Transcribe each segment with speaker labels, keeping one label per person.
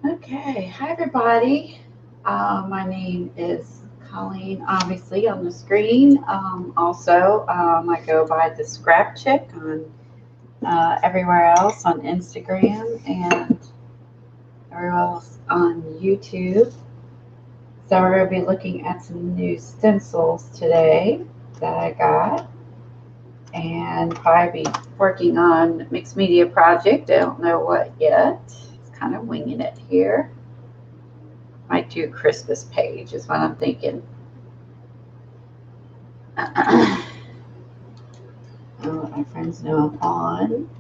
Speaker 1: Okay, hi everybody. My name is Colleen, obviously on the screen. I go by the Scrap Chick on everywhere else on Instagram and everywhere else on YouTube. So we're going to be looking at some new stencils today that I got, and probably be working on mixed media project. I don't know what yet. It's kind of winging it here. Might do Christmas page is what I'm thinking. I'll let my friends know I'm on.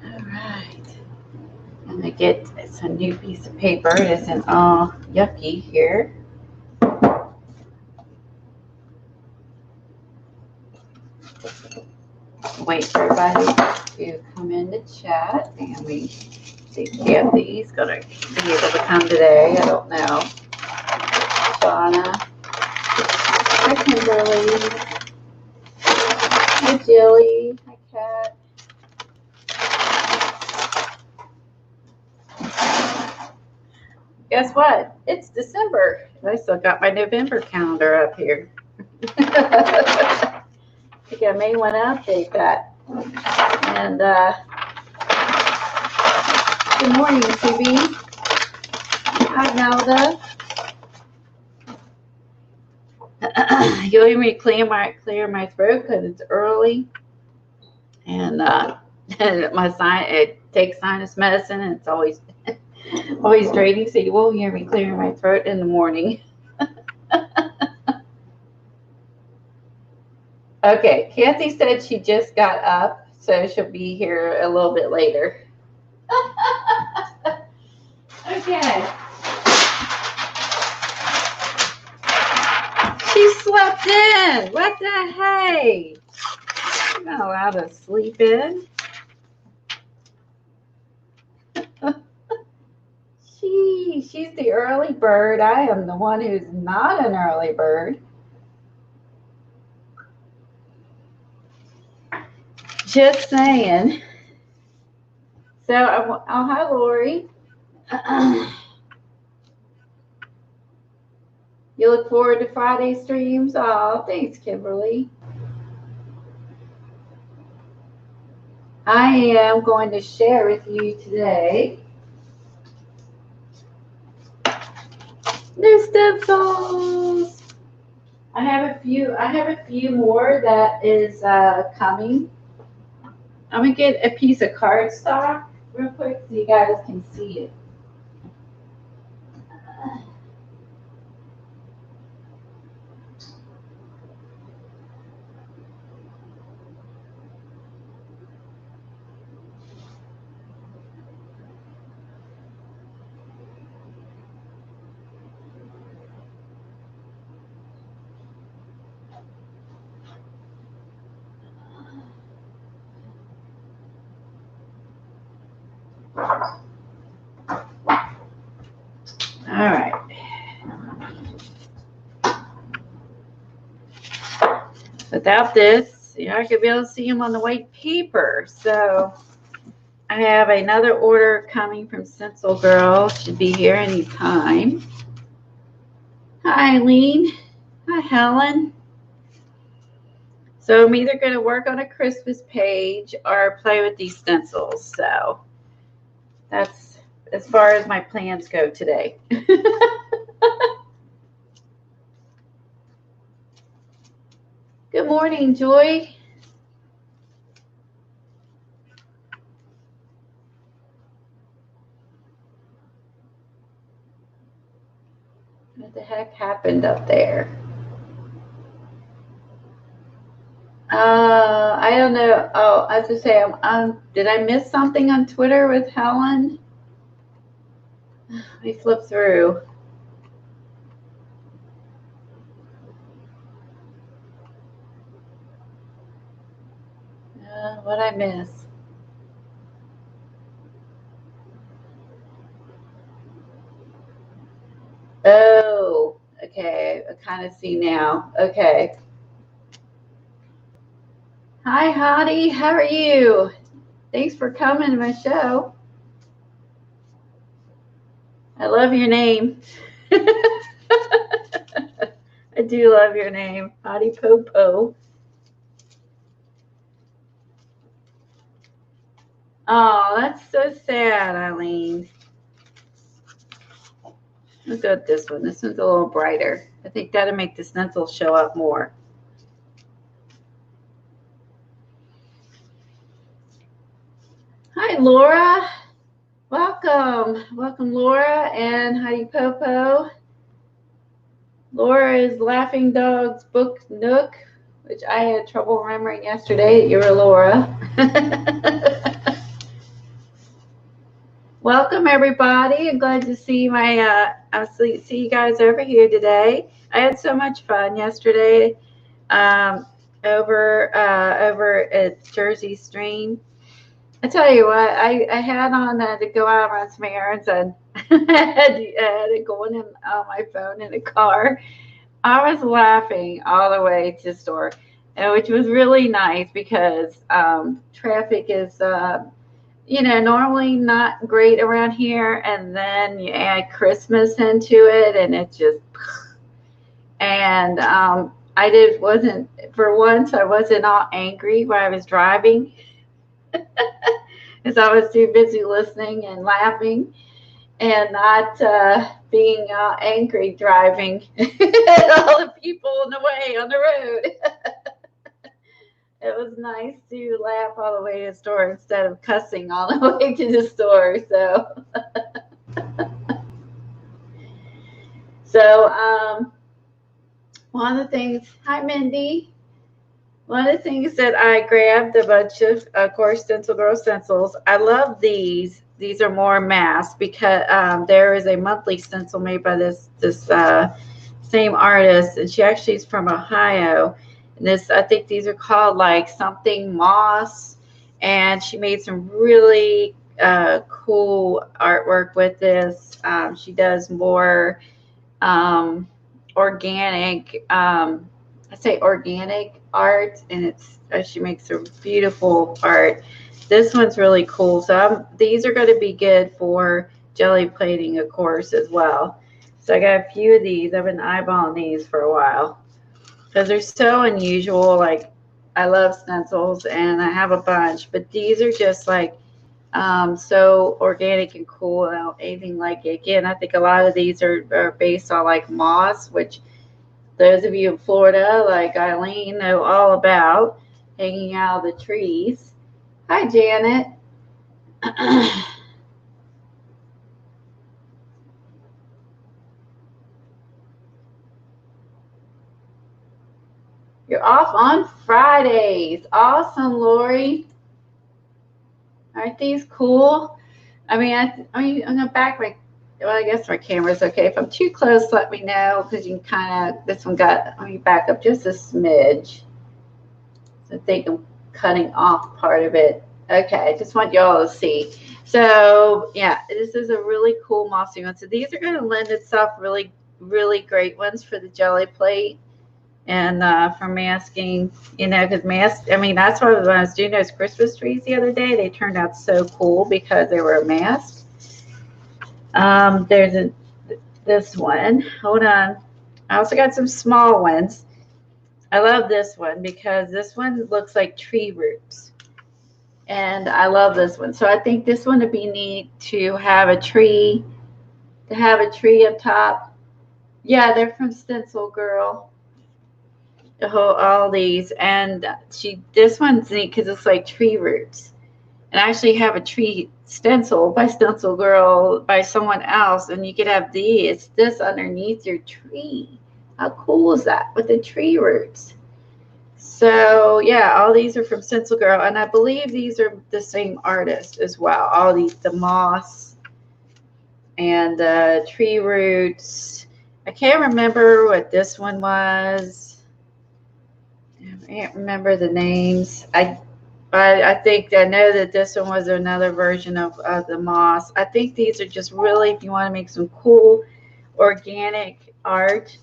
Speaker 1: All right. I'm gonna get it's a new piece of paper. It isn't all yucky here. Wait for everybody to come in to chat, and we see Kathy's gonna be able to come today. I don't know. Shauna. Hi Kimberly. Hi Jilly. Hi Kat. Guess what? It's December. I still got my November calendar up here. I think I may want to update that. And good morning, CB. Hi, Nelda. You'll hear me clear my throat because it's early, and it takes sinus medicine, and it's always draining. So you won't hear me clearing my throat in the morning. Okay, Kathy said she just got up, so she'll be here a little bit later. Okay. She slept in. What the hey? You're not allowed to sleep in. She's the early bird. I am the one who's not an early bird. Just saying. So, hi, Lori. You look forward to Friday streams? Oh, thanks, Kimberly. I am going to share with you today new stencils. I have a few more that is coming. I'm gonna get a piece of cardstock real quick so you guys can see it. All right. Without this, you're not gonna be able to see them on the white paper. So I have another order coming from Stencilgirl. Should be here anytime. Hi, Eileen. Hi, Helen. So I'm either going to work on a Christmas page or play with these stencils. So that's as far as my plans go today. Good morning, Joy. What the heck happened up there? I don't know. Oh, as I say, did I miss something on Twitter with Helen? Let me flip through. What'd I miss? I kind of see now. Okay. Hi, Hottie. How are you? Thanks for coming to my show. I love your name. I do love your name, Hottie Popo. Oh, that's so sad, Eileen. Let's go with this one. This one's a little brighter. I think that'll make the stencil show up more. Hi, Laura. Welcome. Welcome, Laura and Heidi Popo. Laura is Laughing Dog's Book Nook, which I had trouble remembering yesterday. You were Laura. Welcome, everybody. I'm glad to see see you guys over here today. I had so much fun yesterday over at Jersey Stream. I tell you what, I had on to go out and run some errands, and I had it going on my phone in the car. I was laughing all the way to the store, which was really nice because traffic is, normally not great around here, and then you add Christmas into it, and it just, and for once, I wasn't all angry while I was driving. Because I was too busy listening and laughing and not being angry driving at all the people in the way on the road. It was nice to laugh all the way to the store instead of cussing all the way to the store. So one of the things, hi Mindy. One of the things that I grabbed a bunch of course, Stencilgirl stencils. I love these. These are more mass because there is a monthly stencil made by this same artist, and she actually is from Ohio. And I think these are called like something moss, and she made some really cool artwork with this. She does more organic. I say organic art, and she makes some beautiful art. This one's really cool. So these are going to be good for jelly plating, of course, as well. So I got a few of these. I've been eyeballing these for a while because they're so unusual. Like, I love stencils and I have a bunch, but these are just like so organic and cool. I don't anything like it. Again, I think a lot of these are based on like moss, which those of you in Florida, like Eileen, know all about hanging out of the trees. Hi, Janet. You're off on Fridays. Awesome, Lori. Aren't these cool? I mean, I'm gonna back my. Well, I guess my camera's okay. If I'm too close, let me know because you can kind of. This one got. Let me back up just a smidge. So I think I'm cutting off part of it. Okay, I just want y'all to see. So yeah, this is a really cool mossy one. So these are going to lend itself really, really great ones for the jelly plate and for masking. Because I mean, that's why when I was doing those Christmas trees the other day, they turned out so cool because they were masked. There's this one. Hold on. I also got some small ones. I love this one because this one looks like tree roots. And I love this one. So I think this one would be neat to have a tree, up top. Yeah, they're from Stencilgirl. All these. And this one's neat because it's like tree roots. And I actually have a tree stencil by Stencilgirl by someone else, and you could have this underneath your tree. How cool is that with the tree roots? So yeah, all these are from Stencilgirl, and I believe these are the same artist as well. All these, the moss and tree roots. I can't remember what this one was. I can't remember the names. I think I know that this one was another version of the moss. I think these are just really, if you want to make some cool organic art,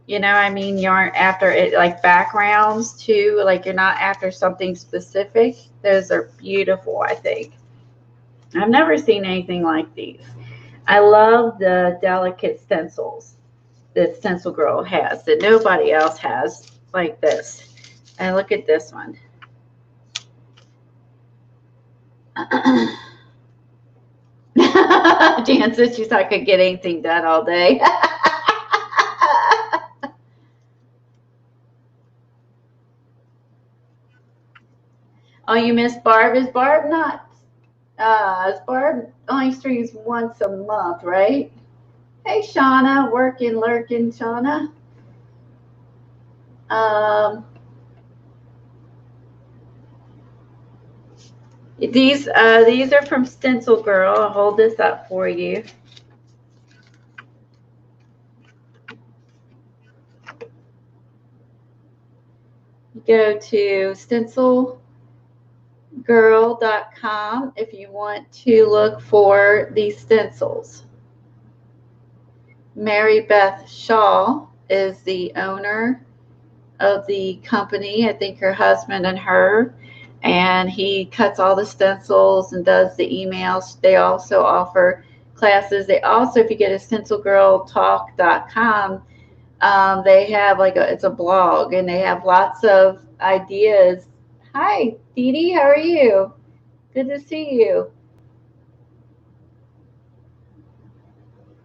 Speaker 1: You know, I mean, you aren't after it like backgrounds too. Like you're not after something specific. Those are beautiful, I think. I've never seen anything like these. I love the delicate stencils that Stencilgirl has that nobody else has like this. And look at this one. Jan says she's not going to get anything done all day. Oh, you missed Barb? Is Barb not? Is Barb only streams once a month, right? Hey, Shauna, working, lurking, Shauna. These are from Stencilgirl. I'll hold this up for you. Go to Stencilgirl.com if you want to look for these stencils. Mary Beth Shaw is the owner of the company. I think her husband and her. And he cuts all the stencils and does the emails. They also offer classes. They also, if you get a stencilgirltalk.com, they have like it's a blog and they have lots of ideas. Hi, Dee Dee, how are you? Good to see you.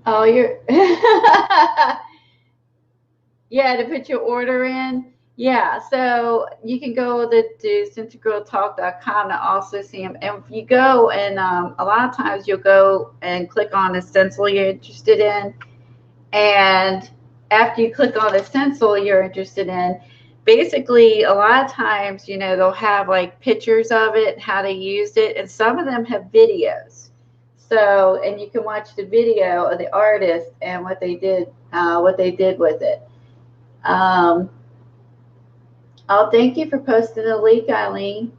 Speaker 1: Oh, you're yeah, to put your order in. Yeah, so you can go to stencilgirltalk.com to also see them. And if you go and a lot of times you'll go and click on the stencil you're interested in. And after you click on the stencil you're interested in, basically a lot of times, you know, they'll have like pictures of it, how they used it. And some of them have videos. So, and you can watch the video of the artist and what they did with it. Oh, thank you for posting the link, Eileen.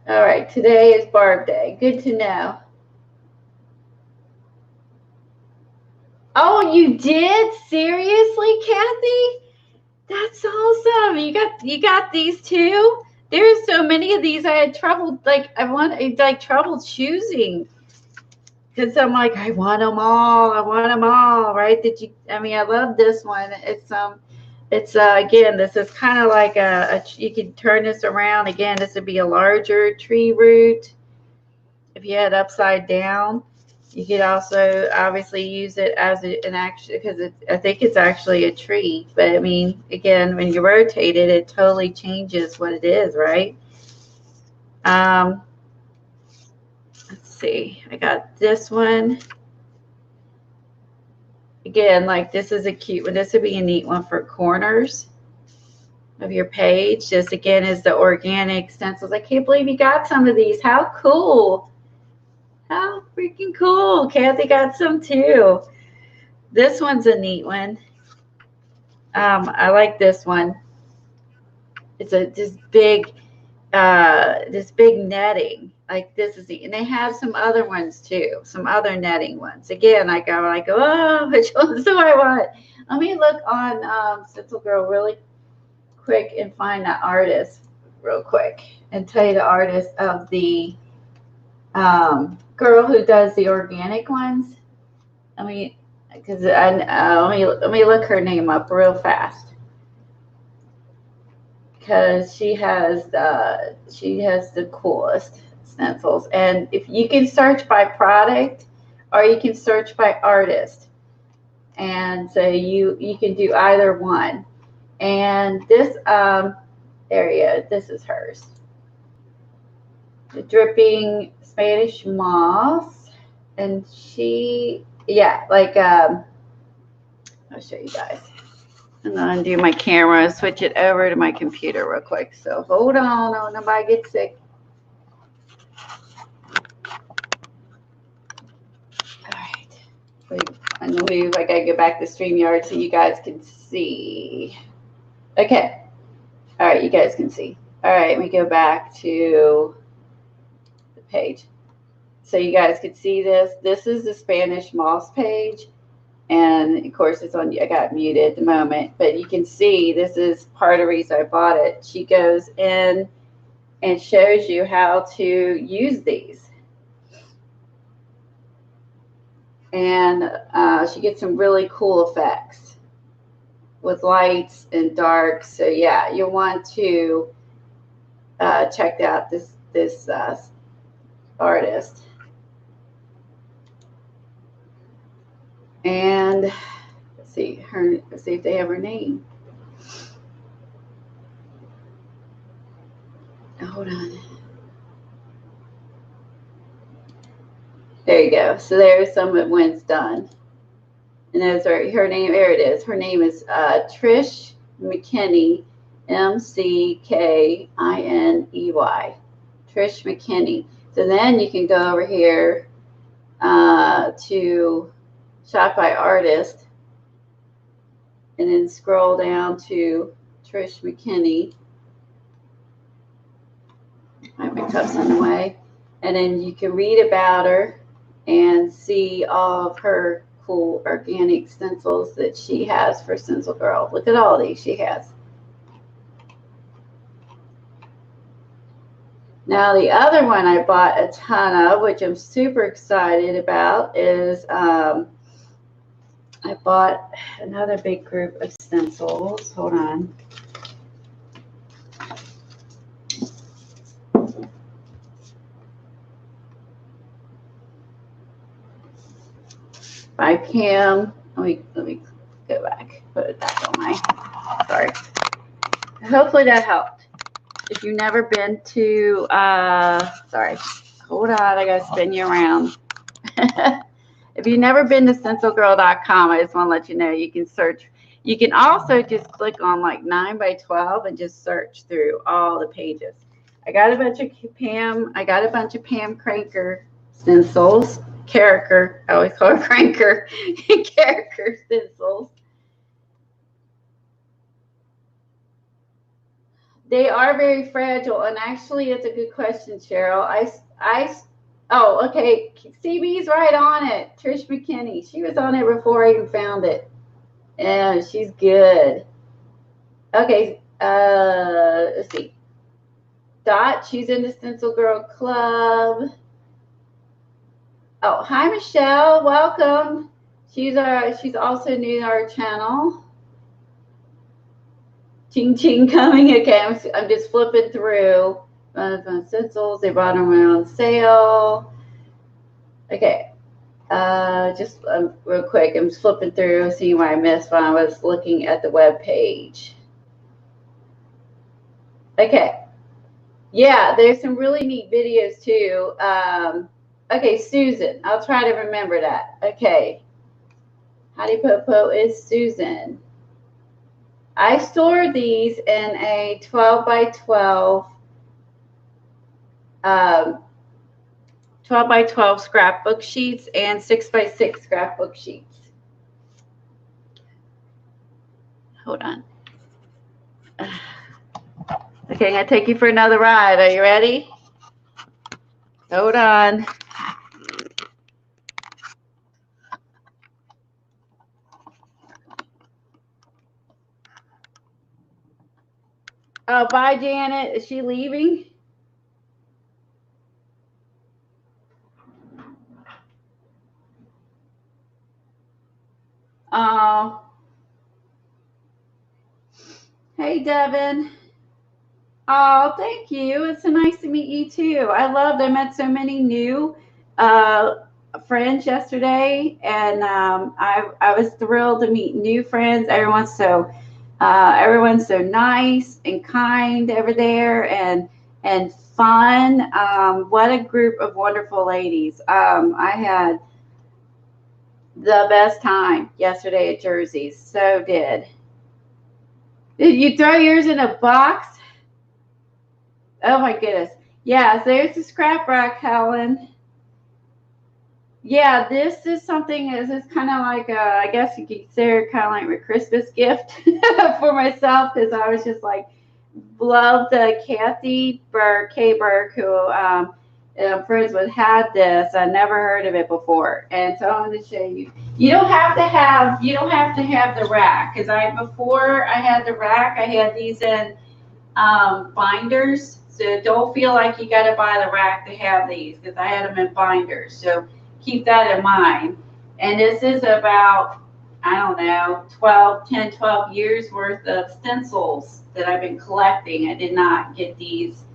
Speaker 1: All right, today is Barb Day. Good to know. Oh, you did? Seriously, Kathy? That's awesome. You got these too? There's so many of these. I had trouble, trouble choosing. Because I'm like, I want them all. Right? I mean, I love this one. It's again, this is kind of like you can turn this around. Again, this would be a larger tree root. If you had upside down, you could also obviously use it as an action because I think it's actually a tree. But I mean, again, when you rotate it, it totally changes what it is, right? Let's see. I got this one. Again, like this is a cute one. This would be a neat one for corners of your page. This again is the organic stencils. I can't believe you got some of these. How cool. How freaking cool. Kathy got some too. This one's a neat one. I like this one. It's this big netting. Like this is and they have some other ones too, some other netting ones. Again, I go, oh, which ones do I want? Let me look on Stencilgirl really quick and find the artist real quick and tell you the artist of the girl who does the organic ones. I mean, because let me look her name up real fast. Because she has the coolest stencils. And if you can search by product or you can search by artist, and so you can do either one. And this area, this is hers. The dripping Spanish moss, and she, yeah, like I'll show you guys. And then undo my camera, switch it over to my computer real quick. So hold on, oh, nobody gets sick. All right. Wait, I'm gonna move. I gotta go back to StreamYard so you guys can see. Okay. All right, you guys can see. All right, let me go back to the page. so you guys could see this. This is the Spanish moss page. And of course it's on, I got muted at the moment, but you can see this is part of the reason I bought it. She goes in and shows you how to use these. And she gets some really cool effects with lights and darks. So yeah, you'll want to check out this artist. And let's see if they have her name. Hold on. There you go. So there's some of when's done. And those are her name. There it is. Her name is Trish McKinney, McKinney. Trish McKinney. So then you can go over here to Shop by Artist, and then scroll down to Trish McKinney. My cup's in the way. And then you can read about her and see all of her cool organic stencils that she has for Stencilgirl. Look at all these she has. Now the other one I bought a ton of, which I'm super excited about, is I bought another big group of stencils. Hold on. By Pam. Let me go back. Put it back on my. Sorry. Hopefully that helped. If you've never been to, sorry. Hold on. I gotta spin you around. If you've never been to stencilgirl.com, I just want to let you know you can search. You can also just click on like 9 by 12 and just search through all the pages. I got a bunch of Pam Carriker stencils. Carriker. I always call her Cranker. Carriker stencils. They are very fragile, and actually, it's a good question, Cheryl. Oh, okay. CB's right on it. Trish McKinney. She was on it before I even found it. Yeah, she's good. Okay. Let's see. Dot. She's in the Stencil Girl Club. Oh, hi Michelle. Welcome. She's also new to our channel. Ching ching coming. Okay, I'm just flipping through. Stencils, they brought them on sale. Okay, just real quick, I'm just flipping through, seeing what I missed when I was looking at the web page. Okay, yeah, there's some really neat videos too. Okay, Susan, I'll try to remember that. Okay, Howdy Popo is Susan. I store these in a 12 by 12 12 by 12 scrapbook sheets and 6 by 6 scrapbook sheets. Hold on. Okay, I'm going to take you for another ride. Are you ready? Hold on. Oh, bye, Janet. Is she leaving? Oh. Hey, Devin. Oh, thank you. It's so nice to meet you, too. I met so many new friends yesterday, and I was thrilled to meet new friends. Everyone's so nice and kind over there, and fun. What a group of wonderful ladies. I had the best time yesterday at Jersey's. So did you throw yours in a box? Oh my goodness. Yeah, there's the scrap rack, Helen. Yeah, this is something, this is kind of like, I guess you could consider kind of like a Christmas gift for myself, because I was just like, loved Kathy Burke, who Friendswood had this. I never heard of it before, and so I'm going to show you. You don't have to have the rack, because before I had the rack, I had these in binders. So don't feel like you got to buy the rack to have these, because I had them in binders. So keep that in mind. And this is about, I don't know, 12 years worth of stencils that I've been collecting. I did not get these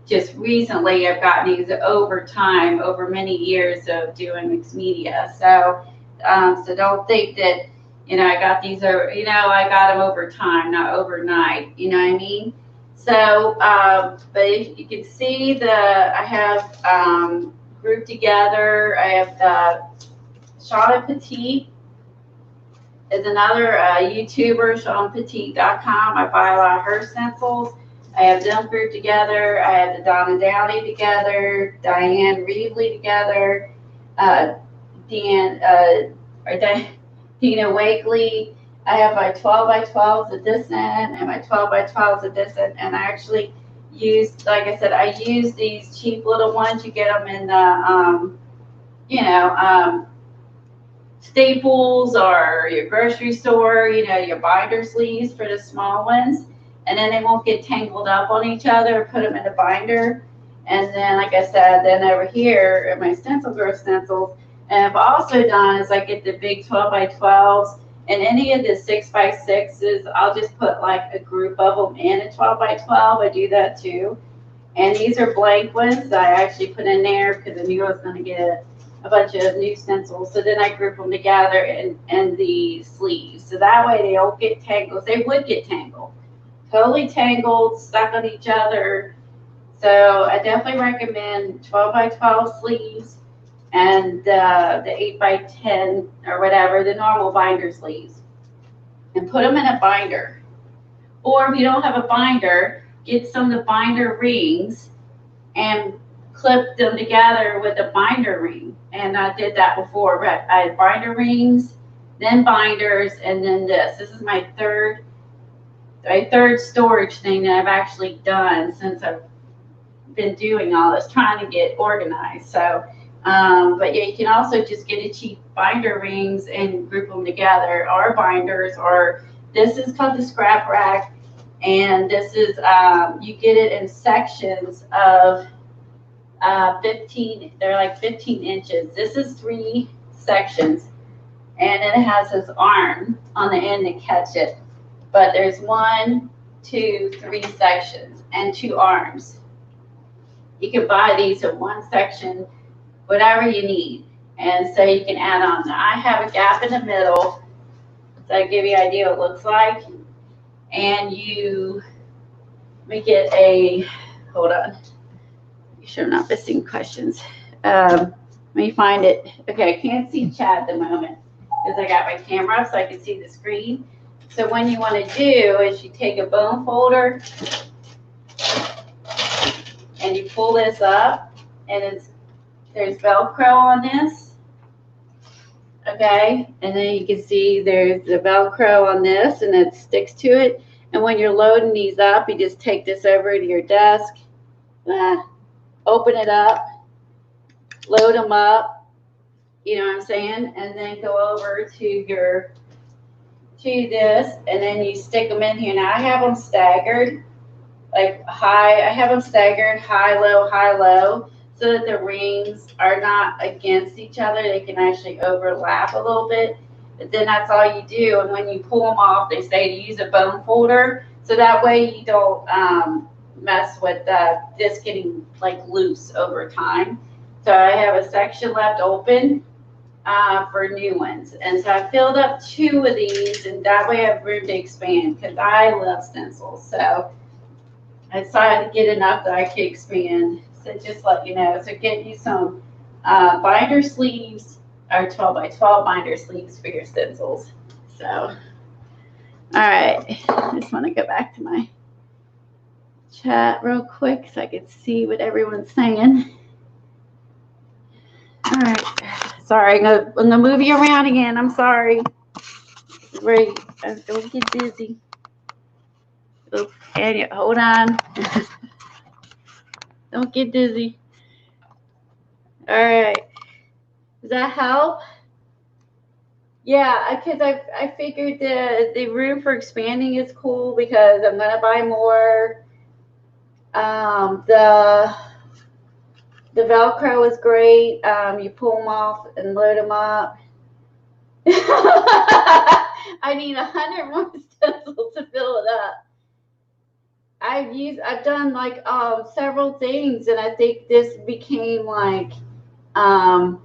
Speaker 1: just recently. I've gotten these over time, over many years of doing mixed media. So, so don't think that, I got these over, I got them over time, not overnight. You know what I mean? So, but if you can see I have grouped together. I have the Shauna Petite is another YouTuber, SeanPetite.com. I buy a lot of her stencils. I have them grouped together. I have the Donna Downey together, Diane Reevely together, Dina Wakely. I have my 12x12s at this end and my 12x12s at this end. And I actually use, like I said, I use these cheap little ones. You get them in the, Staples or your grocery store, your binder sleeves for the small ones. And then they won't get tangled up on each other. Put them in a binder. And then, like I said, then over here at my Stencilgirl stencils, and I've also done is I get the big 12x12s and any of the 6x6s. I'll just put like a group of them in a 12x12. I do that too. And these are blank ones that I actually put in there because I knew I was going to get a bunch of new stencils. So then I group them together in the sleeves. So that way they don't get tangled. They would get tangled. Totally tangled, stuck on each other. So I definitely recommend 12x12 sleeves and the 8x10 or whatever, the normal binder sleeves. And put them in a binder. Or if you don't have a binder, get some of the binder rings and clip them together with a binder ring. And I did that before. I had binder rings, then binders, and then this. This is my third storage thing that I've actually done since I've been doing all this, trying to get organized. So, but yeah, you can also just get a cheap binder rings and group them together, or binders, or this is called the scrap rack. And this is, you get it in sections of 15, they're like 15 inches. This is 3 sections, and then it has this arm on the end to catch it. But there's 1, 2, 3 sections and 2 arms. You can buy these in one section, whatever you need. And so you can add on. Now I have a gap in the middle, so I give you an idea what it looks like. And you make it a, hold on. Make sure I'm not missing questions. Let me find it. Okay, I can't see chat at the moment because I got my camera up so I can see the screen. So what you want to do is you take a bone folder and you pull this up, and there's Velcro on this. Okay, and then you can see there's the Velcro on this, and it sticks to it. And when you're loading these up, you just take this over to your desk, open it up, load them up, you know what I'm saying, and then go over to this, and then you stick them in here. Now I have them staggered, like high. I have them staggered high, low, so that the rings are not against each other. They can actually overlap a little bit. But then that's all you do. And when you pull them off, they say to use a bone folder, so that way you don't mess with this getting like loose over time. So I have a section left open for new ones, and so I filled up 2 of these, and that way I have room to expand because I love stencils. So I decided to get enough that I could expand. So just let you know. So get you some binder sleeves, or 12x12 binder sleeves for your stencils. So, all right, I just want to go back to my chat real quick so I can see what everyone's saying. All right, sorry, I'm gonna move you around again. I'm sorry. Right, don't get dizzy. Oops, and hold on. Don't get dizzy. All right. Does that help? Yeah, because I figured the room for expanding is cool because I'm gonna buy more. The Velcro is great. You pull them off and load them up. I need 100 more stencils to fill it up. I've done like several things, and I think this became like when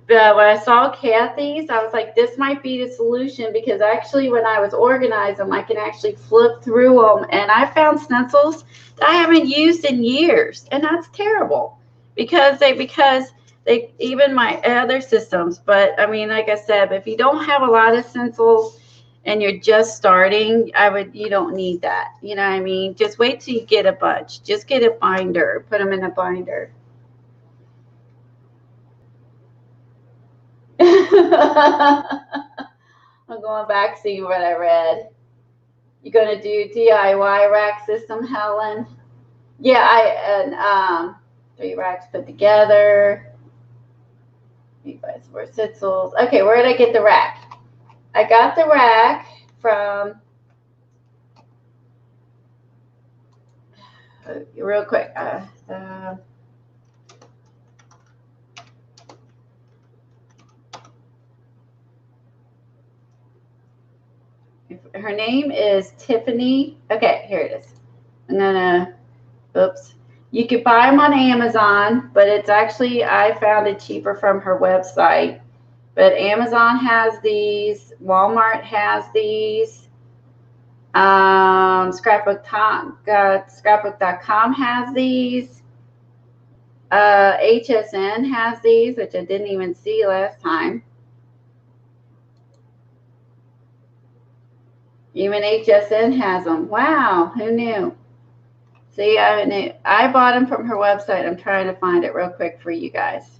Speaker 1: I saw Kathy's, I was like, this might be the solution, because actually when I was organizing them, I can actually flip through them, and I found stencils that I haven't used in years, and that's terrible because they even my other systems. But I mean, like I said, if you don't have a lot of stencils and you're just starting, you don't need that. You know what I mean? Just wait till you get a bunch. Just get a binder, put them in a binder. I'm going back, see what I read. You're gonna do DIY rack system, Helen? Yeah, 3 racks put together. 3 by 4 stencils. Okay, where did I get the rack? I got the rack from real quick. Her name is Tiffany. Okay, here it is. I'm gonna, oops. You could buy them on Amazon, but it's actually, I found it cheaper from her website. But Amazon has these, Walmart has these, Scrapbook.com has these, HSN has these, which I didn't even see last time. Even HSN has them. Wow, who knew? See, I bought them from her website. I'm trying to find it real quick for you guys,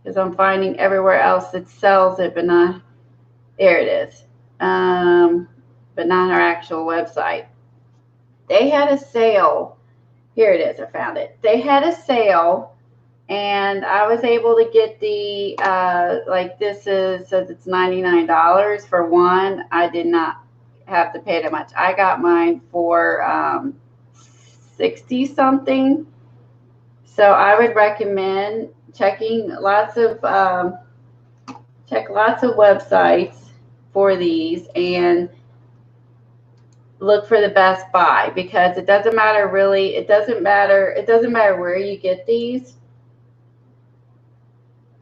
Speaker 1: because I'm finding everywhere else that sells it, but not, there it is, but not her actual website. They had a sale. Here it is. I found it. They had a sale, and I was able to get the, like this says it's $99 for one. I did not have to pay that much. I got mine for 60 something. So I would recommend checking lots of websites for these and look for the best buy, because it doesn't matter really. It doesn't matter where you get these.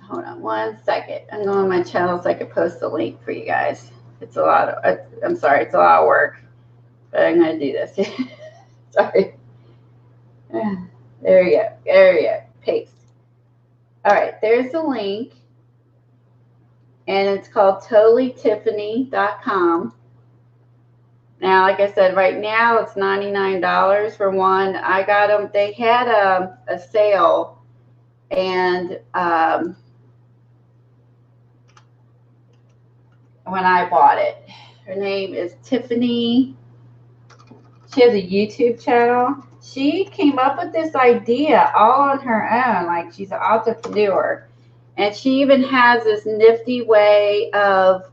Speaker 1: Hold on one second. I'm going on my channel so I can post a link for you guys. It's a lot of, I'm sorry, it's a lot of work, but I'm going to do this. Sorry. There you go. There you go. Paste. All right, there's the link, and it's called totallytiffany.com. Now, like I said, right now it's $99 for one. I got them. They had a sale, and when I bought it, her name is Tiffany. She has a YouTube channel. She came up with this idea all on her own. Like, she's an entrepreneur, and she even has this nifty way of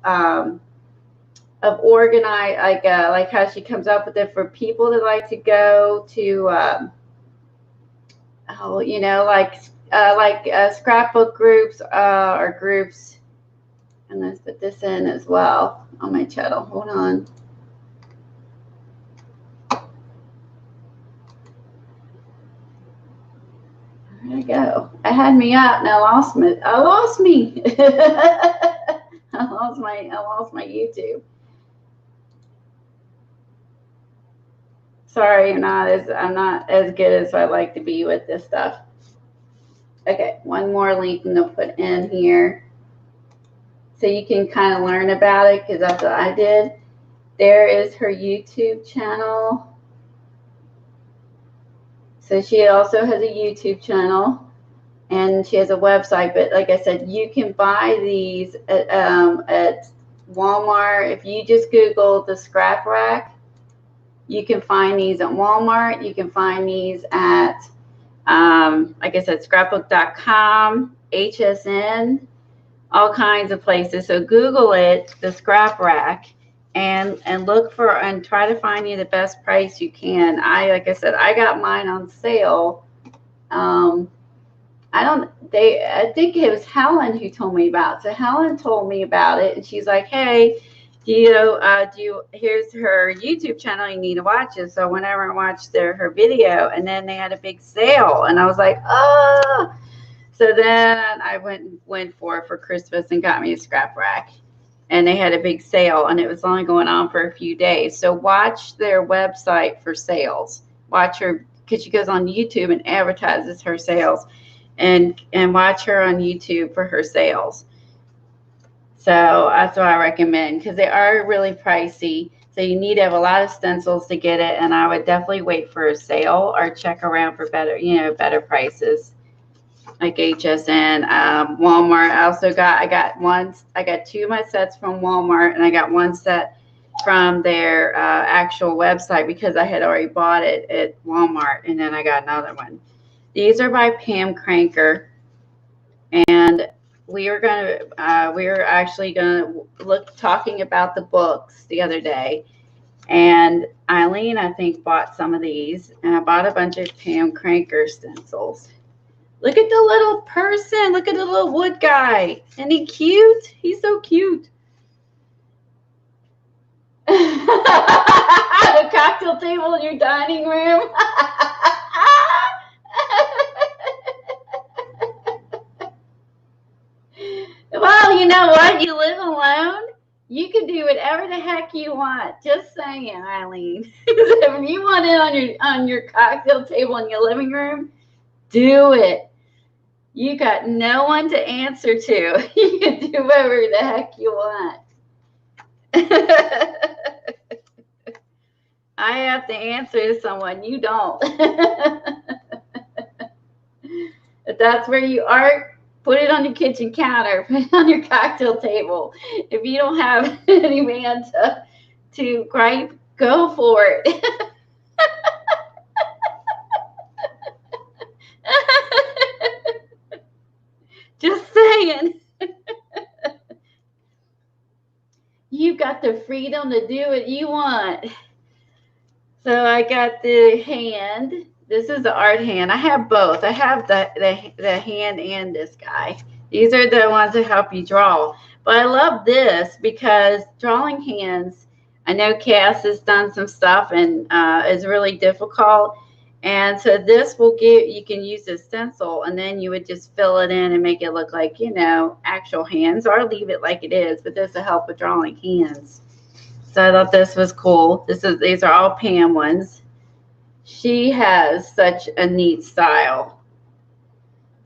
Speaker 1: organize, like how she comes up with it for people that like to go to, you know, like scrapbook groups or groups. And let's put this in as well on my channel. Hold on. There I go. I had me up and I lost me. I lost my YouTube. Sorry, I'm not as good as I like to be with this stuff. Okay, one more link I'm gonna put in here so you can kind of learn about it, because that's what I did. There is her YouTube channel. So she also has a YouTube channel, and she has a website. But like I said, you can buy these at Walmart. If you just Google the scrap rack, you can find these at Walmart. You can find these at Like I said, scrapbook.com, HSN, all kinds of places. So Google it, the scrap rack, and look for and try to find you the best price you can. Like I said, I got mine on sale. I think it was Helen who told me about it. So Helen told me about it, and she's like, hey, here's her YouTube channel, you need to watch it. So whenever I watched her video, and then they had a big sale, and I was like, oh. So then I went for Christmas and got me a scrap rack, and they had a big sale, and it was only going on for a few days. So watch their website for sales. Watch her, because she goes on YouTube and advertises her sales, and watch her on YouTube for her sales. So that's what I recommend, because they are really pricey. So you need to have a lot of stencils to get it, and I would definitely wait for a sale or check around for better prices, like HSN, Walmart. I got two of my sets from Walmart, and I got one set from their actual website, because I had already bought it at Walmart, and then I got another one. These are by Pam Carriker, and we were actually gonna talking about the books the other day, and Eileen, I think, bought some of these, and I bought a bunch of Pam Carriker stencils. Look at the little person. Look at the little wood guy. Isn't he cute? He's so cute. The cocktail table in your dining room. Well, you know what? You live alone. You can do whatever the heck you want. Just saying, Eileen. If you want it on your cocktail table in your living room, do it. You got no one to answer to. You can do whatever the heck you want. I have to answer to someone. You don't. If that's where you are, put it on your kitchen counter. Put it on your cocktail table. If you don't have any man to gripe, go for it. Just saying. You've got the freedom to do what you want. So I got the hand. This is the art hand. I have both. I have the hand and this guy. These are the ones that help you draw. But I love this because drawing hands, I know Cass has done some stuff and is really difficult. And so this will you can use a stencil, and then you would just fill it in and make it look like, actual hands, or leave it like it is. But this will help with drawing hands. So I thought this was cool. These are all Pam ones. She has such a neat style.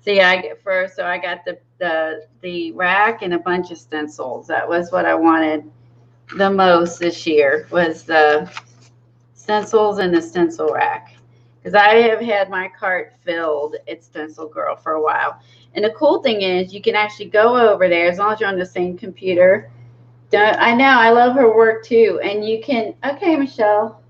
Speaker 1: See, I got the rack and a bunch of stencils. That was what I wanted the most this year, was the stencils and the stencil rack. Because I have had my cart filled at Stencilgirl for a while. And the cool thing is you can actually go over there as long as you're on the same computer. I know, I love her work too. And you can, okay, Michelle,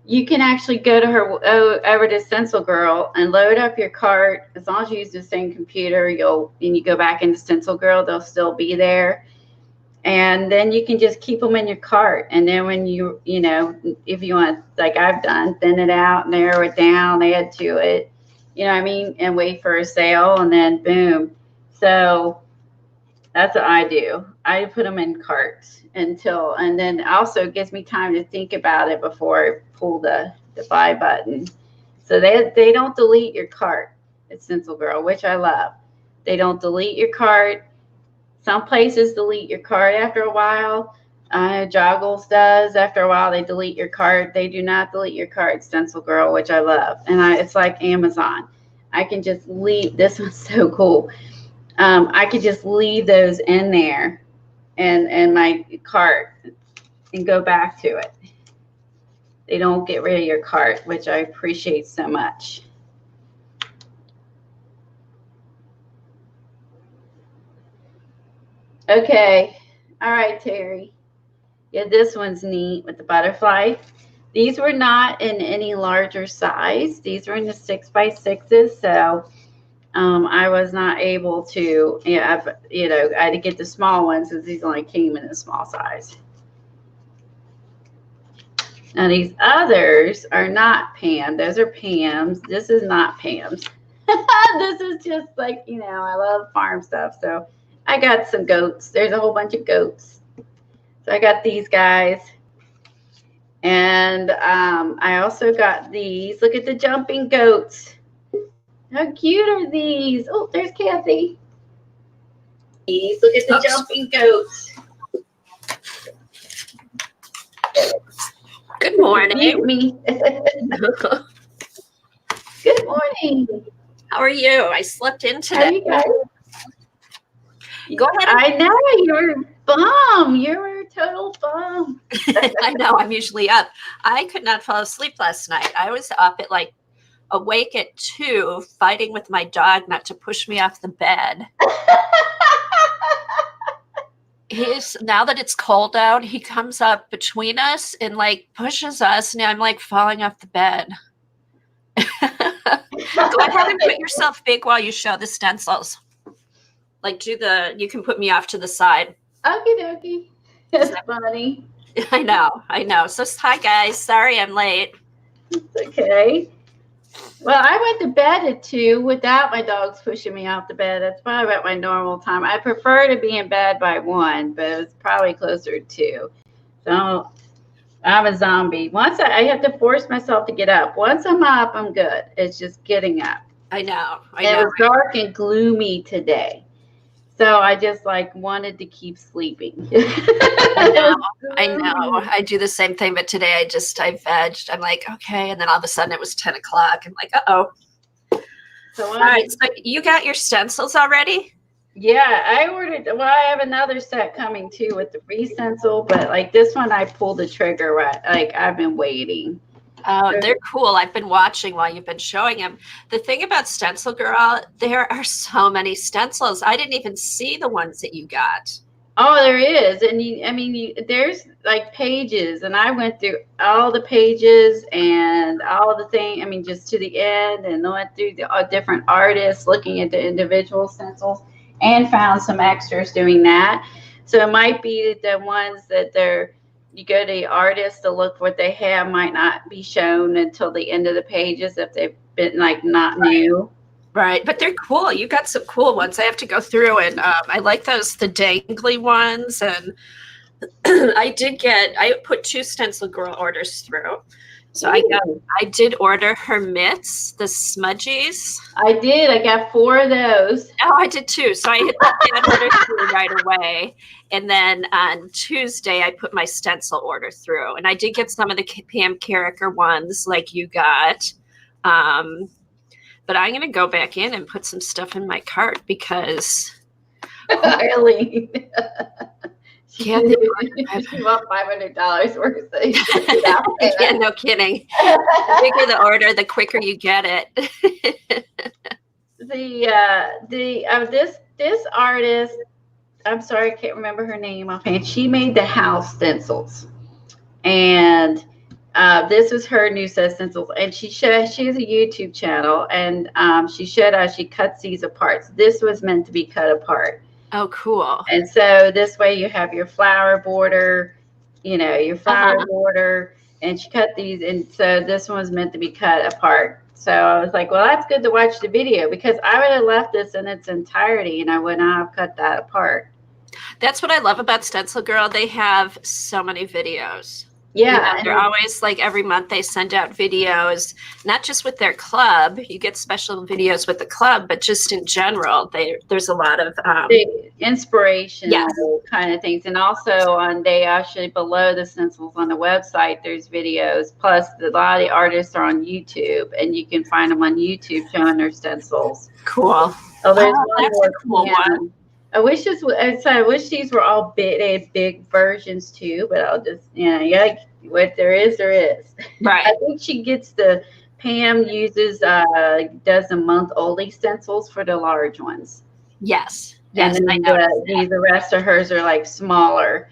Speaker 1: you can actually go to her over to Stencilgirl and load up your cart. As long as you use the same computer, and you go back into Stencilgirl, they'll still be there. And then you can just keep them in your cart. And then when if you want, like I've done, thin it out, narrow it down, add to it, and wait for a sale, and then boom. So that's what I do. I put them in carts and then also it gives me time to think about it before I pull the buy button. So they don't delete your cart at Stencilgirl, which I love. They don't delete your cart. Some places delete your cart after a while. Joggles does. After a while, they delete your cart. They do not delete your cart, Stencilgirl, which I love. And it's like Amazon. I can just leave. This one's so cool. I could just leave those in there and my cart and go back to it. They don't get rid of your cart, which I appreciate so much. Okay. All right, Terry. Yeah, this one's neat with the butterfly. These were not in any larger size. These were in the 6x6s. So I was not able to, I had to get the small ones since these only came in a small size. Now these others are not Pam. Those are Pam's. This is not Pam's. This is just like, I love farm stuff. So I got some goats. There's a whole bunch of goats. So I got these guys. And I also got these. Look at the jumping goats. How cute are these? Oh, there's Kathy. Look at the jumping goats.
Speaker 2: Good morning.
Speaker 1: Me. Good morning.
Speaker 2: How are you? I slept in today.
Speaker 1: How are you guys?
Speaker 2: Go ahead.
Speaker 1: I know you're a bum. You're a total bum.
Speaker 2: I know. I'm usually up. I could not fall asleep last night. I was up at awake at 2, fighting with my dog not to push me off the bed. Now that it's cold out, he comes up between us and pushes us, and I'm falling off the bed. Go ahead and put yourself big while you show the stencils. You can put me off to the side.
Speaker 1: Okie dokie. That's funny.
Speaker 2: I know. So hi guys. Sorry I'm late.
Speaker 1: It's okay. Well, I went to bed at 2 without my dogs pushing me off the bed. That's probably about my normal time. I prefer to be in bed by 1, but it was probably closer to 2. So I'm a zombie. Once I have to force myself to get up. Once I'm up, I'm good. It's just getting up.
Speaker 2: I know.
Speaker 1: It was dark and gloomy today. So I just wanted to keep sleeping.
Speaker 2: I know. I do the same thing, but today I vegged. I'm okay. And then all of a sudden it was 10 o'clock. I'm uh-oh.
Speaker 1: So
Speaker 2: all right. So you got your stencils already?
Speaker 1: Yeah, I ordered. Well, I have another set coming too with the re-stencil, but this one I pulled the trigger right. I've been waiting.
Speaker 2: Oh, they're cool. I've been watching while you've been showing them. The thing about Stencilgirl, there are so many stencils. I didn't even see the ones that you got.
Speaker 1: Oh, there is. And there's pages, and I went through all the pages and all the things, just to the end, and went through the different artists looking at the individual stencils and found some extras doing that. So it might be the ones that you go to the artist to look what they have might not be shown until the end of the pages if they've been not new.
Speaker 2: Right. But they're cool. You got some cool ones. I have to go through, and I like the dangly ones. And I put 2 Stencilgirl orders through. So I did order her mitts, the smudgies.
Speaker 1: I did. I got 4 of those.
Speaker 2: Oh, I did too. So I hit that order through right away. And then on Tuesday, I put my stencil order through. And I did get some of the Pam Carriker ones like you got. But I'm going to go back in and put some stuff in my cart because...
Speaker 1: Really?
Speaker 2: Kathy,
Speaker 1: you want $500 worth of
Speaker 2: yeah, no kidding. The bigger the order, the quicker you get it.
Speaker 1: This artist, I'm sorry, I can't remember her name offhand. She made the house stencils, and this was her new set of stencils. And she has a YouTube channel, and she showed how she cuts these apart. This was meant to be cut apart.
Speaker 2: Oh, cool.
Speaker 1: And so this way you have your flower border, your flower border, and she cut these. And so this one was meant to be cut apart. So I was like, well, that's good to watch the video because I would have left this in its entirety and I would not have cut that apart.
Speaker 2: That's what I love about Stencilgirl. They have so many videos.
Speaker 1: Yeah.
Speaker 2: They're always every month they send out videos, not just with their club. You get special videos with the club, but just in general, there's a lot of
Speaker 1: inspiration kind of things. And also they actually below the stencils on the website, there's videos. Plus a lot of the artists are on YouTube and you can find them on YouTube showing their stencils.
Speaker 2: Cool.
Speaker 1: Oh, there's one
Speaker 2: that's
Speaker 1: more
Speaker 2: a cool one.
Speaker 1: I wish these were all big. They had big versions too, but I'll just what there is, there is.
Speaker 2: Right.
Speaker 1: I think she gets Pam uses does the month oldie stencils for the large ones.
Speaker 2: Yes.
Speaker 1: And then the rest of hers are smaller.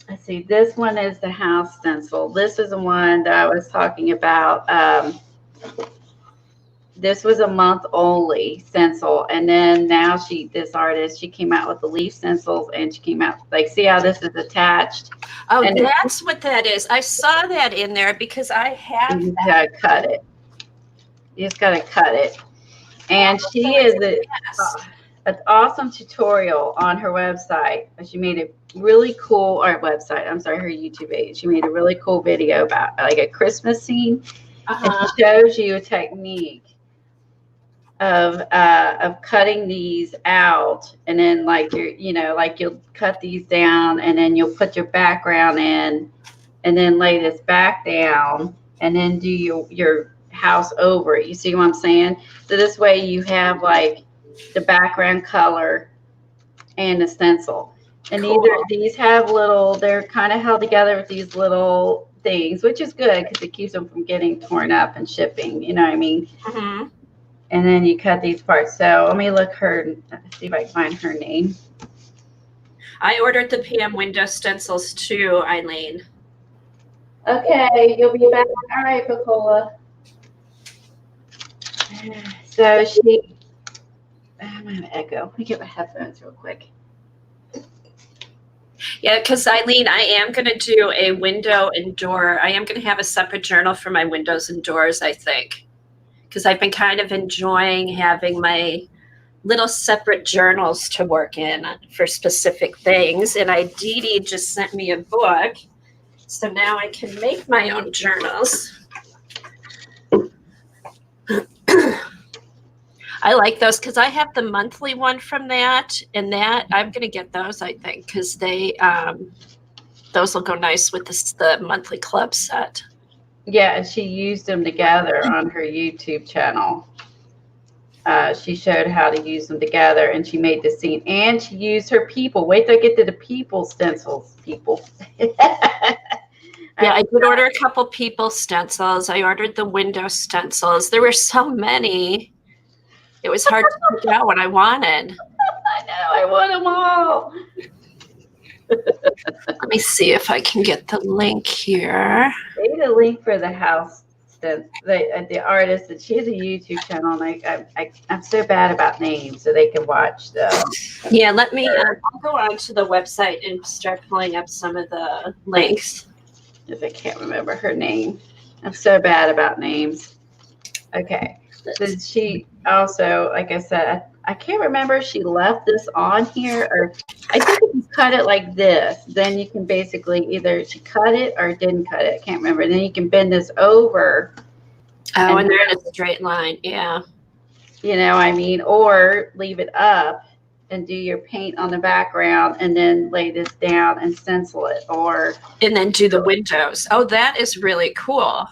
Speaker 1: let's see, this one is the house stencil. This is the one that I was talking about. This was a month only stencil, and then now this artist, she came out with the leaf stencils, and she came out like, see how this is attached?
Speaker 2: Oh,
Speaker 1: and
Speaker 2: that's what that is. I saw that in there because I have
Speaker 1: you
Speaker 2: that.
Speaker 1: gotta cut it. You just gotta cut it. And she is an awesome tutorial on her website. She made a really cool, or website, I'm sorry, her YouTube page. She made a really cool video about like a Christmas scene. And she shows you a technique of cutting these out, and then like like you'll cut these down, and then you'll put your background in, and then lay this back down, and then do your house over it. You see what I'm saying? So this way you have like the background color and the stencil. And
Speaker 2: Cool.
Speaker 1: these have little, they're kind of held together with these little things, which is good because it keeps them from getting torn up and shipping, you know what I mean?
Speaker 2: Mm-hmm.
Speaker 1: And then you cut these parts. So let me see if I can find her name.
Speaker 2: I ordered the Pam window stencils too, Eileen.
Speaker 1: Okay, you'll be back. All right, Picola. So I'm going to echo. Let me get my headphones real quick.
Speaker 2: Yeah, because Eileen, I am going to do a window and door. I am going to have a separate journal for my windows and doors, I think. Because I've been kind of enjoying having my little separate journals to work in for specific things. And Dee Dee just sent me a book. So now I can make my own journals. I like those because I have the monthly one from that, and that I'm going to get those, I think, because those will go nice with the monthly club set.
Speaker 1: Yeah, and she used them together on her YouTube channel. She showed how to use them together, and she made the scene, and she used her people. Wait till I get to the people stencils, people.
Speaker 2: Yeah, I did order a couple people stencils. I ordered the window stencils. There were so many. It was hard to pick out what I wanted.
Speaker 1: I know, I want them all.
Speaker 2: Let me see if I can get the link here.
Speaker 1: They need a link for the house stencil, the artist, and she has a YouTube channel, and I'm so bad about names, so they can watch them.
Speaker 2: Yeah, let me, I'll go on to the website and start pulling up some of the links.
Speaker 1: If I can't remember her name. I'm so bad about names. Okay. So she also, like I said, I can't remember if she left this on here, or I think if you cut it like this, then you can basically either she cut it or didn't cut it. I can't remember. Then you can bend this over.
Speaker 2: Oh, and they're in a straight line. Yeah.
Speaker 1: You know, I mean, or leave it up and do your paint on the background, and then lay this down and stencil it,
Speaker 2: and then do the windows. Oh, that is really cool.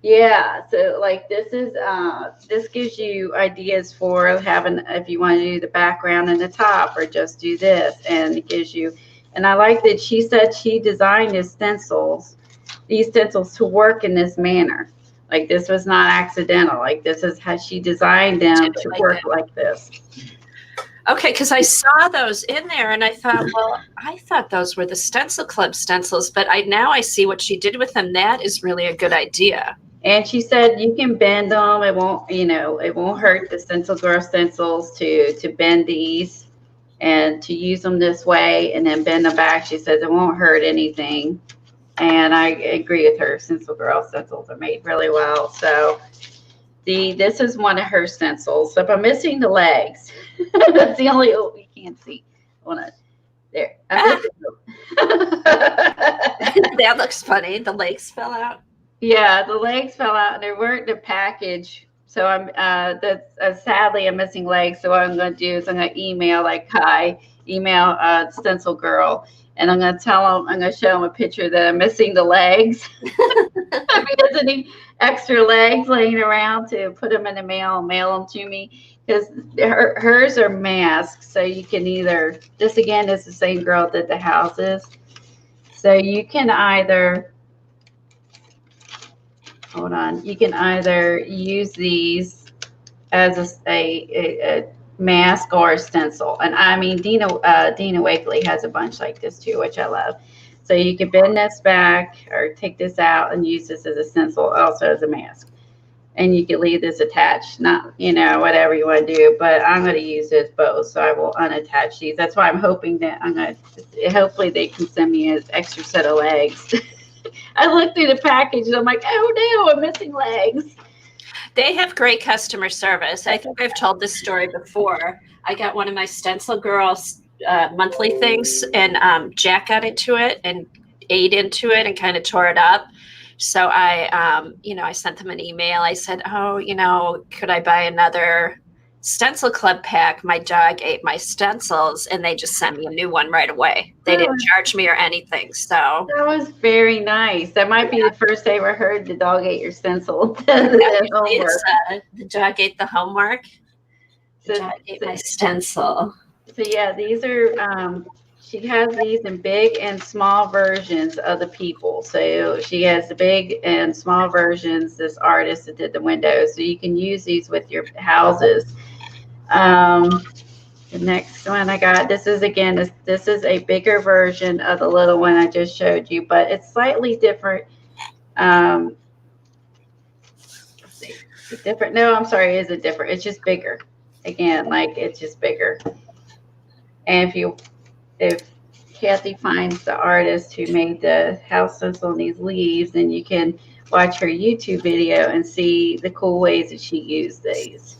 Speaker 1: Yeah, so like this gives you ideas for having, if you want to do the background and the top, or just do this, and it gives you, and I like that she said she designed these stencils to work in this manner. Like this was not accidental. Like this is how she designed them to work like this.
Speaker 2: Okay, because I saw those in there, and I thought, well, I thought those were the Stencil Club stencils, but now I see what she did with them. That is really a good idea.
Speaker 1: And she said you can bend them. It won't, it won't hurt the Stencilgirl stencils to bend these and to use them this way, and then bend them back. She says it won't hurt anything. And I agree with her. Stencilgirl stencils are made really well. So this is one of her stencils. So if I'm missing the legs, that's the only, you can't see. There.
Speaker 2: That looks funny. The legs fell out.
Speaker 1: Yeah, the legs fell out, and they weren't in the package. So sadly I'm missing legs. So what I'm going to do is I'm going to email Stencilgirl, and I'm going to tell them, I'm going to show them a picture that I'm missing the legs. If there's any extra legs laying around, to put them in the mail and mail them to me, because hers are masked. So you can either, this again is the same girl that the houses. So you can either, hold on, you can either use these as a mask or a stencil. And I mean, Dina Wakely has a bunch like this too, which I love. So you can bend this back or take this out and use this as a stencil, also as a mask. And you can leave this attached, not, whatever you want to do, but I'm going to use this both. So I will unattach these. That's why I'm hoping that hopefully they can send me an extra set of legs. I looked through the package and I'm like, oh no, I'm missing legs.
Speaker 2: They have great customer service. I think I've told this story before. I got one of my Stencilgirl monthly things, and Jack got into it and ate into it and kind of tore it up. So I sent them an email. I said, could I buy another Stencil Club pack? My dog ate my stencils, and they just sent me a new one right away. They didn't charge me or anything. So
Speaker 1: that was very nice. That might be the first I ever heard the dog ate your stencil.
Speaker 2: The dog ate the homework. The dog ate my stencil.
Speaker 1: So yeah, these are she has these in big and small versions of the people. So she has the big and small versions, this artist that did the windows. So you can use these with your houses. The next one I got, this is a bigger version of the little one I just showed you, but it's slightly different. Let's see, different. No, I'm sorry, is it different? It's just bigger. Again, like it's just bigger. And if Kathy finds the artist who made the house stencil and these leaves, then you can watch her YouTube video and see the cool ways that she used these.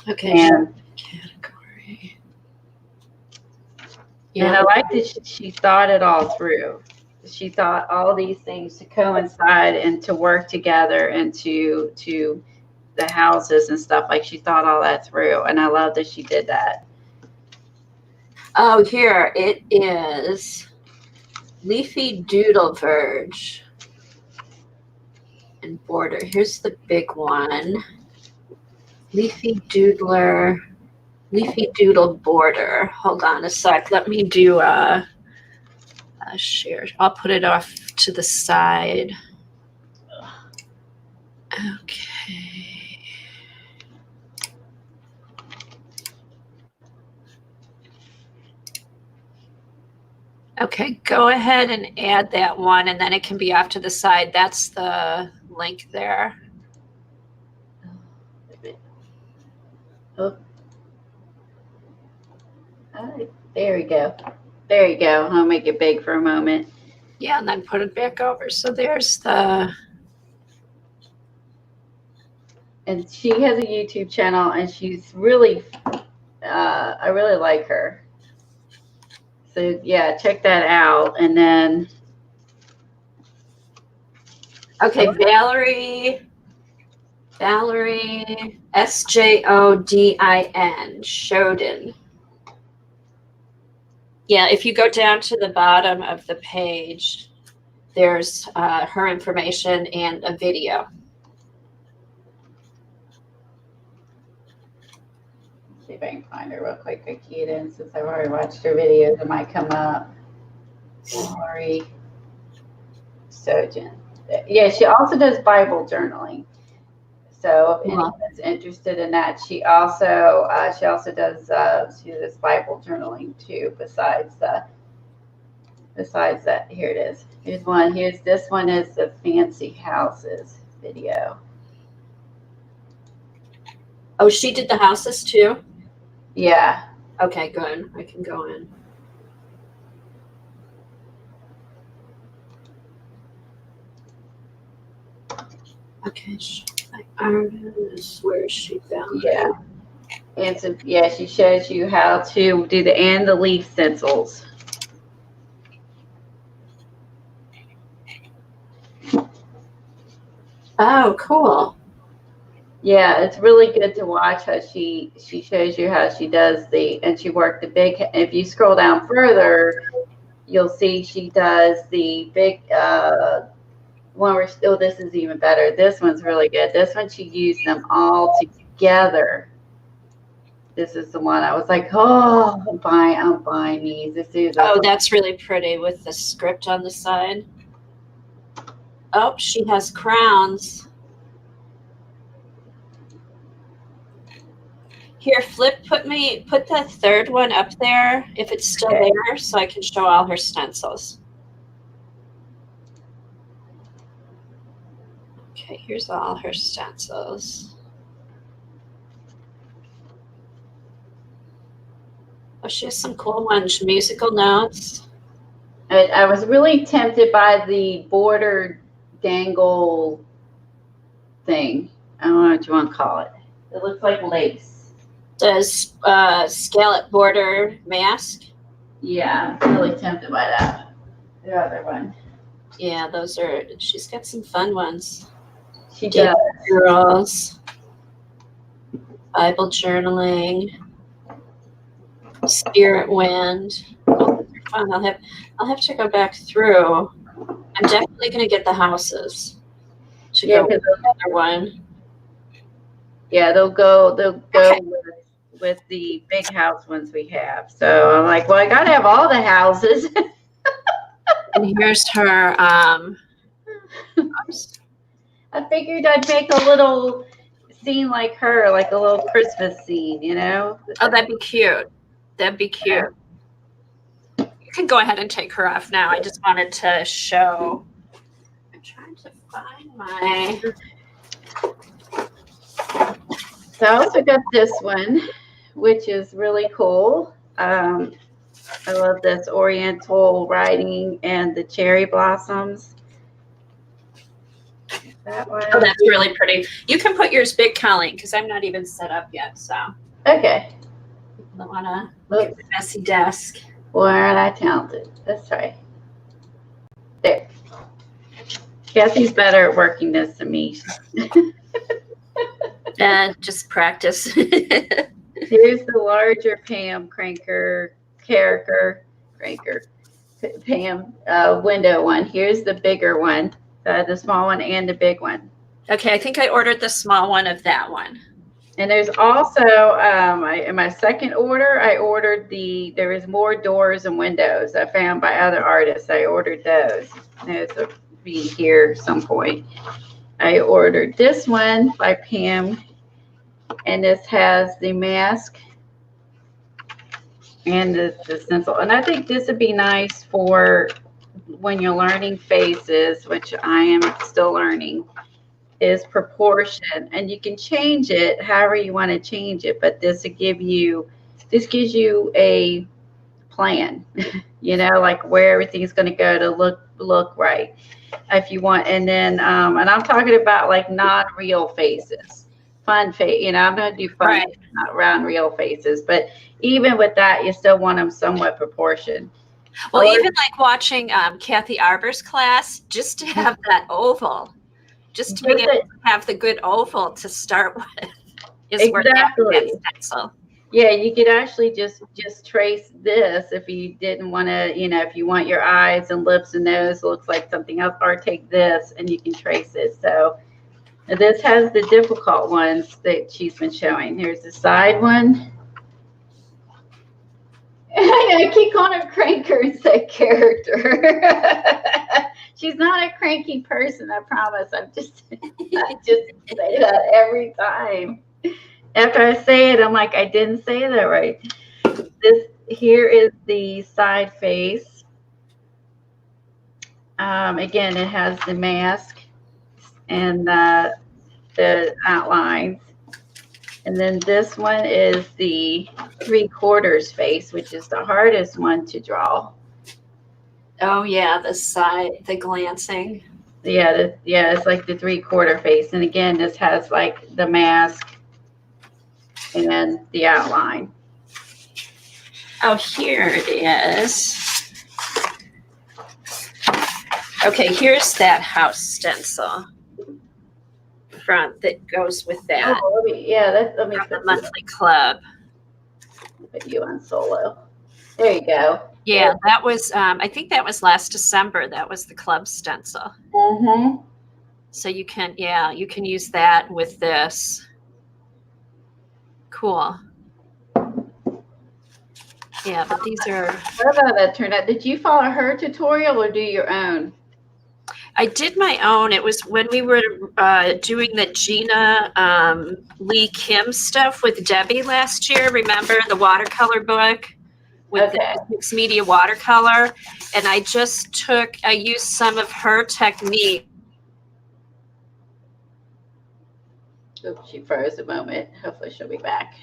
Speaker 2: Okay.
Speaker 1: And,
Speaker 2: category.
Speaker 1: Yeah. And I like that she thought it all through. She thought all these things to coincide and to work together and to the houses and stuff. Like she thought all that through. And I love that she did that.
Speaker 2: Oh, here it is. Leafy Doodle Verge and border. Here's the big one. Leafy Doodle border. Hold on a sec. Let me do a share. I'll put it off to the side. Okay. Okay, go ahead and add that one, and then it can be off to the side. That's the link there.
Speaker 1: Oh. There we go. There you go. I'll make it big for a moment.
Speaker 2: Yeah, and then put it back over. So there's the...
Speaker 1: And she has a YouTube channel, and she's really, I really like her. So yeah, check that out. And then,
Speaker 2: okay, Valerie SJODIN Shodin. Yeah, if you go down to the bottom of the page, there's her information and a video.
Speaker 1: See if I can find her real quick. I key it in since I've already watched her videos. It might come up. Lori Sojin. Yeah, she also does Bible journaling. So if anyone's interested in that, she also does Bible journaling too. Besides that, here it is. Here's one. This one is the fancy houses video.
Speaker 2: Oh, she did the houses too?
Speaker 1: Yeah.
Speaker 2: Okay, good. I can go in. Okay, artist, where is she found?
Speaker 1: Yeah. And so, yeah, she shows you how to do the leaf stencils.
Speaker 2: Oh, cool.
Speaker 1: Yeah, it's really good to watch how she shows you how she does and she worked the big. If you scroll down further, you'll see she does the big one where this is even better. This one's really good. This one she used them all together. This is the one I was like, oh, I'm buying these.
Speaker 2: That's really pretty with the script on the side. Oh, she has crowns. Here, Flip, put the third one up there if it's still there, so I can show all her stencils. Okay, here's all her stencils. Oh, she has some cool ones. Musical notes.
Speaker 1: I was really tempted by the border dangle thing. I don't know what you want to call it. It looks like lace.
Speaker 2: Does scallop border mask?
Speaker 1: Yeah, I'm really tempted by that. The other one.
Speaker 2: Yeah, those are. She's got some fun ones.
Speaker 1: She does.
Speaker 2: Girls. Bible journaling. Spirit wind. Oh, those are fun. I'll have to go back through. I'm definitely gonna get the houses. To
Speaker 1: Yeah,
Speaker 2: go with the other one.
Speaker 1: Yeah, they'll go with the big house ones we have. So I'm like, well, I gotta have all the houses.
Speaker 2: And here's her.
Speaker 1: I figured I'd make a little scene like her, like a little Christmas scene, you know?
Speaker 2: Oh, that'd be cute. That'd be cute. You can go ahead and take her off now. I just wanted to show. I'm trying to find my.
Speaker 1: So I also got this one, which is really cool. I love this Oriental writing and the cherry blossoms. That one.
Speaker 2: Oh, that's really pretty. You can put yours big, Colleen, because I'm not even set up yet. So.
Speaker 1: Okay.
Speaker 2: I don't want to look at the messy desk.
Speaker 1: Boy, aren't I talented. That's right. There. Kathy's better at working this than me.
Speaker 2: Just practice.
Speaker 1: Here's the larger Pam Carriker, Pam window one. Here's the bigger one, the small one and the big one.
Speaker 2: Okay, I think I ordered the small one of that one.
Speaker 1: And there's also, in my second order, I ordered there was more doors and windows I found by other artists. I ordered those. Those will be here at some point. I ordered this one by Pam, and this has the mask and the stencil. And I think this would be nice for when you're learning faces, which I am still learning, is proportion. And you can change it however you want to change it, but this gives you a plan, you know, like where everything's going to go to look right. If you want, and then and I'm talking about like non-real faces, fun face. You know, I'm going to do fun,
Speaker 2: right,
Speaker 1: not around real faces. But even with that, you still want them somewhat proportioned.
Speaker 2: Well, even like watching Kathy Arbor's class, just to have that oval, just to be able to have the good oval to start with, is
Speaker 1: exactly
Speaker 2: where stencil.
Speaker 1: Yeah, you could actually just trace this if you didn't want to, you know, if you want your eyes and lips and nose looks like something else, or take this and you can trace it. So this has the difficult ones that she's been showing. Here's the side one. I keep calling her Cranker instead character. She's not a cranky person, I promise. I just say that every time. After I say it, I'm like, I didn't say that right. This here is the side face. Again, it has the mask and the outlines. And then this one is the 3/4 face, which is the hardest one to draw.
Speaker 2: Oh yeah, the side, the glancing.
Speaker 1: Yeah, it's like the 3/4 face. And again, this has like the mask and the outline.
Speaker 2: Oh, here it is. Okay, here's that house stencil front that goes with that.
Speaker 1: Oh, let me
Speaker 2: From the monthly club.
Speaker 1: Put you on solo. There you go.
Speaker 2: Yeah, that was, I think that was last December. That was the club stencil.
Speaker 1: Mm-hmm.
Speaker 2: So you can use that with this. Cool. Yeah, but these are.
Speaker 1: What about that turned out? Did you follow her tutorial or do your own?
Speaker 2: I did my own. It was when we were doing the Gina Lee Kim stuff with Debbie last year. Remember the watercolor book with the mixed media watercolor? And I used some of her technique
Speaker 1: Oops, she froze a moment. Hopefully she'll be back.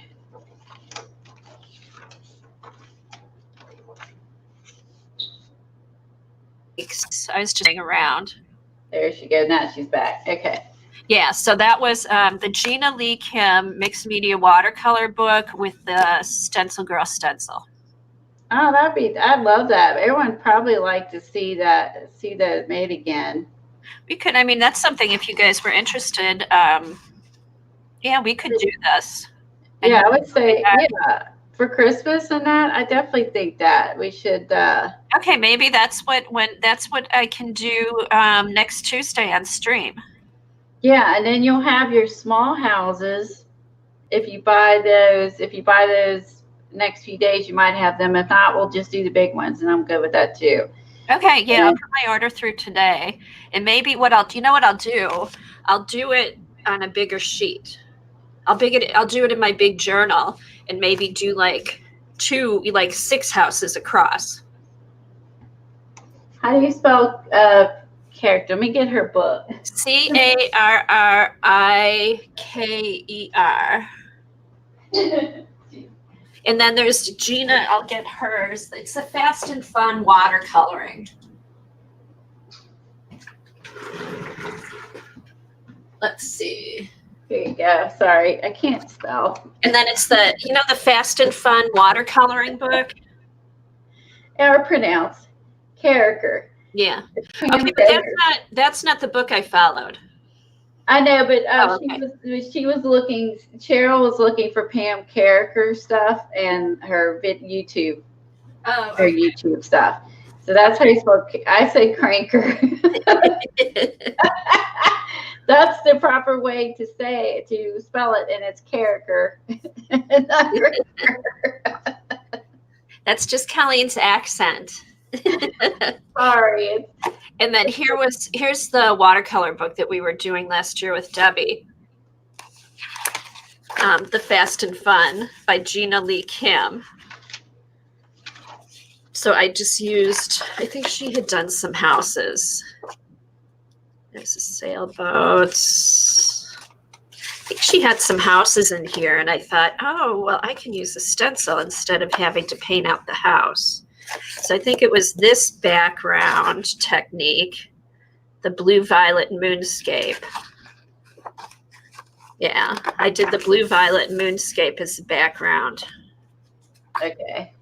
Speaker 2: I was just around.
Speaker 1: There she goes. Now she's back. Okay.
Speaker 2: Yeah, so that was the Gina Lee Kim mixed media watercolor book with the Stencilgirl stencil.
Speaker 1: Oh, I'd love that. Everyone probably like to see that made again.
Speaker 2: We could, I mean, that's something if you guys were interested. Yeah, we could do this.
Speaker 1: Yeah, I would say, yeah, for Christmas and that, I definitely think that we should.
Speaker 2: Okay, maybe that's what I can do next Tuesday on stream.
Speaker 1: Yeah, and then you'll have your small houses. If you buy those next few days, you might have them. If not, we'll just do the big ones, and I'm good with that too.
Speaker 2: Okay, yeah, I'll put my order through today, and maybe I'll do? I'll do it on a bigger sheet. I'll do it in my big journal, and maybe do like 6 houses across.
Speaker 1: How do you spell character? Let me get her book.
Speaker 2: Carriker. And then there's Gina. I'll get hers. It's a fast and fun watercoloring. Let's see.
Speaker 1: Here you go. Sorry, I can't spell.
Speaker 2: And then it's the fast and fun watercoloring book.
Speaker 1: Or pronounced Carriker.
Speaker 2: Yeah. Okay, but that's not the book I followed.
Speaker 1: I know, but
Speaker 2: okay.
Speaker 1: she was looking. Cheryl was looking for Pam Carriker stuff and her YouTube.
Speaker 2: Oh,
Speaker 1: her YouTube stuff. So that's how you spell. I say cranker. That's the proper way to spell it, and it's Carriker.
Speaker 2: That's just Colleen's accent.
Speaker 1: Sorry.
Speaker 2: And then here's the watercolor book that we were doing last year with Debbie. The Fast and Fun by Gina Lee Kim. So I just used, I think she had done some houses. There's a sailboat. I think she had some houses in here, and I thought, oh, well, I can use a stencil instead of having to paint out the house. So I think it was this background technique, the blue, violet, moonscape. Yeah, I did the blue, violet, moonscape as the background.
Speaker 1: Okay.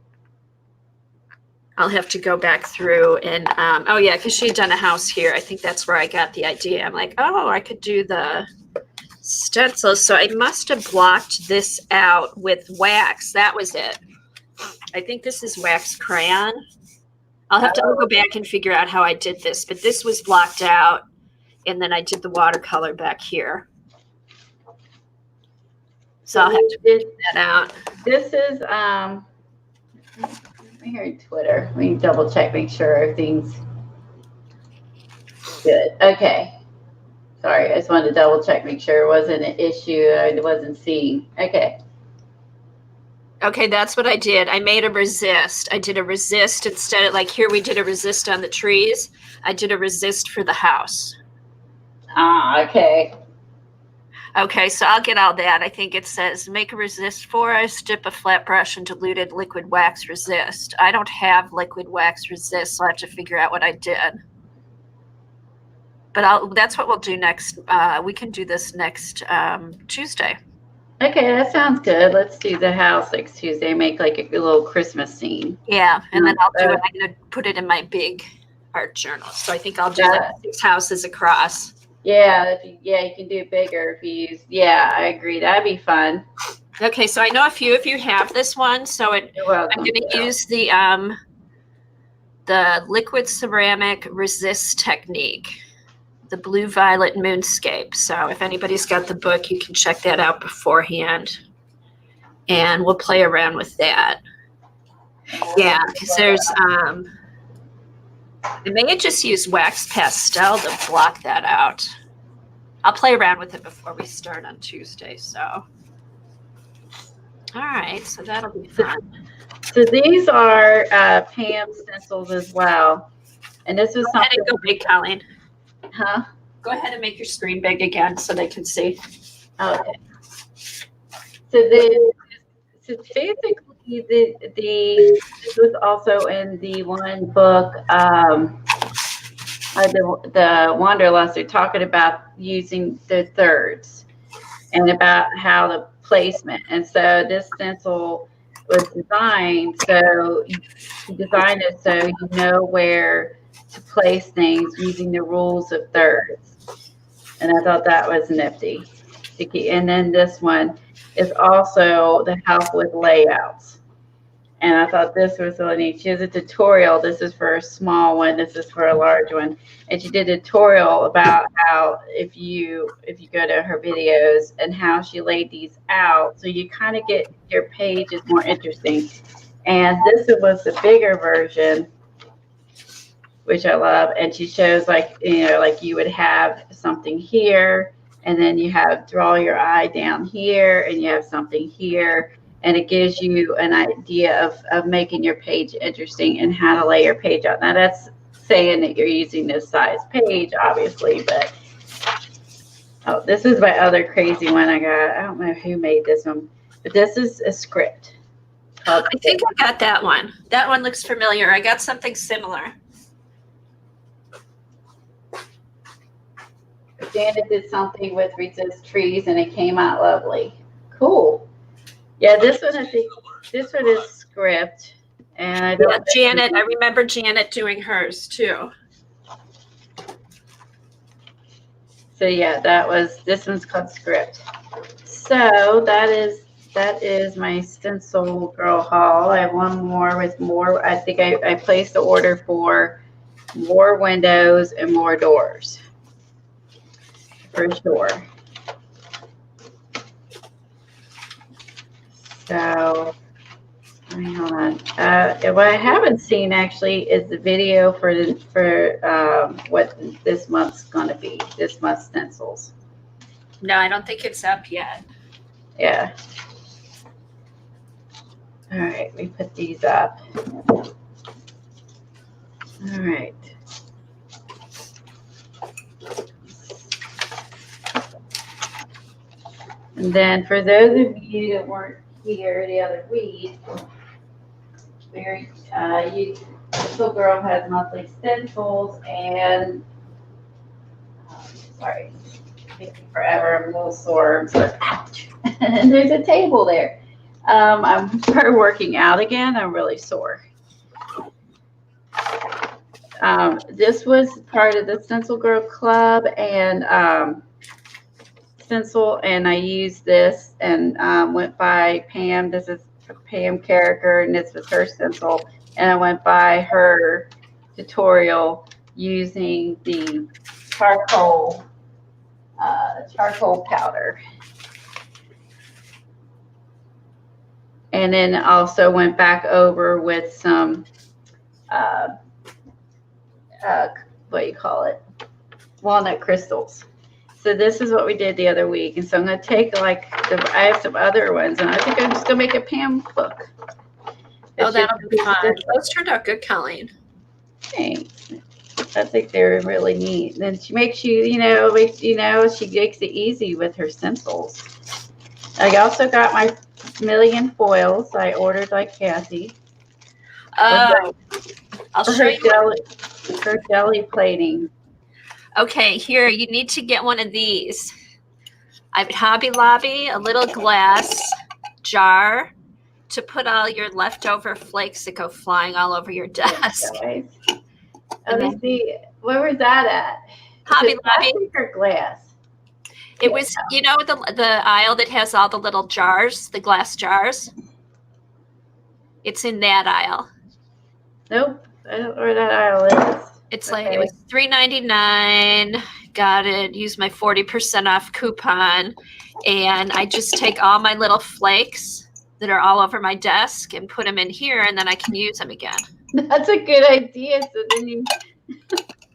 Speaker 2: I'll have to go back through and, oh yeah, because she had done a house here. I think that's where I got the idea. I'm like, oh, I could do the stencil. So I must have blocked this out with wax. That was it. I think this is wax crayon. I'll go back and figure out how I did this, but this was blocked out, and then I did the watercolor back here. So I'll have to figure that out.
Speaker 1: This is here on Twitter. Let me double check, make sure everything's good. Okay. Sorry, I just wanted to double check, make sure it wasn't an issue I wasn't seeing. Okay.
Speaker 2: Okay, that's what I did. I made a resist. I did a resist instead of, like, here we did a resist on the trees. I did a resist for the house.
Speaker 1: Ah, okay.
Speaker 2: Okay, so I'll get all that. I think it says make a resist for us, dip a flat brush in diluted liquid wax resist. I don't have liquid wax resist, so I have to figure out what I did. But that's what we'll do next. We can do this next Tuesday.
Speaker 1: Okay, that sounds good. Let's do the house next Tuesday. Make like a little Christmas scene.
Speaker 2: Yeah, and then I'll do it. I'm going to put it in my big art journal. So I think I'll do like 6 houses across.
Speaker 1: Yeah, you can do it bigger if you use. Yeah, I agree. That'd be fun.
Speaker 2: Okay, so I know a few of you have this one. So I'm going to use the liquid ceramic resist technique, the blue violet moonscape. So if anybody's got the book, you can check that out beforehand, and we'll play around with that. Yeah, because there's I may have just used wax pastel to block that out. I'll play around with it before we start on Tuesday. So, all right, so that'll be fun.
Speaker 1: So these are Pam stencils as well, and this is something.
Speaker 2: Go big, Colleen.
Speaker 1: Huh?
Speaker 2: Go ahead and make your screen big again so they can see.
Speaker 1: Okay. So basically, this was also in the one book, the Wanderlust. They're talking about using the thirds and about how the placement. And so this stencil was designed he designed it so you know where to place things using the rules of thirds. And I thought that was nifty. And then this one is also the help with layouts. And I thought this was really neat. She has a tutorial. This is for a small one. This is for a large one. And she did a tutorial about how if you go to her videos and how she laid these out, so you kind of get your page is more interesting. And this was the bigger version, which I love. And she shows like you would have something here, and then you have draw your eye down here, and you have something here. And it gives you an idea of making your page interesting and how to lay your page out. Now that's saying that you're using this size page, obviously, but this is my other crazy one I got. I don't know who made this one, but this is a script.
Speaker 2: I think I got that one. That one looks familiar. I got something similar.
Speaker 1: Janet did something with resist trees, and it came out lovely. Cool. Yeah, this one is script, and I don't.
Speaker 2: Yeah, Janet. I remember Janet doing hers too.
Speaker 1: So yeah, this one's called script. So that is my Stencil Girl haul. I have one more with more. I think I placed the order for more windows and more doors. For sure. So, hold on. What I haven't seen actually is the video for what this month's going to be. This month's stencils.
Speaker 2: No, I don't think it's up yet.
Speaker 1: Yeah. All right, we put these up. All right. And then for those of you that weren't here the other week, Stencilgirl has monthly stencils, and sorry, taking forever. I'm a little sore. So, ouch. And there's a table there. I'm working out again. I'm really sore. This was part of the Stencilgirl Club and stencil, and I used this and went by Pam. This is Pam Carriker, and this was her stencil. And I went by her tutorial using the charcoal powder. And then also went back over with some, what do you call it? Walnut crystals. So this is what we did the other week. And so I'm going to take I have some other ones, and I think I'm just going to make a Pam book.
Speaker 2: Oh, that'll be fun. Those turned out good, Colleen.
Speaker 1: Thanks. I think they're really neat. And then she makes she makes it easy with her stencils. I also got my million foils I ordered like Kathy.
Speaker 2: I'll show you.
Speaker 1: Her jelly plating.
Speaker 2: Okay, here, you need to get one of these. I have Hobby Lobby, a little glass jar to put all your leftover flakes that go flying all over your desk.
Speaker 1: Let me see. Where was that at?
Speaker 2: Hobby Lobby.
Speaker 1: Or glass?
Speaker 2: It was, the aisle that has all the little jars, the glass jars. It's in that aisle.
Speaker 1: Nope, I don't know where that aisle is.
Speaker 2: It's okay. It was $3.99. Got it. Used my 40% off coupon, and I just take all my little flakes that are all over my desk and put them in here, and then I can use them again.
Speaker 1: That's a good idea. So then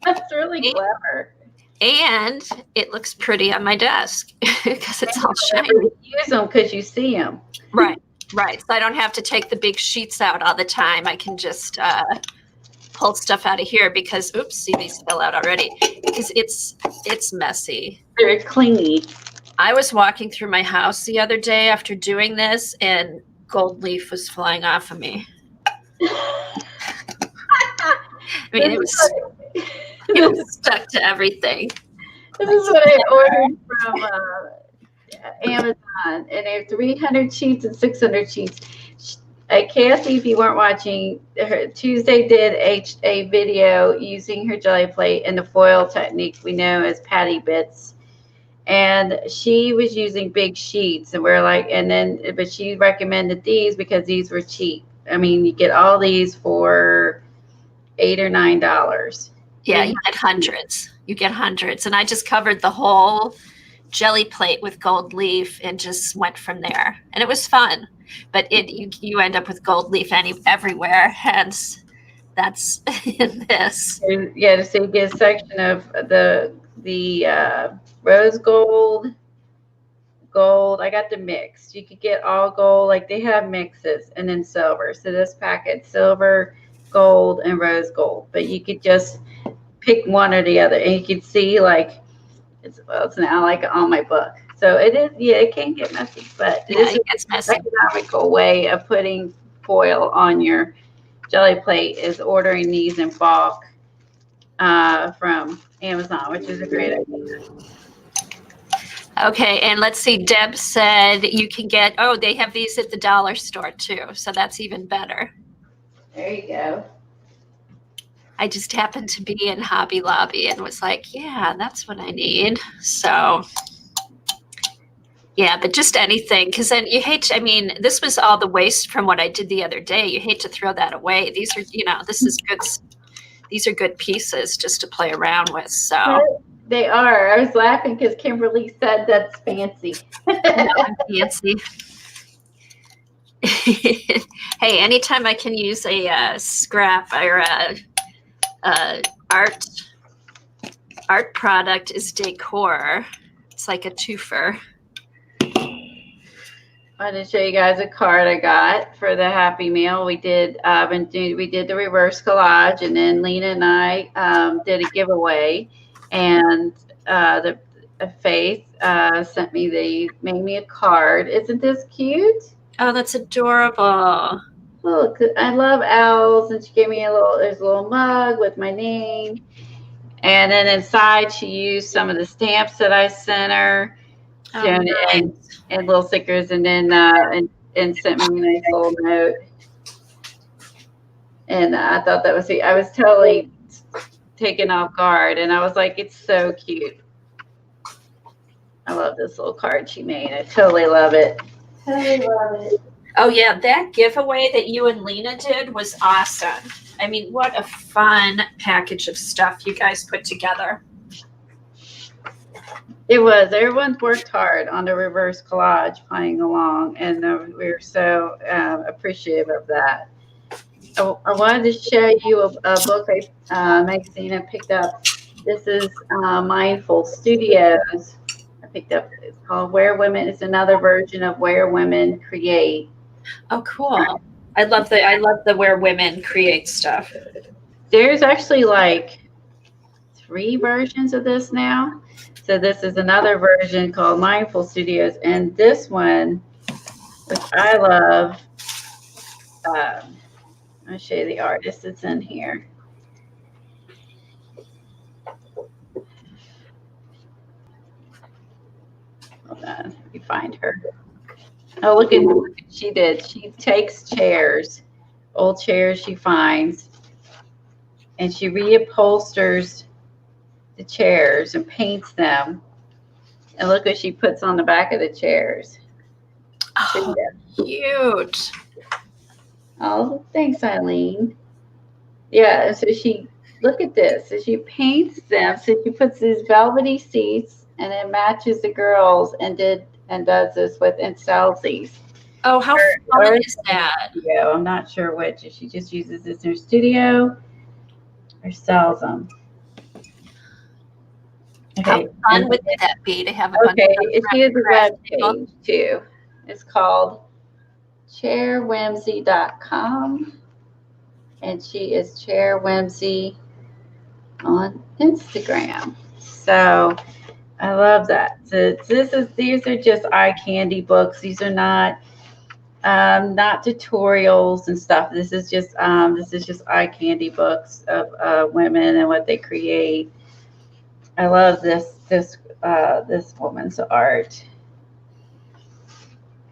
Speaker 1: that's really clever.
Speaker 2: And it looks pretty on my desk because it's all shiny.
Speaker 1: Use them because you see them.
Speaker 2: Right. So I don't have to take the big sheets out all the time. I can just pull stuff out of here because, oops, see, these fell out already because it's messy.
Speaker 1: Very clingy.
Speaker 2: I was walking through my house the other day after doing this, and gold leaf was flying off of me. I mean, it was stuck to everything.
Speaker 1: This is what I ordered from Amazon, and they have 300 sheets and 600 sheets. Cassie, if you weren't watching, Tuesday did a video using her jelly plate and the foil technique we know as patty bits. And she was using big sheets, and we're like, but she recommended these because these were cheap. I mean, you get all these for $8 or $9.
Speaker 2: Yeah, you get hundreds. And I just covered the whole jelly plate with gold leaf and just went from there. And it was fun. But you end up with gold leaf everywhere. Hence, that's in this.
Speaker 1: Yeah, so you get a section of the rose gold. I got the mix. You could get all gold, like they have mixes, and then silver. So this packet, silver, gold, and rose gold. But you could just pick one or the other, and you can see like it's now like on my book. So it is, yeah, it can get messy, but it is an economical way of putting foil on your jelly plate is ordering these in bulk from Amazon, which is a great idea.
Speaker 2: Okay, and let's see. Deb said you can get, they have these at the dollar store too, so that's even better.
Speaker 1: There you go.
Speaker 2: I just happened to be in Hobby Lobby and was like, yeah, that's what I need. So, yeah, but just anything, because then you hate to, I mean, this was all the waste from what I did the other day. You hate to throw that away. These are, this is good. These are good pieces just to play around with. So
Speaker 1: they are. I was laughing because Kimberly said that's fancy.
Speaker 2: I'm fancy. Hey, anytime I can use a scrap or art product is decor. It's like a twofer.
Speaker 1: I wanted to show you guys a card I got for the Happy Meal. We did the reverse collage, and then Lena and I did a giveaway, and Faith made me a card. Isn't this cute?
Speaker 2: Oh, that's adorable.
Speaker 1: Look, I love owls, and she gave me there's a little mug with my name, and then inside she used some of the stamps that I sent her.
Speaker 2: Nice.
Speaker 1: And little stickers, and then and sent me a nice little note. And I thought that was I was totally taken off guard, and I was like, it's so cute. I love this little card she made. I totally love it.
Speaker 2: Oh yeah, that giveaway that you and Lena did was awesome. I mean, what a fun package of stuff you guys put together.
Speaker 1: It was. Everyone worked hard on the reverse collage playing along, and we were so appreciative of that. I wanted to show you a book Maxine picked up. This is Mindful Studios. I picked up. It's called Where Women. It's another version of Where Women Create.
Speaker 2: Oh, cool. I love the Where Women Create stuff.
Speaker 1: There's actually like 3 versions of this now. So this is another version called Mindful Studios, and this one, which I love, I'll show you the artist that's in here. Hold on, let me find her. Oh, look at what she did. She takes chairs, old chairs she finds, and she reupholsters the chairs and paints them, and look what she puts on the back of the chairs.
Speaker 2: Oh, cute.
Speaker 1: Oh, thanks, Eileen. Yeah, so look at this. So she paints them. So she puts these velvety seats, and it matches the girls, and does this and sells these.
Speaker 2: Oh, how fun is that?
Speaker 1: Yeah, I'm not sure which. If she just uses this in her studio or sells them. Okay.
Speaker 2: How fun would that be to have a bunch of
Speaker 1: she has a web page too. It's called chairwhimsy.com, and she is chairwhimsy on Instagram. So I love that. So these are just eye candy books. These are not tutorials and stuff. This is just eye candy books of women and what they create. I love this woman's art,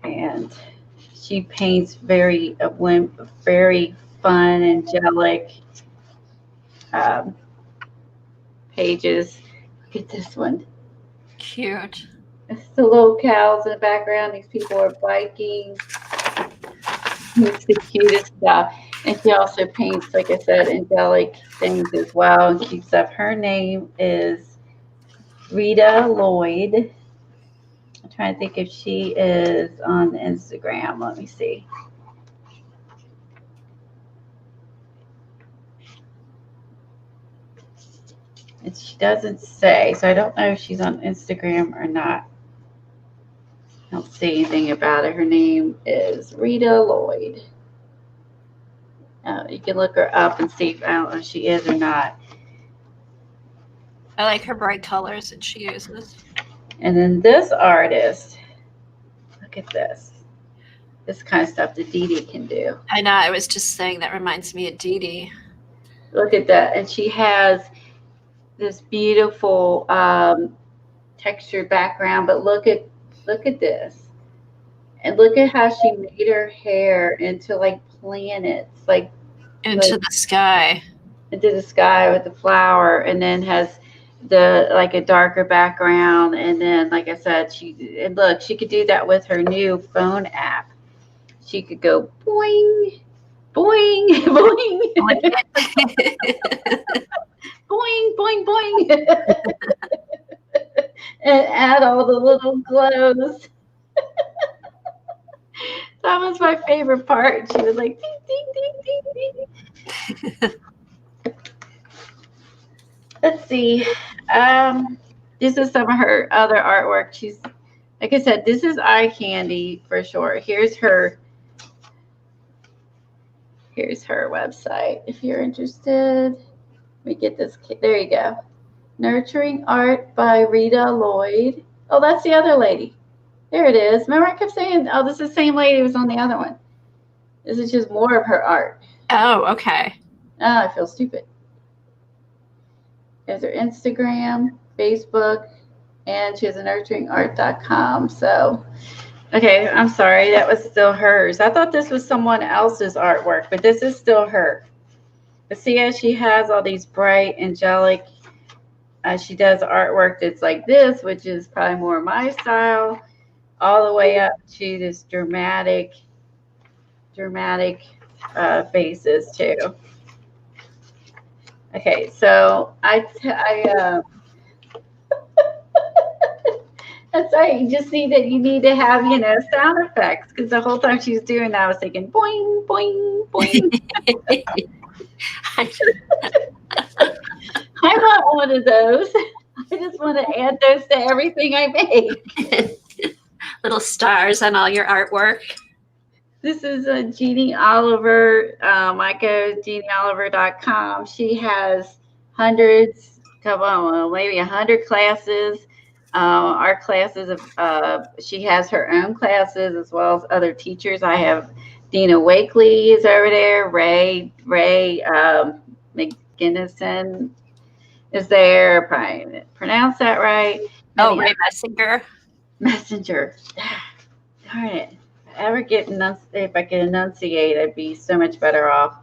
Speaker 1: and she paints very fun, angelic um, pages. Look at this one.
Speaker 2: Cute.
Speaker 1: It's the little cows in the background. These people are biking. It's the cutest stuff. And she also paints, like I said, angelic things as well and keeps up. Her name is Rita Lloyd. I'm trying to think if she is on Instagram. Let me see. And she doesn't say, so I don't know if she's on Instagram or not. I don't see anything about it. Her name is Rita Lloyd. You can look her up and see if I don't know if she is or not.
Speaker 2: I like her bright colors that she uses.
Speaker 1: And then this artist, look at this. This kind of stuff that Dee Dee can do.
Speaker 2: I know. I was just saying that reminds me of Dee Dee.
Speaker 1: Look at that. And she has this beautiful textured background, but look at this. And look at how she made her hair into like planets, like
Speaker 2: into the sky.
Speaker 1: Into the sky with the flower, and then has the like a darker background, and then like I said, she could do that with her new phone app. She could go boing, boing, boing, boing, boing, boing, and add all the little glows. That was my favorite part. She was like ding, ding, ding, ding, ding. Let's see. This is some of her other artwork. She's, like I said, this is eye candy for sure. Here's her website if you're interested. Let me get this. There you go. Nurturing Art by Rita Lloyd. Oh, that's the other lady. There it is. Remember I kept saying, oh, this is the same lady who was on the other one. This is just more of her art.
Speaker 2: Oh, okay.
Speaker 1: Oh, I feel stupid. There's her Instagram, Facebook, and she has a nurturingart.com. So, okay, I'm sorry. That was still hers. I thought this was someone else's artwork, but this is still her. But see how she has all these bright, angelic, she does artwork that's like this, which is probably more my style, all the way up to this dramatic faces too. Okay, so that's right. You just need that. You need to have, sound effects, because the whole time she was doing that, I was thinking boing, boing, boing. I want one of those. I just want to add those to everything I make.
Speaker 2: Little stars on all your artwork.
Speaker 1: This is a Jeannie Oliver. I go to jeannieoliver.com. She has hundreds, maybe 100 classes. Our classes, she has her own classes as well as other teachers. I have Dina Wakely is over there. Ray McGinnison is there. Probably pronounce that right.
Speaker 2: Oh, Ray Messenger.
Speaker 1: Darn it. If I could enunciate, I'd be so much better off.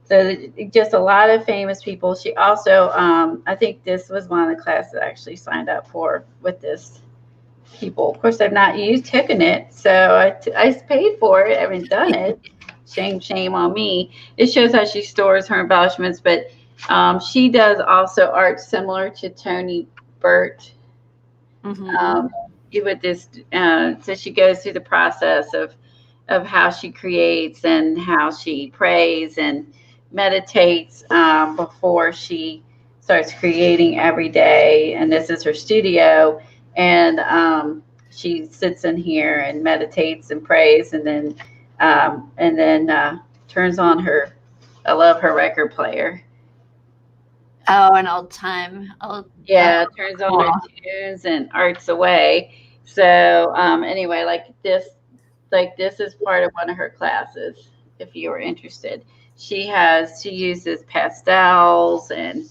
Speaker 1: So just a lot of famous people. She also, I think this was one of the classes I actually signed up for with this people. Of course, I've not taken it, so I paid for it. I haven't done it. Shame on me. It shows how she stores her embellishments, but she does also art similar to Tony Burt.
Speaker 2: Mm-hmm.
Speaker 1: With this, so she goes through the process of how she creates and how she prays and meditates before she starts creating every day. And this is her studio, and she sits in here and meditates and prays, and then turns on her. I love her record player.
Speaker 2: Oh, an old time. Oh,
Speaker 1: Yeah, turns on
Speaker 2: cool.
Speaker 1: their tunes and arts away. So anyway, like this is part of one of her classes. If you are interested, she uses pastels and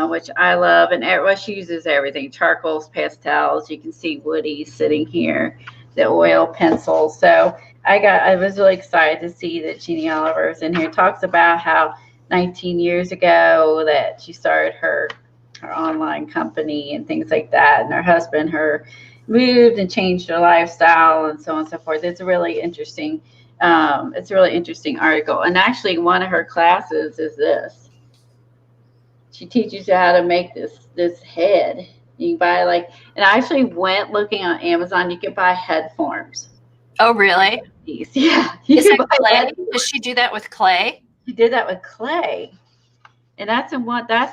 Speaker 1: which I love, and well, she uses everything: charcoals, pastels. You can see Woody sitting here, the oil pencils. So I was really excited to see that Jeannie Oliver is in here. Talks about how 19 years ago that she started her online company and things like that, and her husband her moved and changed her lifestyle and so on and so forth. It's a really interesting article, and actually one of her classes is this. She teaches you how to make this head. You can buy like, and I actually went looking on Amazon. You can buy head forms.
Speaker 2: Oh, really?
Speaker 1: Yeah, you
Speaker 2: Is
Speaker 1: can
Speaker 2: that
Speaker 1: buy
Speaker 2: clay?
Speaker 1: head.
Speaker 2: Does she do that with clay?
Speaker 1: She did that with clay, and that's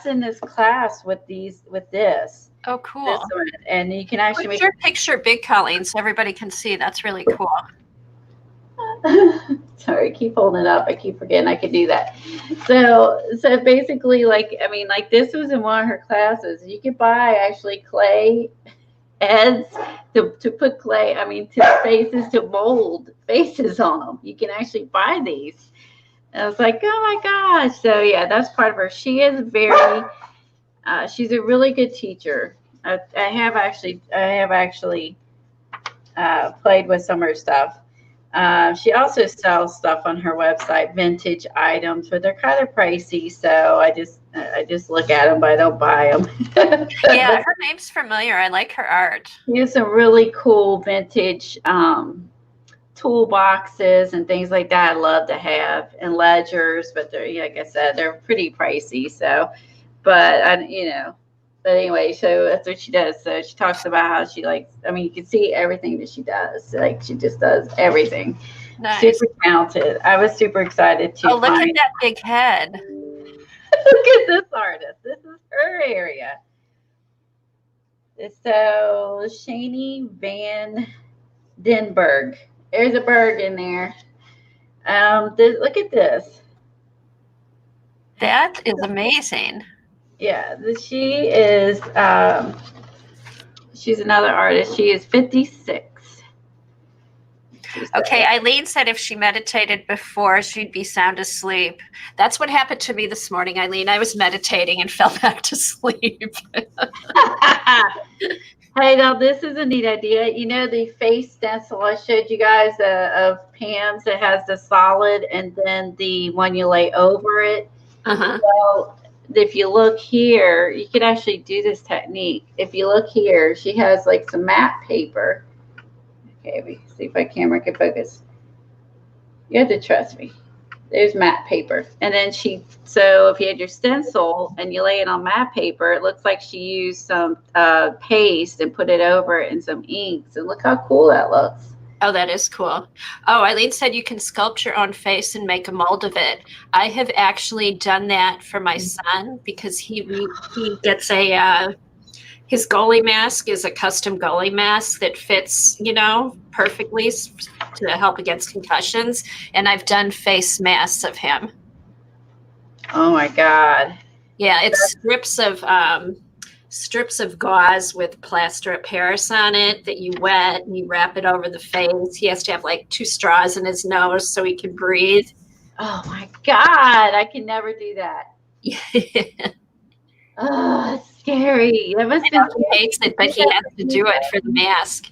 Speaker 1: in this class with this.
Speaker 2: Oh,
Speaker 1: This
Speaker 2: cool.
Speaker 1: one, and you can actually
Speaker 2: Put
Speaker 1: make.
Speaker 2: your picture big, Colleen, so everybody can see. That's really cool.
Speaker 1: Sorry, keep holding it up. I keep forgetting I could do that. So basically, like I mean, like this was in one of her classes. You could buy actually clay heads to put clay. I mean, to faces to mold faces on them. You can actually buy these. And I was like, oh my gosh. So yeah, that's part of her. She is very. She's a really good teacher. I have actually played with some of her stuff. She also sells stuff on her website, vintage items, but they're kind of pricey. So I just look at them, but I don't buy them.
Speaker 2: Yeah, her name's familiar. I like her art.
Speaker 1: She has some really cool vintage toolboxes and things like that. I love to have, and ledgers, but they're like I said, they're pretty pricey. So, but anyway, so that's what she does. So she talks about how she likes, I mean, you can see everything that she does. Like she just does everything.
Speaker 2: Nice.
Speaker 1: Super talented. I was super excited to
Speaker 2: look at that big head.
Speaker 1: Look at this artist. This is her area. So Shani Van Denberg. There's a berg in there. Look at this.
Speaker 2: That is amazing.
Speaker 1: Yeah, she's another artist. She is 56.
Speaker 2: Okay, Eileen said if she meditated before, she'd be sound asleep. That's what happened to me this morning, Eileen. I was meditating and fell back to sleep.
Speaker 1: Hey, now this is a neat idea. You know the face stencil I showed you guys of Pam's that has the solid and then the one you lay over it?
Speaker 2: Uh-huh.
Speaker 1: Well, if you look here, you can actually do this technique. If you look here, she has like some matte paper. Okay, we see if my camera can focus. You have to trust me. There's matte paper. And then so if you had your stencil and you lay it on matte paper, it looks like she used some paste and put it over it and some inks. And look how cool that looks.
Speaker 2: Oh, that is cool. Oh, Eileen said you can sculpt your own face and make a mold of it. I have actually done that for my son because he gets his goalie mask is a custom goalie mask that fits, perfectly to help against concussions. And I've done face masks of him.
Speaker 1: Oh my God.
Speaker 2: Yeah, it's strips of gauze with plaster of Paris on it that you wet and you wrap it over the face. He has to have like 2 straws in his nose so he can breathe.
Speaker 1: Oh my God. I can never do that. Oh, it's scary. That must
Speaker 2: I know he hates it, but he has to do it for the mask.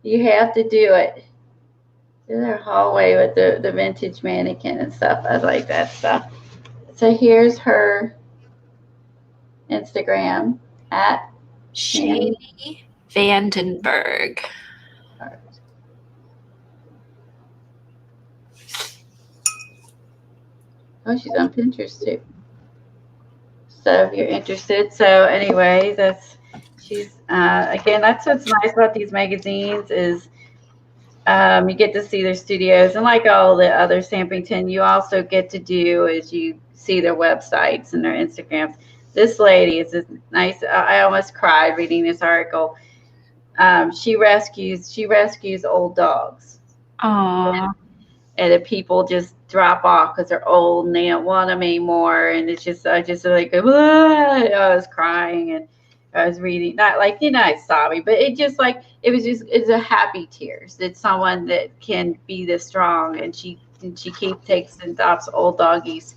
Speaker 1: You have to do it. In their hallway with the vintage mannequin and stuff. I like that stuff. So here's her Instagram at
Speaker 2: Shani Vandenberg.
Speaker 1: Oh, she's on Pinterest too. So if you're interested. So anyway, she's again, that's what's nice about these magazines is you get to see their studios, and like all the other Sampington, you also get to do is you see their websites and their Instagrams. This lady is nice. I almost cried reading this article. She rescues old dogs.
Speaker 2: Aww.
Speaker 1: and the people just drop off because they're old and they don't want them anymore. And it's just, I just like, I was crying and I was reading, not like, it's sobbing, but it just like, it's a happy tears. It's someone that can be this strong, and she takes and adopts old doggies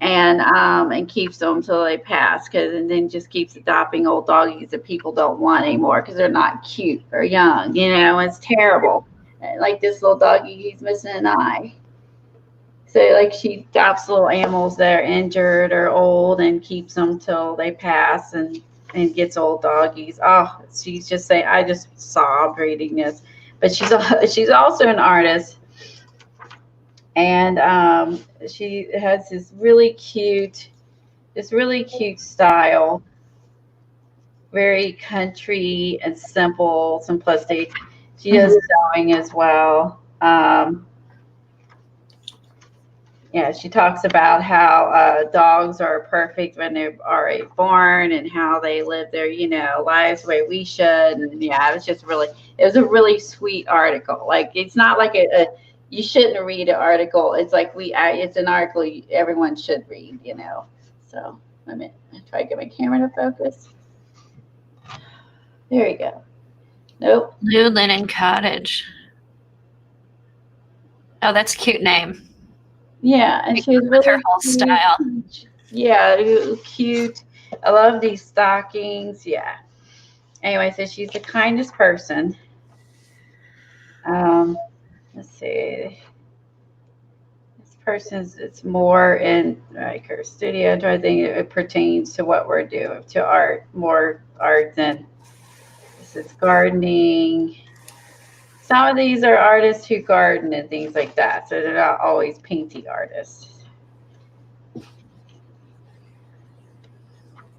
Speaker 1: and keeps them till they pass, and then just keeps adopting old doggies that people don't want anymore because they're not cute or young, it's terrible. Like this little doggy, he's missing an eye. So like she adopts little animals that are injured or old and keeps them till they pass, and gets old doggies. Oh, she's just saying, I just sobbed reading this. But she's also an artist, and she has this really cute style, very country and simple, simplistic. She does sewing as well. She talks about how dogs are perfect when they are born, and how they live their, lives the way we should. And it was a really sweet article. Like, it's not like you shouldn't read an article. It's like it's an article everyone should read, So let me try to get my camera to focus. There you go. Nope.
Speaker 2: Blue Linen Cottage. Oh, that's a cute name.
Speaker 1: Yeah, and she's really
Speaker 2: her whole style.
Speaker 1: Yeah, cute. I love these stockings. Yeah. Anyway, so she's the kindest person. Let's see. This person's, it's more in like her studio. I think it pertains to what we're doing, to art, more art than this is gardening. Some of these are artists who garden and things like that, so they're not always painting artists.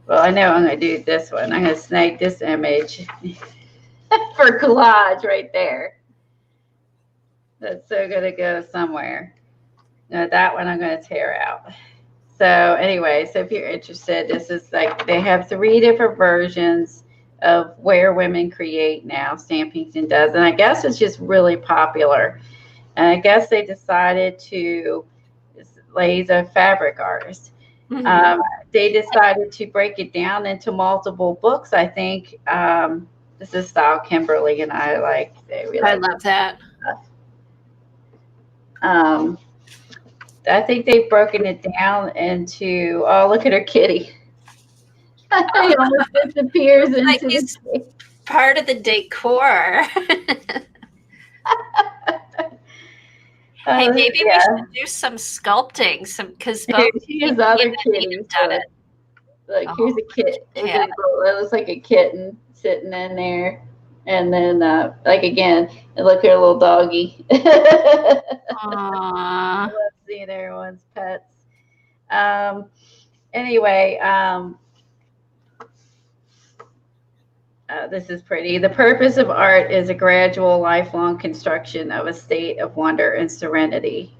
Speaker 1: Well, I know I'm going to do this one. I'm going to snag this image for collage right there. That's so going to go somewhere. Now, that one I'm going to tear out. So anyway, so if you're interested, this is like, they have 3 different versions of where women create now, Stampington does. And I guess it's just really popular. And I guess they decided to, Lay's a fabric artist. They decided to break it down into multiple books. I think this is style Kimberly and I like.
Speaker 2: I love that.
Speaker 1: I think they've broken it down into, oh, look at her kitty. He almost disappears into
Speaker 2: like he's part of the decor. Hey, maybe we should do some sculpting, because
Speaker 1: here's other kitties.
Speaker 2: Done it.
Speaker 1: Like, here's a kitten. It looks like a kitten sitting in there, and then like again, and look at her little doggy.
Speaker 2: Aww.
Speaker 1: I love seeing everyone's pets. Anyway. This is pretty. The purpose of art is a gradual, lifelong construction of a state of wonder and serenity.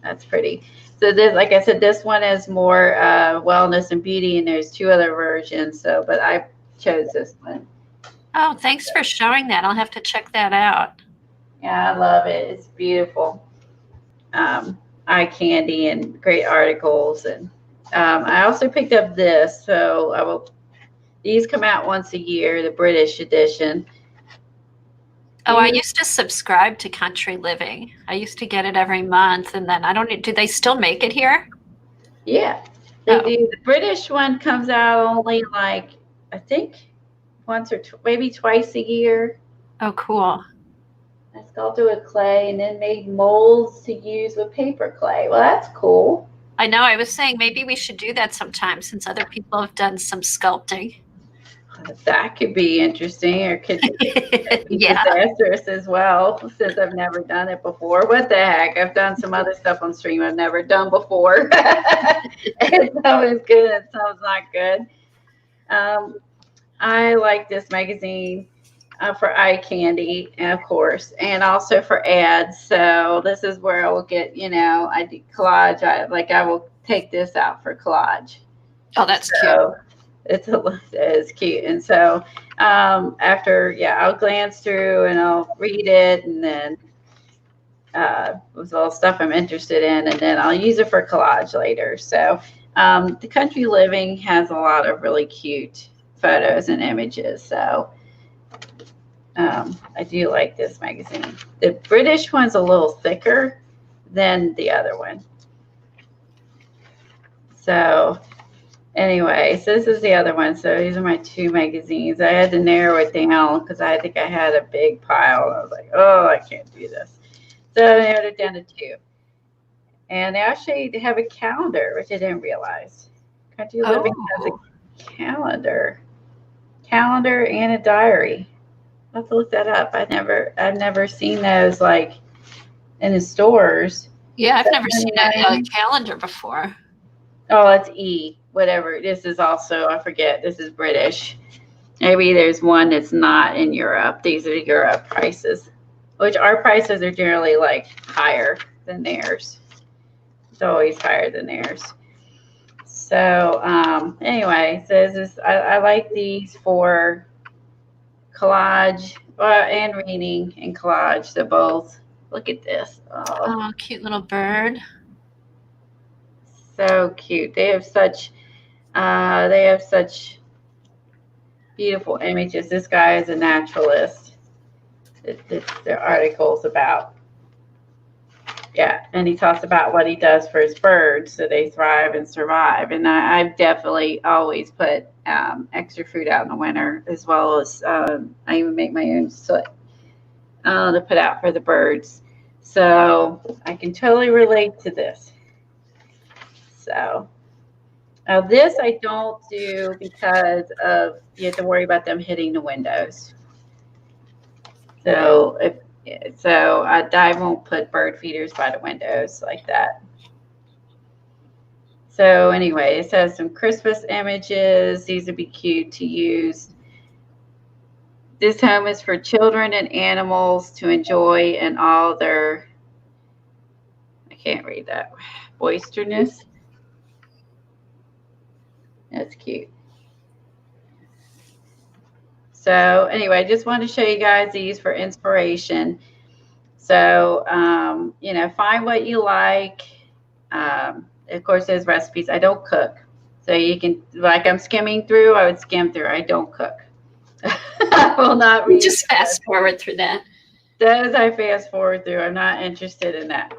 Speaker 1: That's pretty. So this, like I said, this one is more wellness and beauty, and there's 2 other versions. So, but I chose this one.
Speaker 2: Oh, thanks for showing that. I'll have to check that out.
Speaker 1: Yeah, I love it. It's beautiful. Eye candy and great articles. And I also picked up this, so I will. These come out once a year, the British edition.
Speaker 2: Oh, I used to subscribe to Country Living. I used to get it every month, and then I don't know, do they still make it here?
Speaker 1: Yeah, they do. The British one comes out only like, I think, once or maybe twice a year.
Speaker 2: Oh, cool.
Speaker 1: I sculpted with clay and then made molds to use with paper clay. Well, that's cool.
Speaker 2: I know. I was saying maybe we should do that sometime since other people have done some sculpting.
Speaker 1: That could be interesting, or could be disastrous as well, since I've never done it before. What the heck? I've done some other stuff on stream I've never done before. And some is good and some's not good. I like this magazine for eye candy, of course, and also for ads. So this is where I will get, I do collage. I will take this out for collage.
Speaker 2: Oh, that's cute.
Speaker 1: It's cute. And so after, I'll glance through and I'll read it, and then with all stuff I'm interested in, and then I'll use it for collage later. So the Country Living has a lot of really cute photos and images. So I do like this magazine. The British one's a little thicker than the other one. So anyway, so this is the other one. So these are my two magazines. I had to narrow it down because I think I had a big pile. I was like, oh, I can't do this. So I narrowed it down to two. And they actually have a calendar, which I didn't realize. Country Living has a calendar and a diary. I'll have to look that up. I've never seen those like in the stores.
Speaker 2: Yeah, I've never seen a calendar before.
Speaker 1: Oh, it's E, whatever. This is also, I forget, this is British. Maybe there's one that's not in Europe. These are Europe prices, which our prices are generally like higher than theirs. It's always higher than theirs. So anyway, so this is, I like these for collage and reading and collage. So both. Look at this.
Speaker 2: Oh, cute little bird.
Speaker 1: So cute. They have such beautiful images. This guy is a naturalist. It's the articles about. Yeah, and he talks about what he does for his birds so they thrive and survive. And I've definitely always put extra food out in the winter, as well as I even make my own soot to put out for the birds. So I can totally relate to this. So this I don't do because of you have to worry about them hitting the windows. So I won't put bird feeders by the windows like that. So anyway, it has some Christmas images. These would be cute to use. This home is for children and animals to enjoy in all their, I can't read that, boisterness. That's cute. So anyway, I just wanted to show you guys these for inspiration. So, find what you like. Of course, there's recipes. I don't cook. So you can, like I'm skimming through, I would skim through. I don't cook. I will not read.
Speaker 2: Just fast forward through that.
Speaker 1: Those I fast forward through. I'm not interested in that.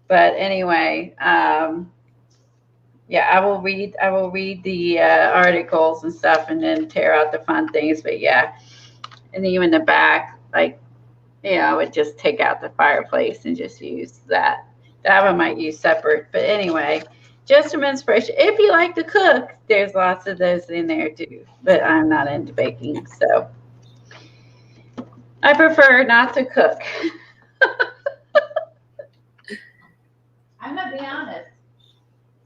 Speaker 1: But anyway, yeah, I will read the articles and stuff and then tear out the fun things. But yeah, and then in the back, like, I would just take out the fireplace and just use that. That one might use separate. But anyway, just some inspiration. If you like to cook, there's lots of those in there too. But I'm not into baking, so I prefer not to cook. I'm going to be honest.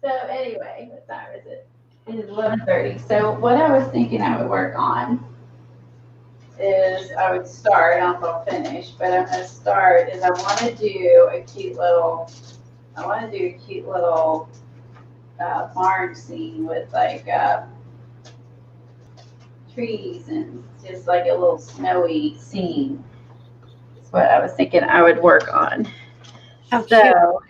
Speaker 1: So anyway, what time is it? It is 11:30. So what I was thinking I would work on is I would start, I don't know if I'll finish, but I'm going to start is I want to do a cute little barn scene with like trees and just like a little snowy scene. That's what I was thinking I would work on. So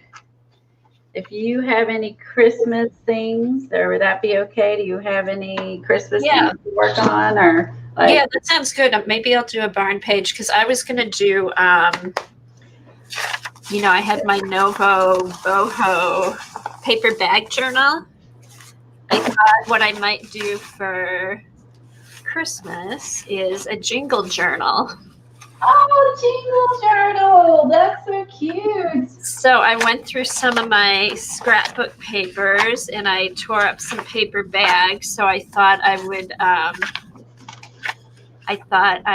Speaker 1: if you have any Christmas things, or would that be okay? Do you have any Christmas things to work on, or like?
Speaker 2: Yeah, that sounds good. Maybe I'll do a barn page because I was gonna do. I had my Novo Boho paper bag journal. I thought what I might do for Christmas is a jingle journal.
Speaker 1: Oh, jingle journal. That's so cute.
Speaker 2: So I went through some of my scrapbook papers and I tore up some paper bags. So I thought I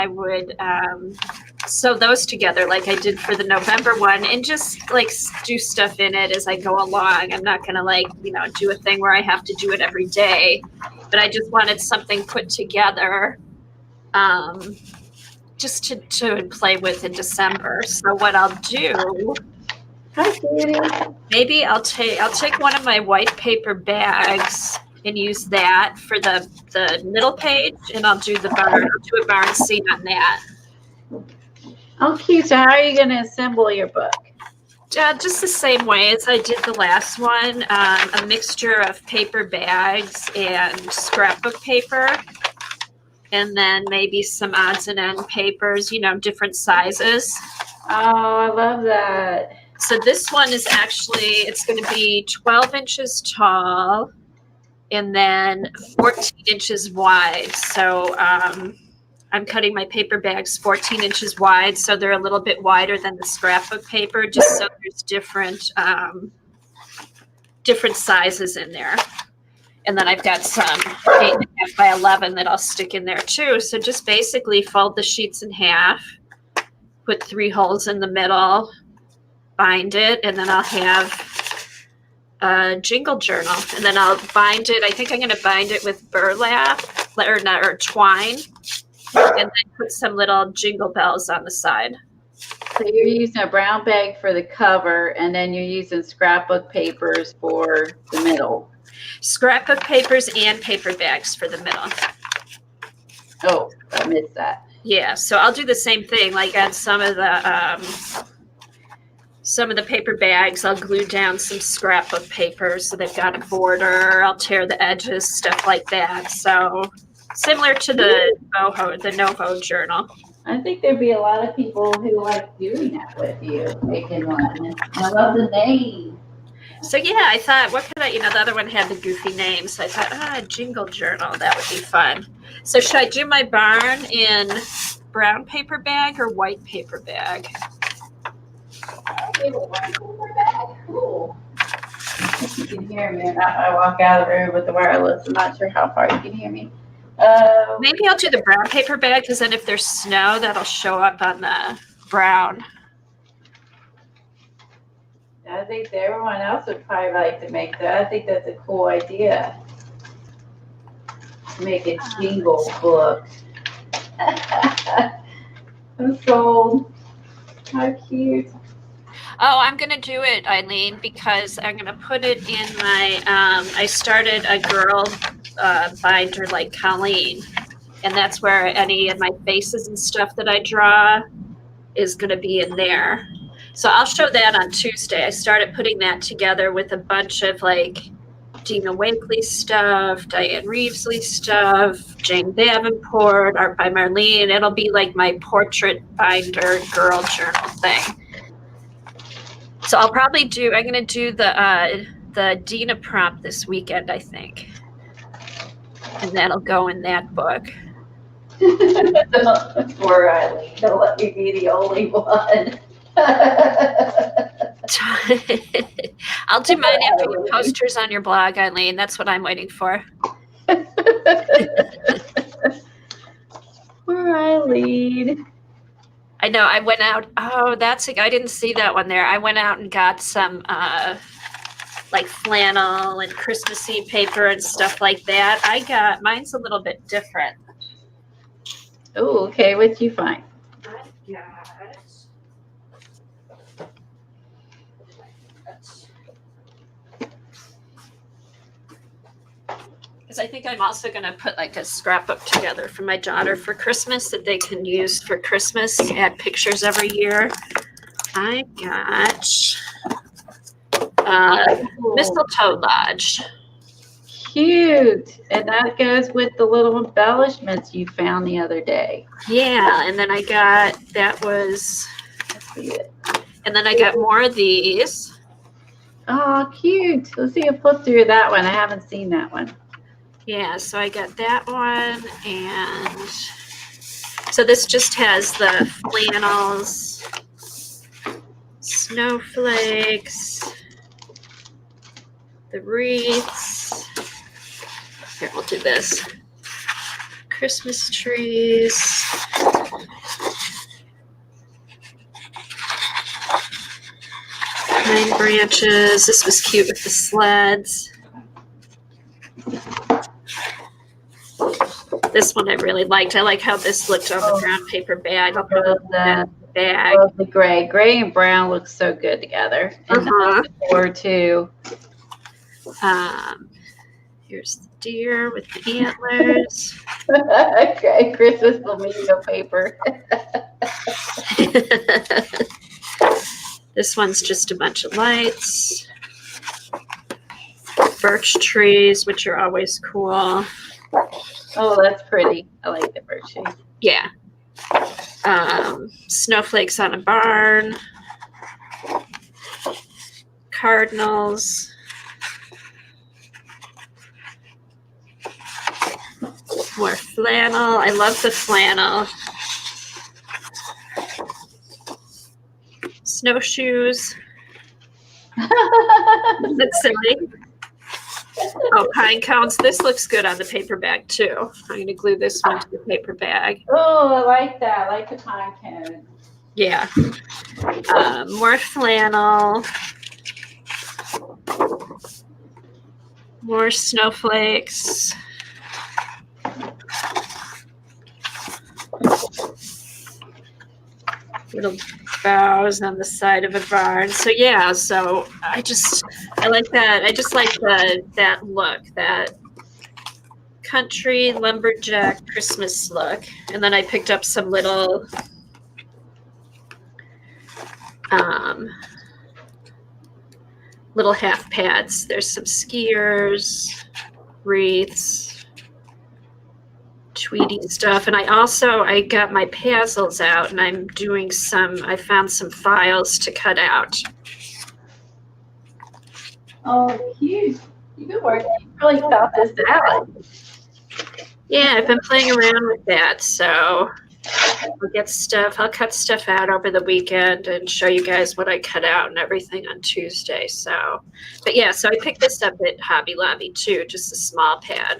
Speaker 2: would sew those together like I did for the November one and just like do stuff in it as I go along. I'm not going to do a thing where I have to do it every day, but I just wanted something put together just to play with in December. So what I'll do, maybe I'll take one of my white paper bags and use that for the middle page, and I'll do a barn scene on that.
Speaker 1: Oh, cute. So how are you going to assemble your book?
Speaker 2: Just the same way as I did the last one, a mixture of paper bags and scrapbook paper, and then maybe some odds and end papers, different sizes.
Speaker 1: Oh, I love that.
Speaker 2: So this one is actually, it's going to be 12 inches tall and then 14 inches wide. So I'm cutting my paper bags 14 inches wide, so they're a little bit wider than the scrapbook paper, just so there's different sizes in there. And then I've got some 8.5 by 11 that I'll stick in there too. So just basically fold the sheets in half, put 3 holes in the middle, bind it, and then I'll have a jingle journal. And then I'll bind it. I think I'm going to bind it with burlap or twine, and then put some little jingle bells on the side.
Speaker 1: So you're using a brown bag for the cover, and then you're using scrapbook papers for the middle.
Speaker 2: Scrapbook papers and paper bags for the middle.
Speaker 1: Oh, I missed that.
Speaker 2: Yeah, so I'll do the same thing. Like on some of the paper bags, I'll glue down some scrapbook paper so they've got a border. I'll tear the edges, stuff like that. So similar to the Novo journal.
Speaker 1: I think there'd be a lot of people who like doing that with you, making one. I love the name.
Speaker 2: So yeah, I thought, what could I, the other one had the goofy name. So I thought, jingle journal, that would be fun. So should I do my barn in brown paper bag or white paper bag?
Speaker 1: Okay, well, white paper bag, cool. If you can hear me or not, I walk out of the room with the wireless. I'm not sure how far you can hear me.
Speaker 2: Maybe I'll do the brown paper bag, because then if there's snow, that'll show up on the brown.
Speaker 1: I think everyone else would probably like to make that. I think that's a cool idea. Make a jingle book. I'm sold. How cute.
Speaker 2: Oh, I'm going to do it, Eileen, because I'm going to put it in my, I started a girl binder like Colleen, and that's where any of my faces and stuff that I draw is going to be in there. So I'll show that on Tuesday. I started putting that together with a bunch of like Dina Wakely stuff, Diane Reevesley stuff, Jane Davenport, Art by Marlene. It'll be like my portrait binder girl journal thing. So I'll probably I'm going to do the Dina prompt this weekend, I think. And that'll go in that book.
Speaker 1: Poor Eileen. Don't let me be the only one.
Speaker 2: I'll do mine after your posters on your blog, Eileen. That's what I'm waiting for.
Speaker 1: Poor Eileen.
Speaker 2: I know. I went out. Oh, I didn't see that one there. I went out and got some like flannel and Christmassy paper and stuff like that. Mine's a little bit different.
Speaker 1: Oh, okay. What'd you find?
Speaker 2: I got. Because I think I'm also going to put like a scrapbook together for my daughter for Christmas that they can use for Christmas, add pictures every year. I got Mistletoe Lodge.
Speaker 1: Cute. And that goes with the little embellishments you found the other day.
Speaker 2: Yeah, and then I got, and then I got more of these.
Speaker 1: Oh, cute. Let's see a flip through that one. I haven't seen that one.
Speaker 2: Yeah, so I got that one, and so this just has the flannels, snowflakes, the wreaths. Here, we'll do this. Christmas trees. Pine branches. This was cute with the sleds. This one I really liked. I like how this looked on the brown paper bag. I'll put it in that bag.
Speaker 1: I love the gray. Gray and brown look so good together. And the floor too.
Speaker 2: Here's the deer with the antlers.
Speaker 1: Okay, Christmas flamingo paper.
Speaker 2: This one's just a bunch of lights. Birch trees, which are always cool.
Speaker 1: Oh, that's pretty. I like the birch trees.
Speaker 2: Yeah. Snowflakes on a barn. Cardinals. More flannel. I love the flannel. Snowshoes. That's silly. Oh, pine cones. This looks good on the paper bag too. I'm going to glue this one to the paper bag.
Speaker 1: Oh, I like that. I like the pine cone.
Speaker 2: Yeah. More flannel. More snowflakes. Little boughs on the side of a barn. So yeah, so I like that. I just like that look, that country lumberjack Christmas look. And then I picked up some little little half pads. There's some skiers, wreaths, Tweety stuff. And I got my Pazzles out and I found some files to cut out.
Speaker 1: Oh, cute. You've been working. You really thought this out.
Speaker 2: Yeah, I've been playing around with that. So I'll cut stuff out over the weekend and show you guys what I cut out and everything on Tuesday. So, but yeah, so I picked this up at Hobby Lobby too, just a small pad.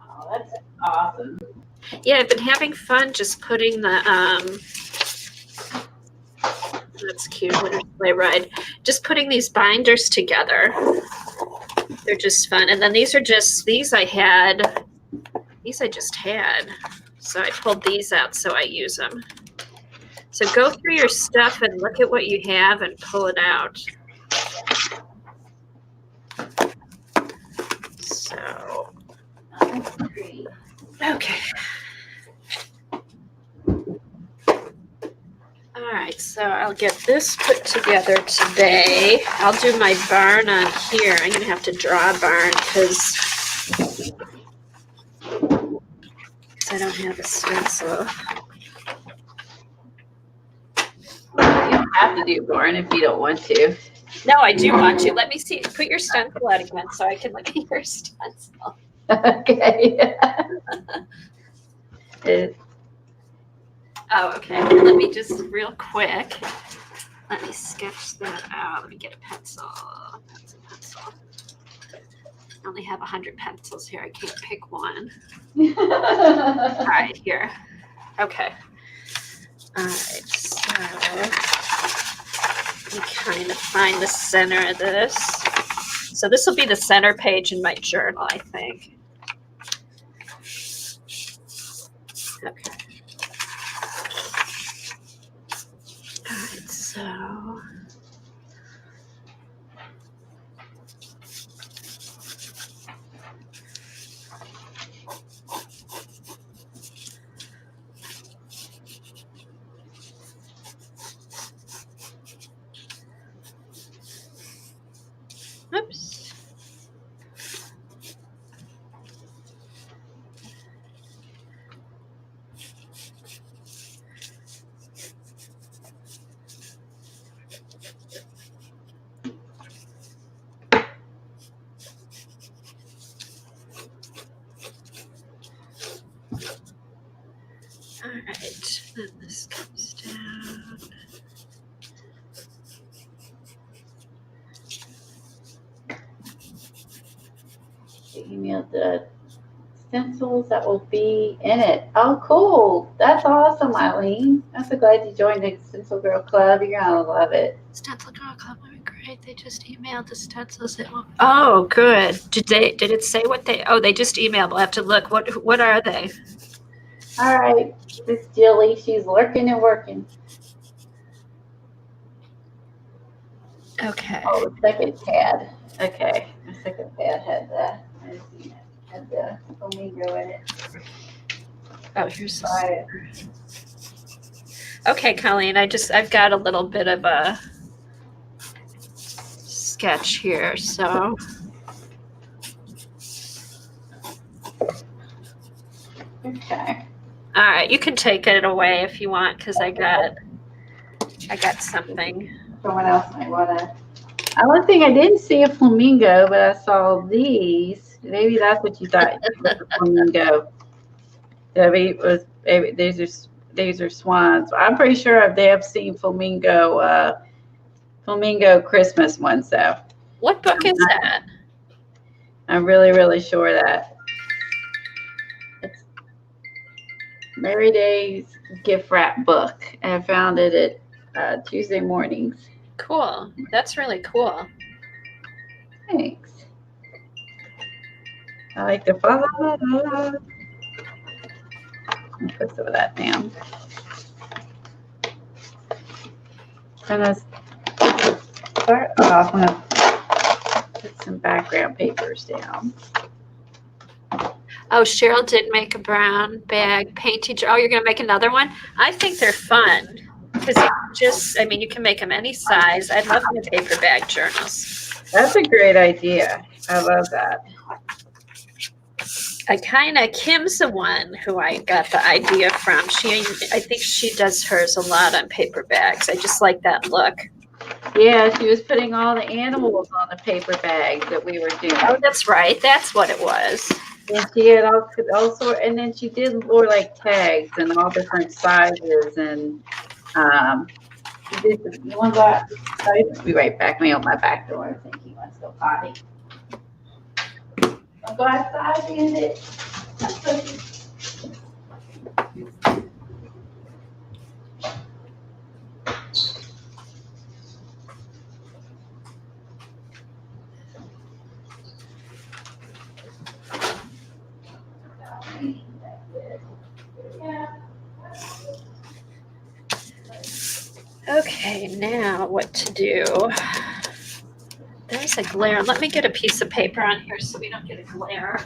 Speaker 1: Oh, that's awesome.
Speaker 2: Yeah, I've been having fun just putting the that's cute, Winter Sleigh Ride. Just putting these binders together. They're just fun. And then these I just had. So I pulled these out so I use them. So go through your stuff and look at what you have and pull it out. So, okay. All right, so I'll get this put together today. I'll do my barn on here. I'm going to have to draw a barn because I don't have a stencil.
Speaker 1: You don't have to do barn if you don't want to.
Speaker 2: No, I do want to. Let me see. Put your stencil out again so I can look at your stencil.
Speaker 1: Okay.
Speaker 2: Oh, okay. Let me just real quick. Let me sketch that out. Let me get a pencil. Pencil. I only have 100 pencils here. I can't pick one. All right, here. Okay. All right, so let me kind of find the center of this. So this will be the center page in my journal, I think. Okay. All right, so oops. All right, then this comes down.
Speaker 1: You emailed the stencils that will be in it. Oh, cool. That's awesome, Eileen. I'm so glad you joined the Stencilgirl Club. You're going to love it.
Speaker 2: Stencilgirl Club would be great. They just emailed the stencils. Oh, good. Did it say what they? Oh, they just emailed. We'll have to look. What are they?
Speaker 1: All right. Miss Jilly, she's lurking and working.
Speaker 2: Okay.
Speaker 1: Oh, the second pad. Okay. The second pad had the flamingo in it.
Speaker 2: Oh, here's
Speaker 1: Right.
Speaker 2: Okay, Colleen, I've got a little bit of a sketch here, so.
Speaker 1: Okay.
Speaker 2: All right, you can take it away if you want, because I got something.
Speaker 1: Someone else might want to. One thing I didn't see a flamingo, but I saw these. Maybe that's what you thought was a flamingo. Maybe these are swans. I'm pretty sure they have seen flamingo Christmas ones though.
Speaker 2: What book is that?
Speaker 1: I'm really, really sure that it's Mary Day's gift wrap book. And I found it at Tuesday mornings.
Speaker 2: Cool. That's really cool.
Speaker 1: Thanks. I like the put some of that down. I'm gonna start off. I'm gonna put some background papers down.
Speaker 2: Oh, Cheryl did make a brown bag painting. Oh, you're gonna make another one? I think they're fun because you can make them any size. I love the paper bag journals.
Speaker 1: That's a great idea. I love that.
Speaker 2: Kim's the one who I got the idea from. I think she does hers a lot on paper bags. I just like that look.
Speaker 1: Yeah, she was putting all the animals on the paper bags that we were doing.
Speaker 2: Oh, that's right. That's what it was.
Speaker 1: And she had all sort, and then she did more like tags and all different sizes, and she did the ones that. I'll be right back. Me on my back door. I think he wants to go potty. I'll go outside and get it.
Speaker 2: Okay, now what to do? There's a glare. Let me get a piece of paper on here so we don't get a glare.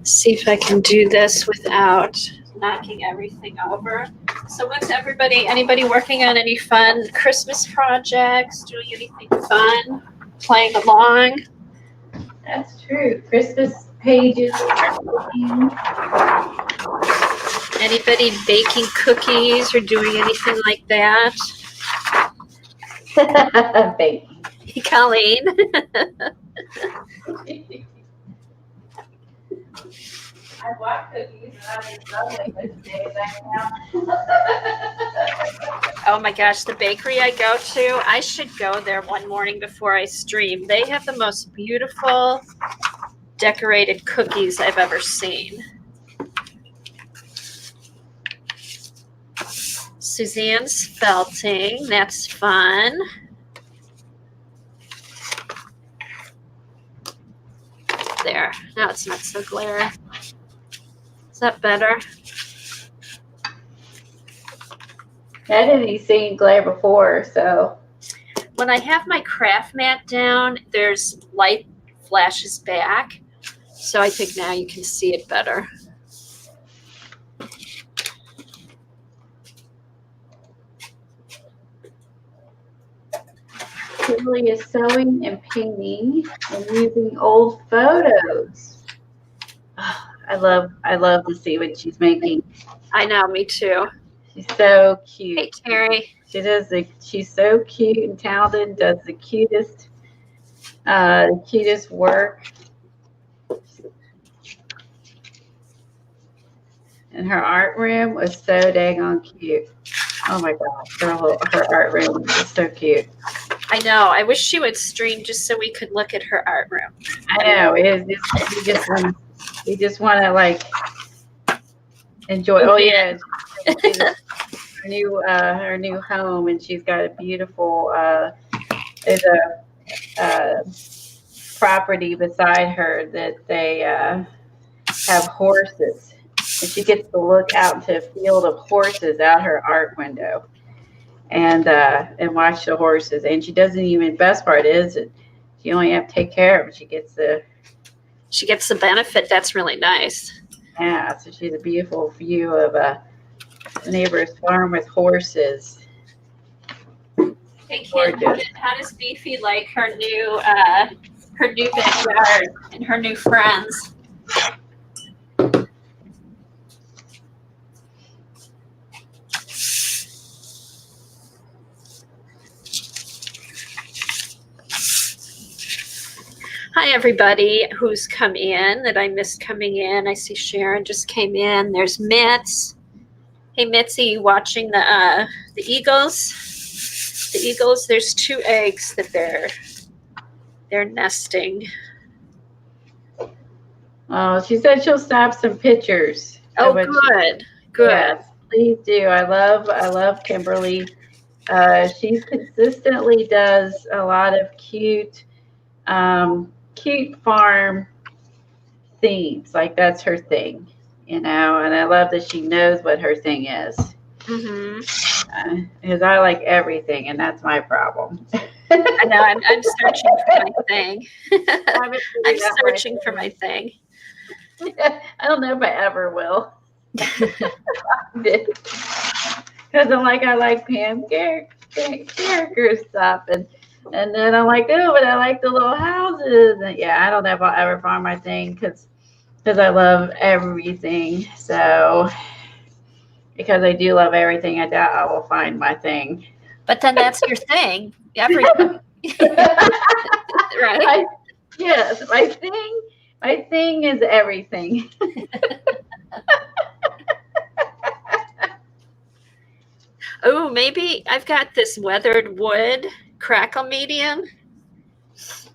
Speaker 2: See if I can do this without knocking everything over. So what's anybody working on any fun Christmas projects, doing anything fun, playing along?
Speaker 1: That's true. Christmas pages.
Speaker 2: Anybody baking cookies or doing anything like that?
Speaker 1: Baking.
Speaker 2: Colleen.
Speaker 1: I bought cookies and I was loving this day now.
Speaker 2: Oh my gosh, the bakery I go to, I should go there one morning before I stream. They have the most beautiful decorated cookies I've ever seen. Suzanne's felting, that's fun. There, now it's not so glare. Is that better?
Speaker 1: I didn't see glare before, so.
Speaker 2: When I have my craft mat down, there's light flashes back. So I think now you can see it better.
Speaker 1: Kimberly is sewing and painting and using old photos. Oh, I love to see what she's making.
Speaker 2: I know, me too.
Speaker 1: She's so cute.
Speaker 2: Hey, Terry.
Speaker 1: She's so cute and talented, does the cutest work. And her art room was so daggone cute. Oh my gosh, her art room is so cute.
Speaker 2: I know. I wish she would stream just so we could look at her art room.
Speaker 1: I know. We just want to like enjoy. Oh yeah, her new home, and she's got a beautiful. There's a property beside her that they have horses, and she gets to look out into a field of horses out her art window, and watch the horses. And she doesn't even. Best part is that you only have to take care of it. She gets the
Speaker 2: benefit. That's really nice.
Speaker 1: Yeah, so she's a beautiful view of a neighbor's farm with horses.
Speaker 2: Hey Kim, how does Beefy like her new backyard and her new friends? Hi, everybody who's come in that I missed coming in. I see Sharon just came in. There's Mitz. Hey, Mitzi, you watching the eagles? The eagles, there's 2 eggs that they're nesting.
Speaker 1: Oh, she said she'll snap some pictures.
Speaker 2: Oh, good.
Speaker 1: Yes, please do. I love Kimberly. She consistently does a lot of cute farm themes. Like that's her thing, and I love that she knows what her thing is. Because I like everything, and that's my problem.
Speaker 2: I know. I'm searching for my thing. I'm searching for my thing.
Speaker 1: I don't know if I ever will. Because I like Pam Carriker stuff, and then I'm like, oh, but I like the little houses, and yeah, I don't know if I'll ever find my thing because I love everything. So because I do love everything, I doubt I will find my thing.
Speaker 2: But then that's your thing. Everything. Right?
Speaker 1: Yes, my thing is everything.
Speaker 2: Oh, maybe I've got this weathered wood crackle medium.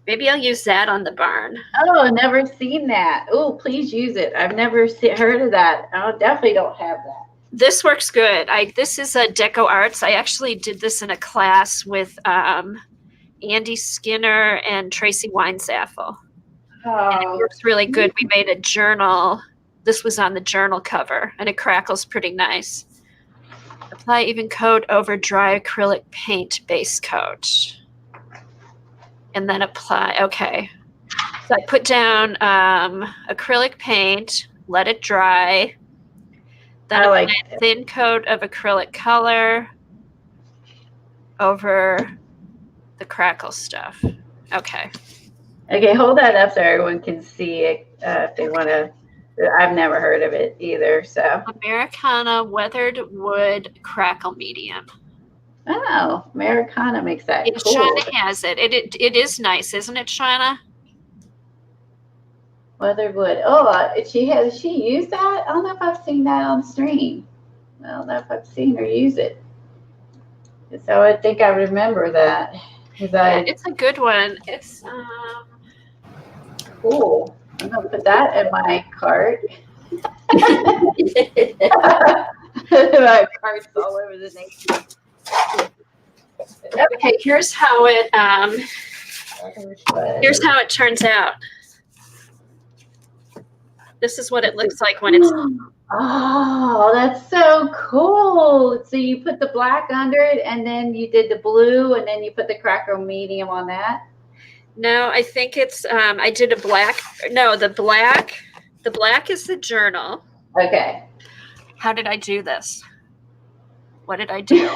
Speaker 2: Maybe I'll use that on the barn.
Speaker 1: Oh, never seen that. Oh, please use it. I've never heard of that. I definitely don't have that.
Speaker 2: This works good. This is a Deco Arts. I actually did this in a class with Andy Skinner and Tracy Weinsaffel.
Speaker 1: Oh.
Speaker 2: And it works really good. We made a journal. This was on the journal cover, and it crackles pretty nice. Apply even coat over dry acrylic paint base coat. And then apply, okay. So I put down acrylic paint, let it dry. Then apply a thin coat of acrylic color over the crackle stuff. Okay.
Speaker 1: Okay, hold that up so everyone can see it if they want to. I've never heard of it either, so.
Speaker 2: Americana weathered wood crackle medium.
Speaker 1: Oh, Americana makes that cool.
Speaker 2: Shauna has it. It is nice, isn't it, Shauna?
Speaker 1: Weathered wood. Oh, she used that? I don't know if I've seen that on stream. I don't know if I've seen her use it. So I think I remember that.
Speaker 2: It's a good one. It's
Speaker 1: cool. I'm gonna put that in my cart. My cart's all over the nation.
Speaker 2: Okay, here's how it turns out. This is what it looks like when it's.
Speaker 1: Oh, that's so cool. So you put the black under it, and then you did the blue, and then you put the crackle medium on that?
Speaker 2: No, I think it's I did a black. No, the black is the journal.
Speaker 1: Okay.
Speaker 2: How did I do this? What did I do?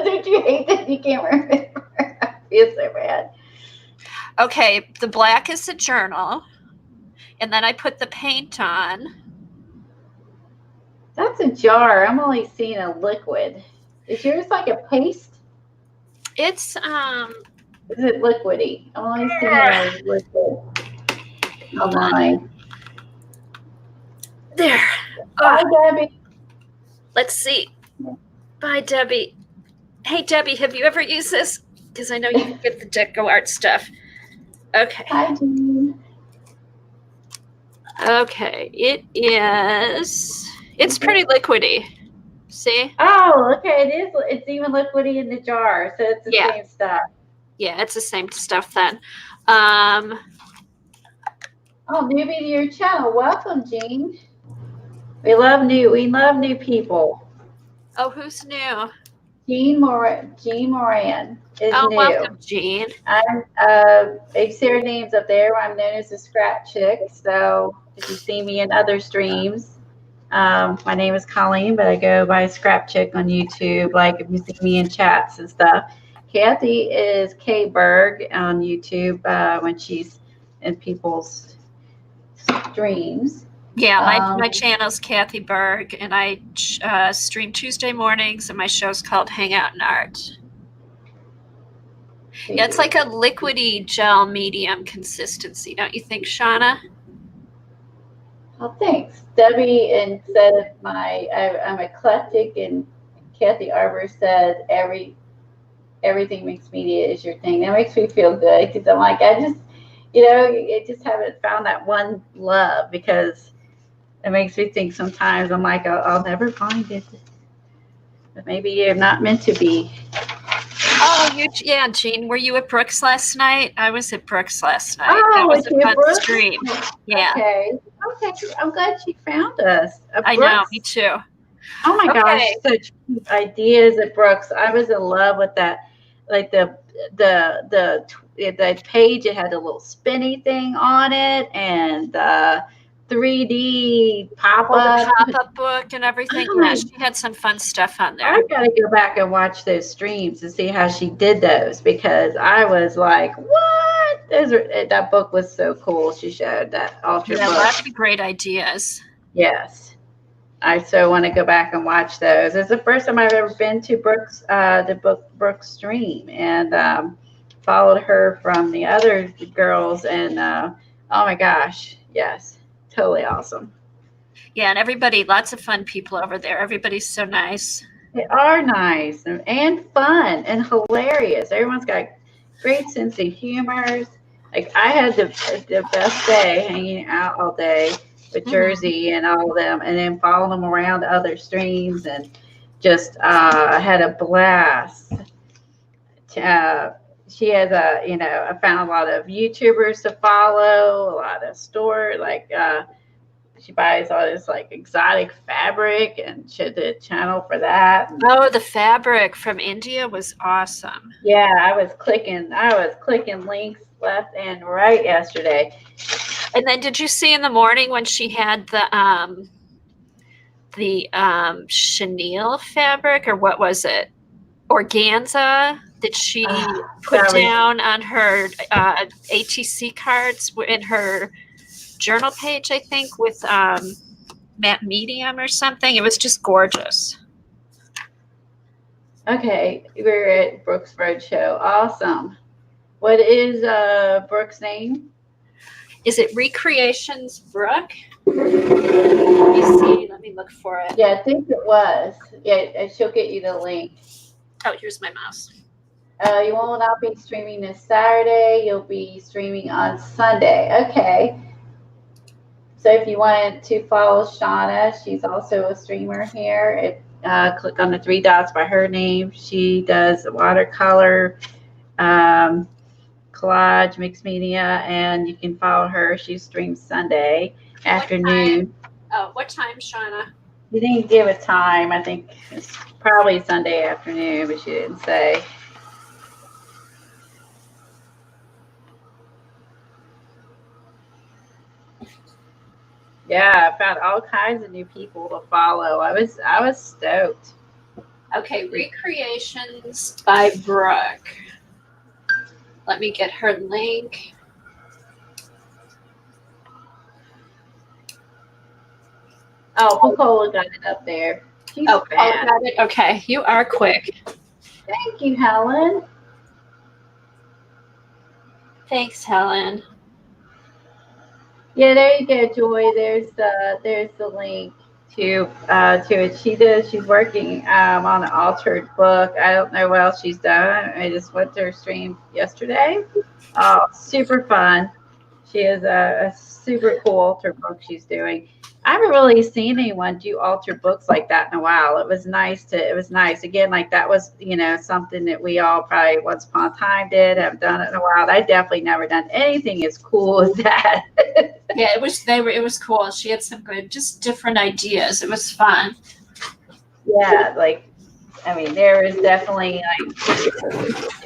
Speaker 1: Did you hate that you can't remember? I feel so bad.
Speaker 2: Okay, the black is the journal, and then I put the paint on.
Speaker 1: That's a jar. I'm only seeing a liquid. Is yours like a paste?
Speaker 2: It's
Speaker 1: Is it liquidy? I'm only seeing a liquid. Oh my.
Speaker 2: There.
Speaker 1: Bye, Debbie.
Speaker 2: Let's see. Bye, Debbie. Hey, Debbie, have you ever used this? Because I know you get the Deco Art stuff. Okay.
Speaker 1: Hi, Jean.
Speaker 2: Okay, it is. It's pretty liquidy. See?
Speaker 1: Oh, okay. It is. It's even liquidy in the jar, so it's the same stuff.
Speaker 2: Yeah, it's the same stuff then.
Speaker 1: Oh, newbie to your channel. Welcome, Jean. We love new people.
Speaker 2: Oh, who's new?
Speaker 1: Jean Moran is
Speaker 2: Oh,
Speaker 1: new.
Speaker 2: welcome, Jean.
Speaker 1: I'm you see her names up there. I'm known as the Scrap Chick. So if you see me in other streams, my name is Colleen, but I go by Scrap Chick on YouTube. Like if you see me in chats and stuff. Kathy is K Berg on YouTube when she's in people's streams.
Speaker 2: Yeah, my channel's Kathy Berg, and I stream Tuesday mornings, and my show's called Hangout and Art. Yeah, it's like a liquidy gel medium consistency, don't you think, Shauna?
Speaker 1: Well, thanks. Debbie, instead of I'm eclectic, and Kathy Arbor said everything mixed media is your thing. That makes me feel good because I'm like, I just haven't found that one love because it makes me think sometimes I'm like, I'll never find it. But maybe you're not meant to be.
Speaker 2: Oh, yeah, Jean. Were you at Brooks last night? I was at Brooks last night.
Speaker 1: Oh,
Speaker 2: that was a fun
Speaker 1: Brooks?
Speaker 2: stream. Yeah.
Speaker 1: Okay. I'm glad she found us.
Speaker 2: I know, me too.
Speaker 1: Oh my gosh, such ideas at Brooks. I was in love with that. Like the page, it had a little spinny thing on it, and 3D pop-up.
Speaker 2: The pop-up book and everything. Yeah, she had some fun stuff on there.
Speaker 1: I gotta go back and watch those streams to see how she did those because I was like, what? That book was so cool. She showed that Ultra book.
Speaker 2: Lots of great ideas.
Speaker 1: Yes. I so want to go back and watch those. It's the first time I've ever been to Brooks, Brooks stream, and followed her from the other girls. And oh my gosh, yes, totally awesome.
Speaker 2: Yeah, and everybody, lots of fun people over there. Everybody's so nice.
Speaker 1: They are nice and fun and hilarious. Everyone's got great sense of humor. Like I had the best day hanging out all day with Jersey and all of them, and then following them around to other streams, and just had a blast. She has I found a lot of YouTubers to follow, a lot of she buys all this like exotic fabric, and she did a channel for that.
Speaker 2: Oh, the fabric from India was awesome.
Speaker 1: Yeah, I was clicking links left and right yesterday.
Speaker 2: And then did you see in the morning when she had the chenille fabric, or what was it? Organza that she put down on her ATC cards in her journal page, I think, with matte medium or something. It was just gorgeous. Okay, we're at Brooks Roadshow. Awesome. What is Brooks' name? Is it Recreations Brooke? Let me see. Let me look for it. Yeah, I think it was. Yeah, she'll get you the link. Oh, here's my mouse. You will not be streaming this Saturday. You'll be streaming on Sunday. Okay. So if you wanted to follow Shauna, she's also a streamer here. Click on the 3 dots by her name. She does watercolor, collage, mixed media, and you can follow her. She streams Sunday afternoon. What time, Shauna? You didn't give a time. I think it's probably Sunday afternoon, but she didn't say. Yeah, I found all kinds of new people to follow. I was stoked. Okay, Recreations by Brooke. Let me get her link. Oh, Pacola got it up there. She's got it. Okay, you are quick. Thank you, Helen. Thanks, Helen. Yeah, there you go, Joy. There's the link to it. She's working on an altered book. I don't know what else she's done. I just went to her stream yesterday. Oh, super fun. She has a super cool altered book she's doing. I haven't really seen anyone do altered books like that in a while. It was nice. Again, like that was, something that we all probably once upon a time did. Haven't done it in a while. I definitely never done anything as cool as that. Yeah, it was cool. She had some good, just different ideas. It was fun. Yeah, like
Speaker 1: I mean, there was definitely like it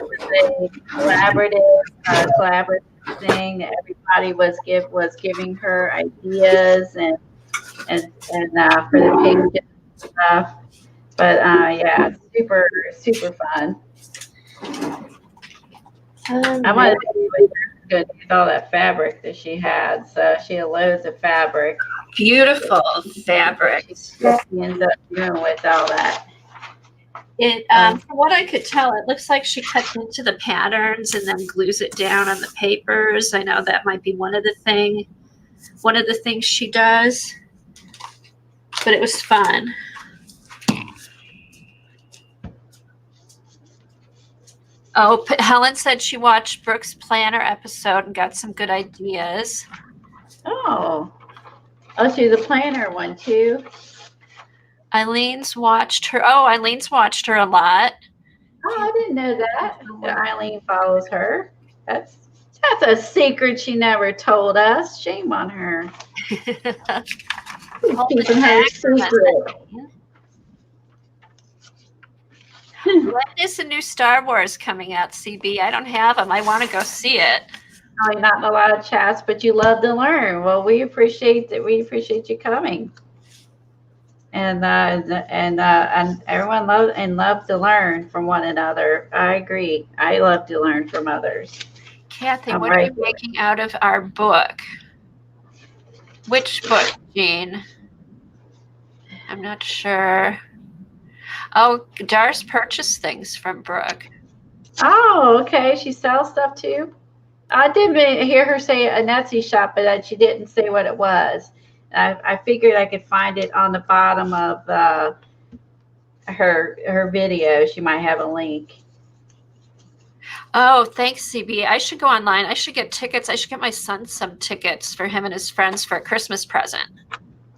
Speaker 1: was a collaborative thing. Everybody was giving her ideas and for the pages and stuff. But yeah, super fun. I wanted to see what she could do with all that fabric that she had. So she had loads of fabric.
Speaker 2: Beautiful fabric.
Speaker 1: She ends up doing with all that.
Speaker 2: From what I could tell, it looks like she cuts into the patterns and then glues it down on the papers. I know that might be one of the things she does. But it was fun. Oh, Helen said she watched Brooke's Planner episode and got some good ideas.
Speaker 1: Oh, she's a planner one too.
Speaker 2: Eileen's watched her a lot.
Speaker 1: Oh, I didn't know that. Eileen follows her. That's a secret she never told us. Shame on her. Keeping her secret.
Speaker 2: When is the new Star Wars coming out, CB? I don't have them. I want to go see it.
Speaker 1: Probably not in a lot of chats, but you love to learn. Well, we appreciate that. We appreciate you coming. And everyone loves to learn from one another. I agree. I love to learn from others.
Speaker 2: Kathy, what are you making out of our book? Which book, Jean? I'm not sure. Oh, Dar's purchased things from Brooke.
Speaker 1: Oh, okay. She sells stuff too. I did hear her say a Etsy shop, but she didn't say what it was. I figured I could find it on the bottom of her video. She might have a link.
Speaker 2: Oh, thanks, CB. I should go online. I should get tickets. I should get my son some tickets for him and his friends for a Christmas present.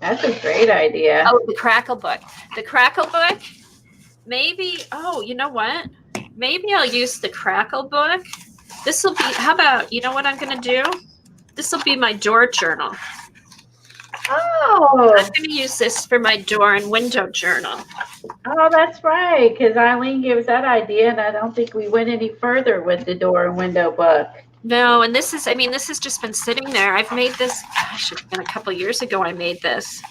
Speaker 1: That's a great idea.
Speaker 2: Oh, the Crackle book. The Crackle book? Maybe, oh, you know what? Maybe I'll use the Crackle book. This will be, how about, you know what I'm going to do? This will be my door journal.
Speaker 1: Oh.
Speaker 2: I'm going to use this for my door and window journal.
Speaker 1: Oh, that's right, because Eileen gave us that idea, and I don't think we went any further with the door and window book.
Speaker 2: No, and this has just been sitting there. I've made this, gosh, it's been a couple years ago I made this.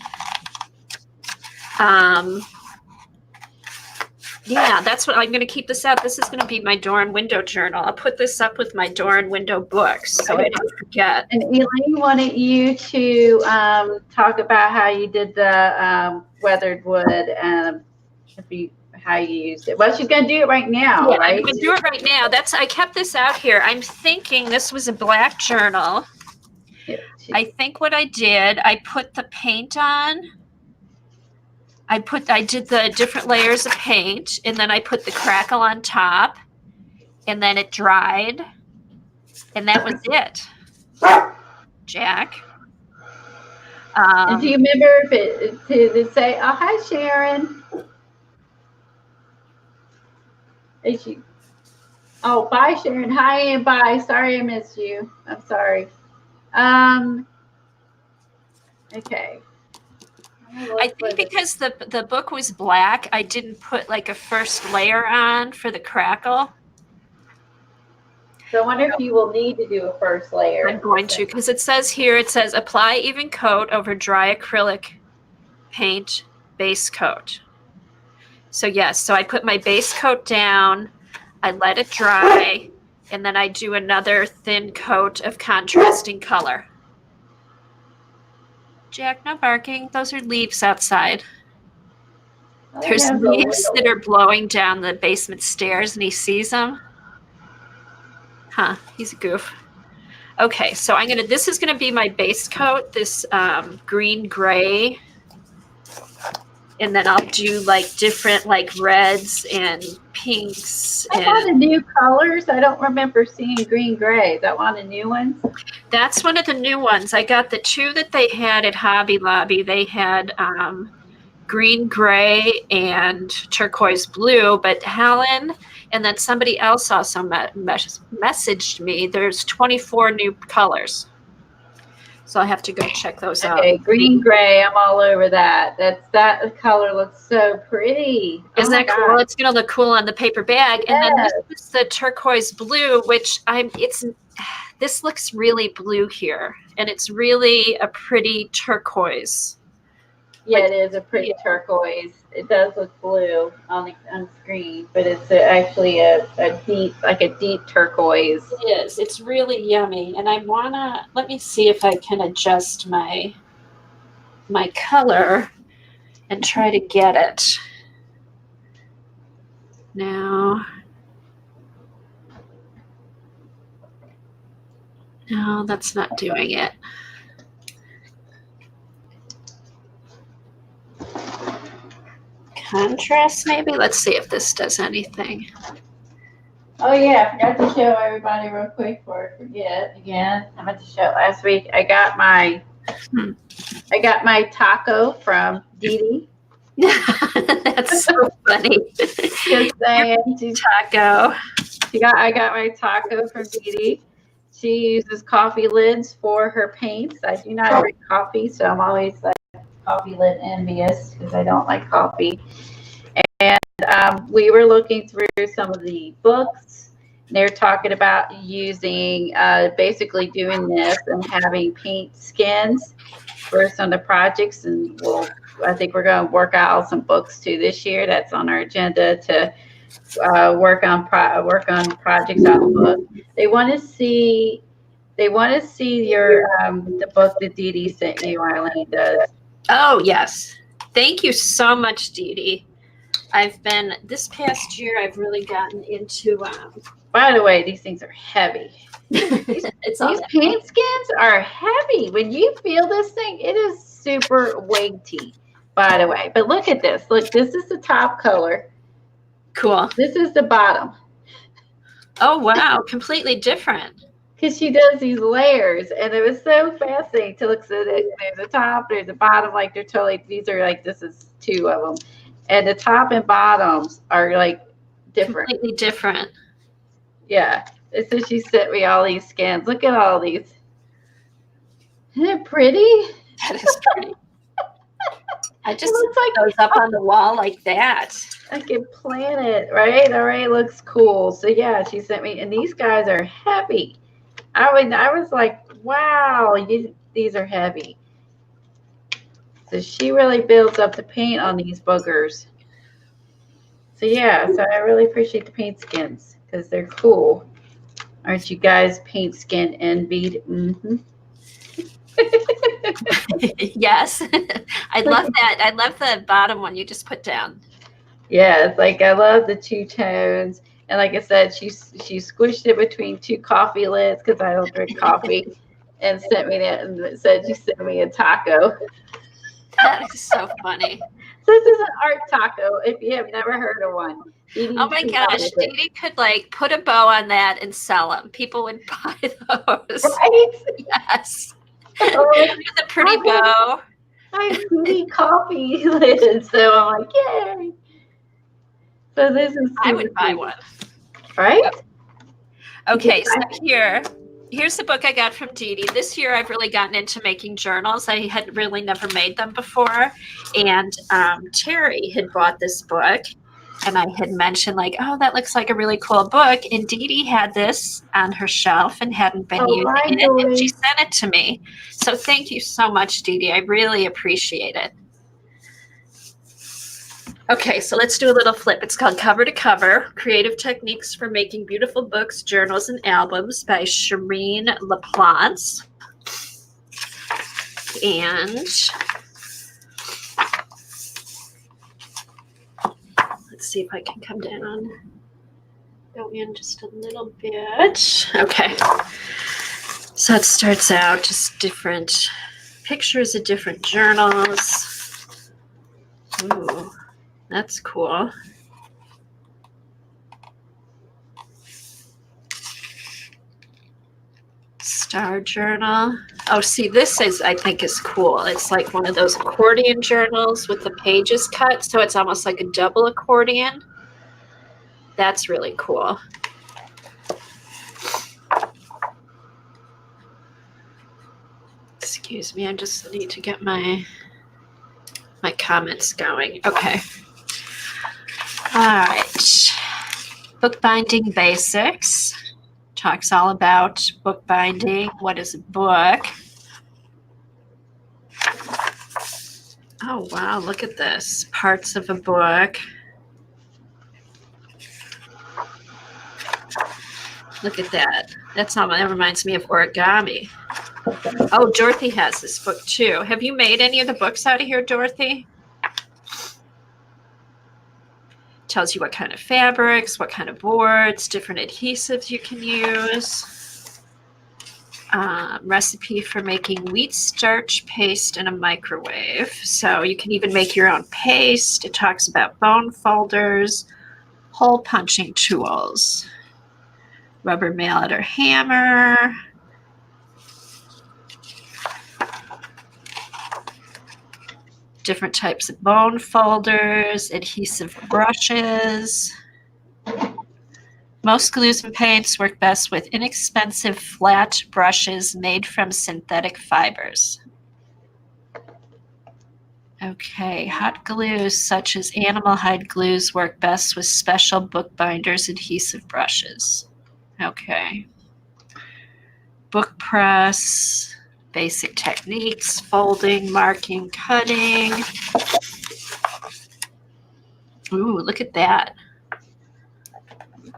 Speaker 2: Yeah, that's what I'm going to keep this out. This is going to be my door and window journal. I'll put this up with my door and window books so I don't forget.
Speaker 1: And Elaine wanted you to talk about how you did the weathered wood and how you used it. Well, she's going to do it right now,
Speaker 2: yeah,
Speaker 1: right?
Speaker 2: I'm going to do it right now. I kept this out here. I'm thinking this was a black journal. Yeah, I think what I did, I put the paint on. I did the different layers of paint, and then I put the Crackle on top, and then it dried, and that was it. Jack.
Speaker 1: And do you remember to say, oh, hi, Sharon. Oh, bye, Sharon. Hi and bye. Sorry I missed you. I'm sorry. Okay.
Speaker 2: I think because the book was black, I didn't put like a first layer on for the Crackle.
Speaker 1: So I wonder if you will need to do a first layer.
Speaker 2: I'm going to, because it says apply even coat over dry acrylic paint base coat. So yes, so I put my base coat down, I let it dry, and then I do another thin coat of contrasting color. Jack, no barking. Those are leaves outside. There's leaves that are blowing down the basement stairs, and he sees them. Huh, he's a goof. Okay, so this is gonna be my base coat, this green gray. And then I'll do like different like reds and pinks.
Speaker 1: I want the new colors. I don't remember seeing green gray. Is that one of the new ones?
Speaker 2: That's one of the new ones. I got the two that they had at Hobby Lobby. They had green gray and turquoise blue, but Helen and then somebody else also messaged me. There's 24 new colors. So I have to go check those out.
Speaker 1: Okay, green, gray. I'm all over that. That color looks so pretty.
Speaker 2: Isn't that cool? It's gonna look cool on the paper bag.
Speaker 1: Yes.
Speaker 2: And then this is the turquoise blue, which this looks really blue here, and it's really a pretty turquoise.
Speaker 1: Yeah, it is a pretty turquoise. It does look blue on screen, but it's actually a deep turquoise.
Speaker 2: It is. It's really yummy, and let me see if I can adjust my color and try to get it. Now, no, that's not doing it. Contrast, maybe? Let's see if this does anything.
Speaker 1: Oh yeah, I forgot to show everybody real quick before I forget again. I meant to show last week. I got my taco from Dee Dee.
Speaker 2: That's so funny.
Speaker 1: Just saying,
Speaker 2: taco.
Speaker 1: I got my taco from Dee Dee. She uses coffee lids for her paints. I do not drink coffee, so I'm always like coffee lid envious because I don't like coffee. And we were looking through some of the books. They're talking about using, basically doing this and having paint skins for some of the projects. And I think we're going to work out some books too this year. That's on our agenda to work on projects out of the book. They want to see your the book that Dee Dee sent you, Eileen does.
Speaker 2: Oh yes, thank you so much, Dee Dee. This past year, I've really gotten into.
Speaker 1: By the way, these things are heavy. These paint skins are heavy. When you feel this thing, it is super weighty. By the way, but look at this. Look, this is the top color.
Speaker 2: Cool.
Speaker 1: This is the bottom.
Speaker 2: Oh wow, completely different.
Speaker 1: Because she does these layers, and it was so fascinating to look at it. There's a top, there's a bottom, like they're totally. These are like this is two of them. And the top and bottoms are like different.
Speaker 2: Completely different.
Speaker 1: Yeah. So she sent me all these skins. Look at all these. Isn't it pretty?
Speaker 2: That is pretty. I just put those up on the wall like that.
Speaker 1: I can plan it, right? All right, looks cool. So yeah, she sent me, and these guys are heavy. I was like, wow, these are heavy. So she really builds up the paint on these boogers. So yeah, so I really appreciate the paint skins because they're cool. Aren't you guys paint skin envied? Mm-hmm.
Speaker 2: Yes. I love that. I love the bottom one you just put down.
Speaker 1: Yeah, it's like I love the two tones. And like I said, she squished it between two coffee lids because I don't drink coffee and sent me that and said she sent me a taco.
Speaker 2: That is so funny.
Speaker 1: So this is an art taco if you have never heard of one.
Speaker 2: Oh my gosh, Dee Dee could like put a bow on that and sell them. People would buy those. Right? Yes. With a pretty bow.
Speaker 1: I have pretty coffee lids, so I'm like, yay. So this is
Speaker 2: I would buy one.
Speaker 1: Right?
Speaker 2: Okay, so here's the book I got from Dee Dee. This year I've really gotten into making journals. I had really never made them before. And Terry had bought this book. And I had mentioned like, oh, that looks like a really cool book. And Dee Dee had this on her shelf and hadn't been using it. And she sent it to me. So thank you so much, Dee Dee. I really appreciate it. Okay, so let's do a little flip. It's called Cover to Cover, Creative Techniques for Making Beautiful Books, Journals, and Albums by Shireen LaPlante. And let's see if I can come down. Go in just a little bit. Okay. So it starts out just different pictures of different journals. Ooh. That's cool. Star journal. Oh, see, this I think is cool. It's like one of those accordion journals with the pages cut, so it's almost like a double accordion. That's really cool. It's Excuse me, I just need to get my comments going. Okay. All right. Bookbinding basics. Talks all about bookbinding. What is a book? Oh, wow. Look at this. Parts of a book. Look at that. That reminds me of origami. Oh, Dorothy has this book too. Have you made any of the books out of here, Dorothy? Tells you what kind of fabrics, what kind of boards, different adhesives you can use. Recipe for making wheat starch paste in a microwave. So you can even make your own paste. It talks about bone folders, hole punching tools, rubber mallet or hammer. Different types of bone folders, adhesive brushes. Most glues and paints work best with inexpensive flat brushes made from synthetic fibers. Okay, hot glues such as animal hide glues work best with special bookbinders adhesive brushes. Okay. Book press. Basic techniques, folding, marking, cutting. Ooh, look at that.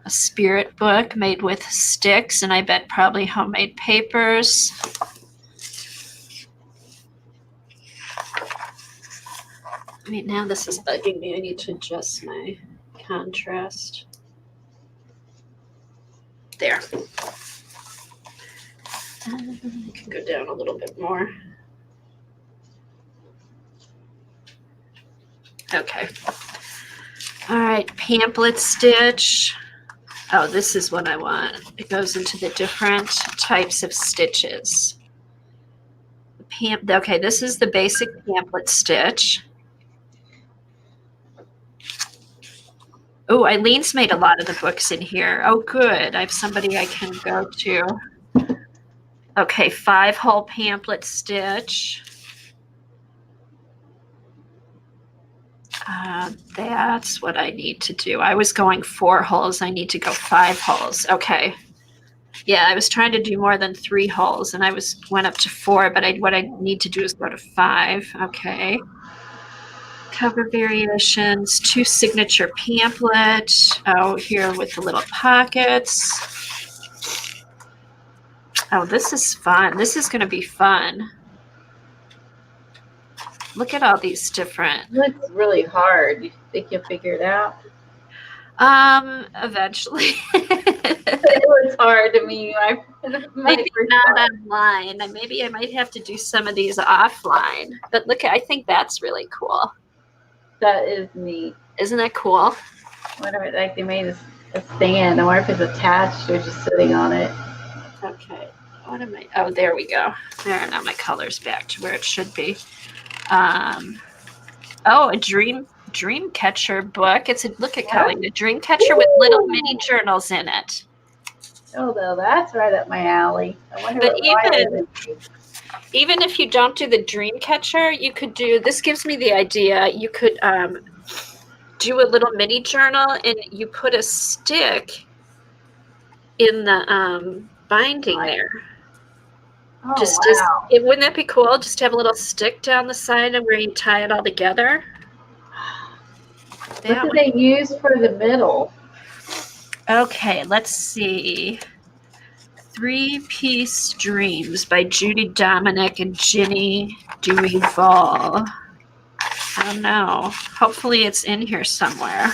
Speaker 2: A spirit book made with sticks and I bet probably homemade papers. I mean, now this is bugging me. I need to adjust my contrast. There. I can go down a little bit more. Okay. All right, pamphlet stitch. Oh, this is what I want. It goes into the different types of stitches. Okay, this is the basic pamphlet stitch. Oh, Eileen's made a lot of the books in here. Oh, good. I have somebody I can go to. Okay, 5-hole pamphlet stitch. That's what I need to do. I was going 4 holes. I need to go 5 holes. Okay. Yeah, I was trying to do more than 3 holes, and I went up to 4, but what I need to do is go to 5. Okay. Cover variations, 2 signature pamphlet. Oh, here with the little pockets. Oh, this is fun. This is going to be fun. Look at all these different.
Speaker 1: It looks really hard. You think you'll figure it out?
Speaker 2: Eventually.
Speaker 1: It was hard to me.
Speaker 2: Maybe not online. Maybe I might have to do some of these offline. But look, I think that's really cool.
Speaker 1: That is neat.
Speaker 2: Isn't that cool?
Speaker 1: Wonder if like they made a stand. I wonder if it's attached or just sitting on it.
Speaker 2: Okay. What am I? Oh, there we go. There, now my color's back to where it should be. Oh, a dream catcher book. Look at Colleen, a dream catcher with little mini journals in it.
Speaker 1: Oh, no, that's right up my alley. I wonder
Speaker 2: even if you don't do the dream catcher, you could do, this gives me the idea, you could do a little mini journal and you put a stick in the binding there.
Speaker 1: Oh, wow.
Speaker 2: Wouldn't that be cool? Just have a little stick down the side and where you tie it all together.
Speaker 1: What do they use for the middle?
Speaker 2: Okay, let's see. 3-Piece Dreams by Judy Dominic and Ginny Duval. I don't know. Hopefully it's in here somewhere.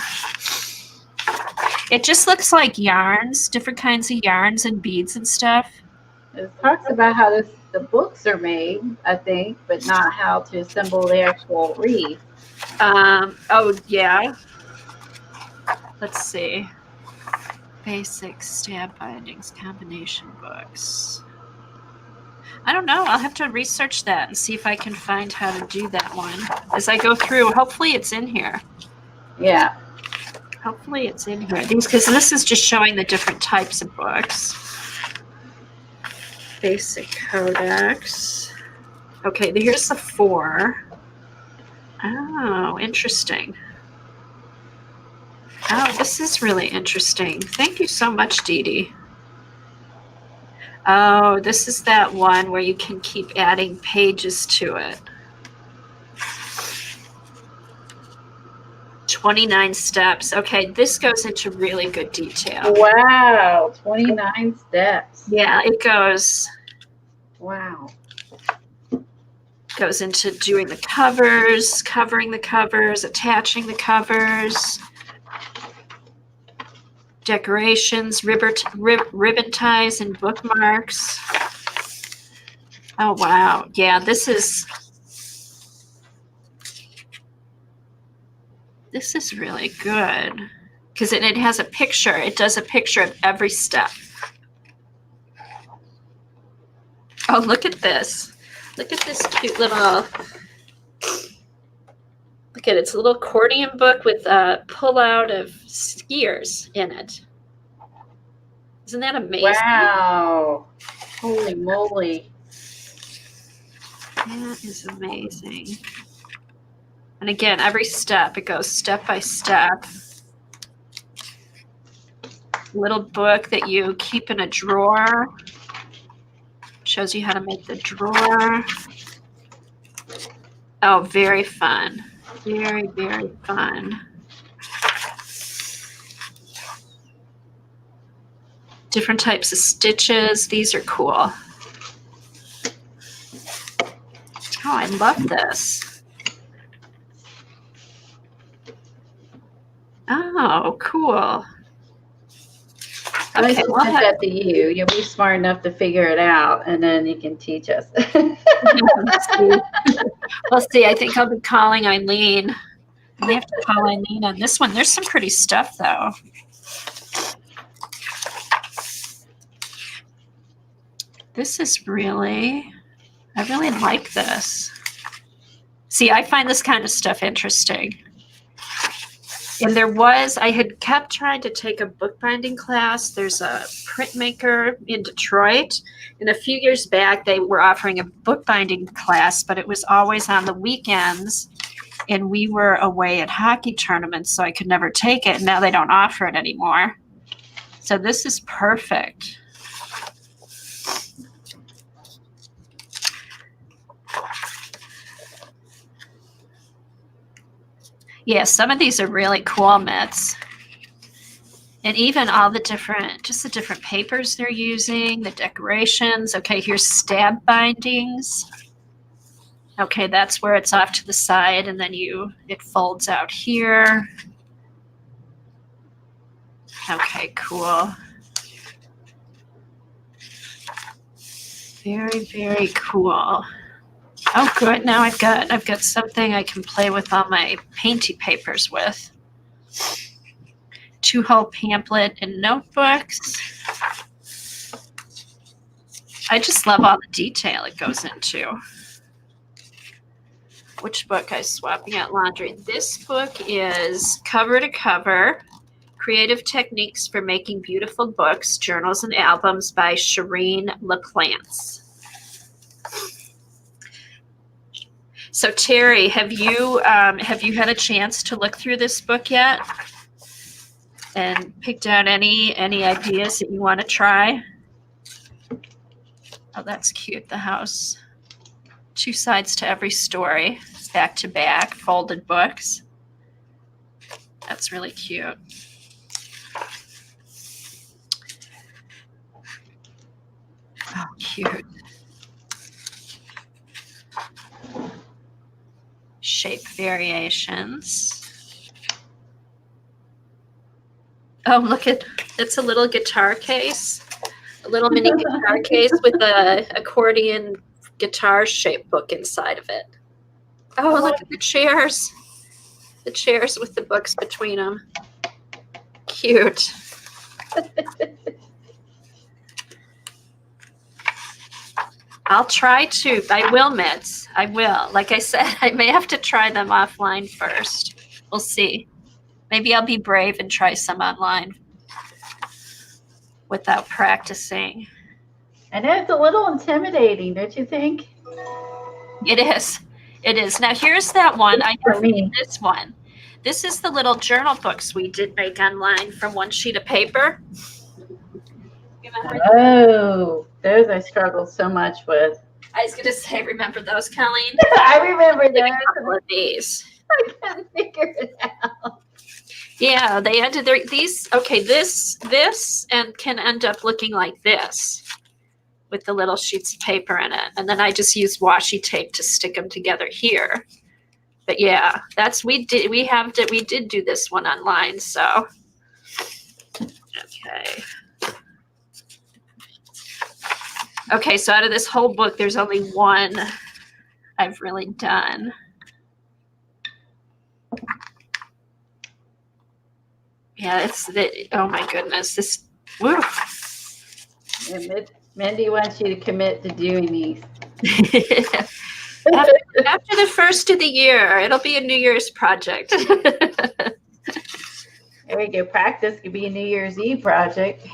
Speaker 2: It just looks like yarns, different kinds of yarns and beads and stuff.
Speaker 1: It talks about how the books are made, I think, but not how to assemble the actual wreath.
Speaker 2: Oh, yeah. Let's see. Basic stamp bindings, combination books. I don't know. I'll have to research that and see if I can find how to do that one as I go through. Hopefully it's in here.
Speaker 1: Yeah.
Speaker 2: Hopefully it's in here. Because this is just showing the different types of books. Basic codex. Okay, here's the 4. Oh, interesting. Oh, this is really interesting. Thank you so much, Dee Dee. Oh, this is that one where you can keep adding pages to it. 29 steps. Okay, this goes into really good detail.
Speaker 1: Wow, 29 steps.
Speaker 2: Yeah, it goes into doing the covers, covering the covers, attaching the covers, decorations, ribbon ties, and bookmarks. Oh, wow. Yeah, this is really good because it has a picture. It does a picture of every step. Oh, look at this. Look at this cute little, look at it. It's a little accordion book with a pull-out of skiers in it. Isn't that amazing?
Speaker 1: Wow. Holy moly.
Speaker 2: That is amazing. And again, every step, it goes step by step. Little book that you keep in a drawer. Shows you how to make the drawer. Oh, very fun. Very, very fun. Different types of stitches. These are cool. Oh, I love this. Oh, cool.
Speaker 1: I just sent that to you. You'll be smart enough to figure it out, and then you can teach us.
Speaker 2: We'll see. I think I'll be calling Eileen. We have to call Eileen on this one. There's some pretty stuff, though. This is really, I really like this. See, I find this kind of stuff interesting. And I had kept trying to take a bookbinding class. There's a printmaker in Detroit. And a few years back, they were offering a bookbinding class, but it was always on the weekends. And we were away at hockey tournaments, so I could never take it. And now they don't offer it anymore. So this is perfect. Yeah, some of these are really cool mitts. And even all the different papers they're using, the decorations. Okay, here's stab bindings. Okay, that's where it's off to the side, and then it folds out here. Okay, cool. Very, very cool. Oh, good. Now I've got something I can play with all my painty papers with. 2-hole pamphlet and notebooks. I just love all the detail it goes into. Which book I swapping out laundry? This book is Cover to Cover, Creative Techniques for Making Beautiful Books, Journals and Albums by Shireen LaPlante. So Terry, have you had a chance to look through this book yet and picked out any ideas that you want to try? Oh, that's cute. The house. 2 sides to every story, back to back, folded books. That's really cute. Oh, cute. Shape variations. Oh, look at, it's a little guitar case, a little mini guitar case with a accordion guitar shaped book inside of it. Oh, look at the chairs with the books between them. Cute. I will, mitts. I will. Like I said, I may have to try them offline first. We'll see. Maybe I'll be brave and try some online without practicing.
Speaker 1: I know it's a little intimidating, don't you think?
Speaker 2: It is. It is. Now here's that one. I
Speaker 1: For
Speaker 2: have
Speaker 1: me.
Speaker 2: this one. This is the little journal books we did make online from one sheet of paper. Remember?
Speaker 1: Oh, those I struggled so much with.
Speaker 2: I was going to say, remember those, Colleen?
Speaker 1: I remember
Speaker 2: Did a
Speaker 1: those.
Speaker 2: couple of these.
Speaker 1: I couldn't figure it out.
Speaker 2: Yeah, they ended their these. Okay, this and can end up looking like this with the little sheets of paper in it, and then I just used washi tape to stick them together here. But yeah, we did do this one online. So okay, so out of this whole book, there's only one I've really done. Yeah, it's the, oh my goodness, this, woo.
Speaker 1: And Mindy wants you to commit to doing these.
Speaker 2: After the first of the year, it'll be a New Year's project.
Speaker 1: There we go. Practice could be a New Year's Eve project.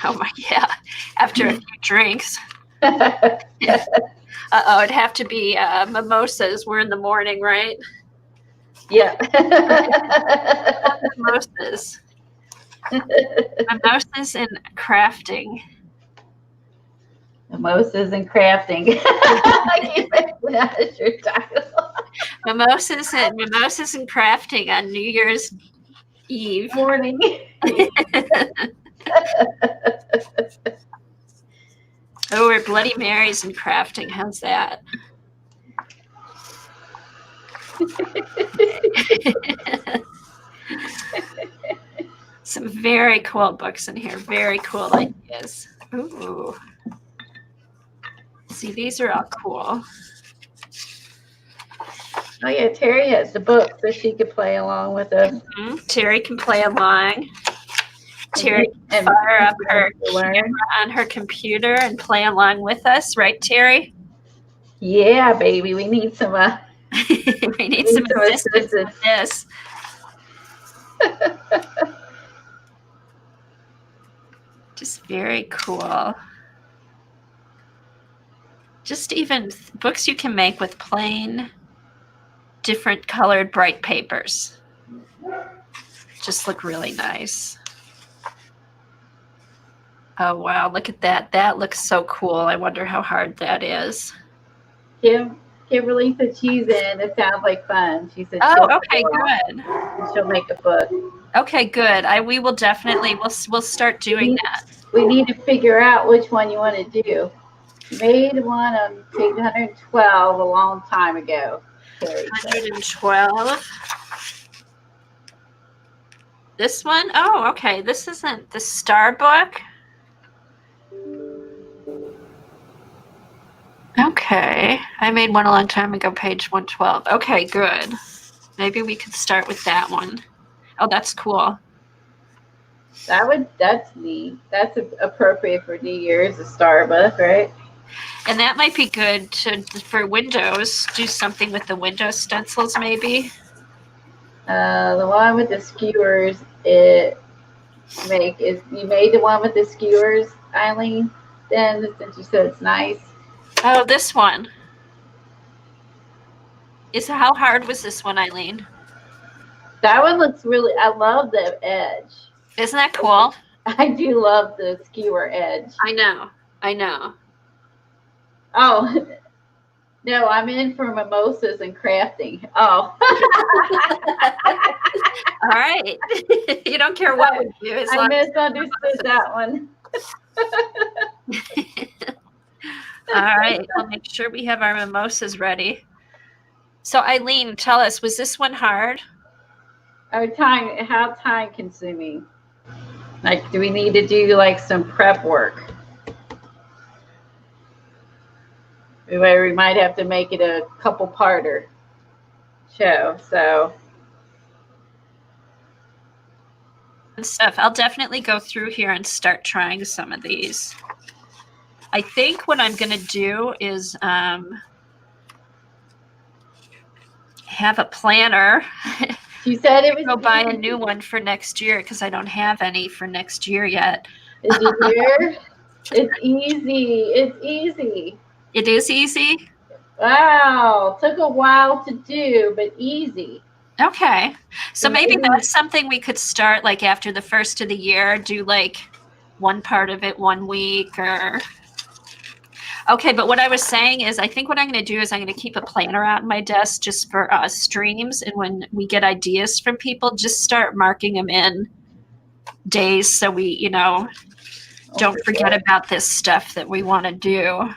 Speaker 2: Oh my, yeah. After a few drinks. Uh-oh, it'd have to be mimosas. We're in the morning, right?
Speaker 1: Yeah.
Speaker 2: Mimosas. Mimosas and crafting.
Speaker 1: Mimosas and crafting. I can't pronounce your title.
Speaker 2: Mimosas and crafting on New Year's Eve.
Speaker 1: Morning.
Speaker 2: Oh, we're Bloody Marys and crafting. How's that? Some very cool books in here. Very cool ideas. Ooh. See, these are all cool.
Speaker 1: Oh yeah, Terry has the book, so she could play along with us.
Speaker 2: Mm-hmm. Terry can play along. Terry can fire up her camera on her computer and play along with us, right, Terry?
Speaker 1: Yeah, baby, we need some.
Speaker 2: We need some assistance with this. Just very cool. Just even books you can make with plain, different colored bright papers. Just look really nice. Oh, wow. Look at that. That looks so cool. I wonder how hard that is.
Speaker 1: Kimberly put cheese in. It sounds like fun. She said,
Speaker 2: oh, okay, good.
Speaker 1: She'll make a book.
Speaker 2: Okay, good. We will definitely, we'll start doing that.
Speaker 1: We need to figure out which one you want to do. You made one on page 112 a long time ago.
Speaker 2: 112. This one? Oh, okay. This isn't the Star book. Okay. I made one a long time ago, page 112. Okay, good. Maybe we could start with that one. Oh, that's cool.
Speaker 1: That's neat. That's appropriate for New Year's, a Star book, right?
Speaker 2: And that might be good for Windows. Do something with the Windows stencils, maybe.
Speaker 1: The one with the skewers, you made the one with the skewers, Eileen. Then since you said it's nice.
Speaker 2: Oh, this one. How hard was this one, Eileen?
Speaker 1: That one looks really. I love the edge.
Speaker 2: Isn't that cool?
Speaker 1: I do love the skewer edge.
Speaker 2: I know.
Speaker 1: Oh, no, I'm in for mimosas and crafting. Oh.
Speaker 2: All right. You don't care what we do.
Speaker 1: I misunderstood that one.
Speaker 2: All right. We'll make sure we have our mimosas ready. So, Eileen, tell us, was this one hard?
Speaker 1: How time consuming? Like, do we need to do like some prep work? We might have to make it a couple-parter show. So,
Speaker 2: and stuff. I'll definitely go through here and start trying some of these. I think what I'm going to do is have a planner.
Speaker 1: You said it was.
Speaker 2: Go buy a new one for next year because I don't have any for next year yet.
Speaker 1: Did you hear? It's easy. It's easy.
Speaker 2: It is easy?
Speaker 1: Wow, took a while to do, but easy.
Speaker 2: Okay. So
Speaker 1: So
Speaker 2: maybe
Speaker 1: maybe,
Speaker 2: that's something we could start like after the first of the year, do like one part of it one week or. Okay, but what I was saying is I think what I'm going to do is I'm going to keep a planner out on my desk just for streams. And when we get ideas from people, just start marking them in days so we, don't forget about this stuff that we want to do.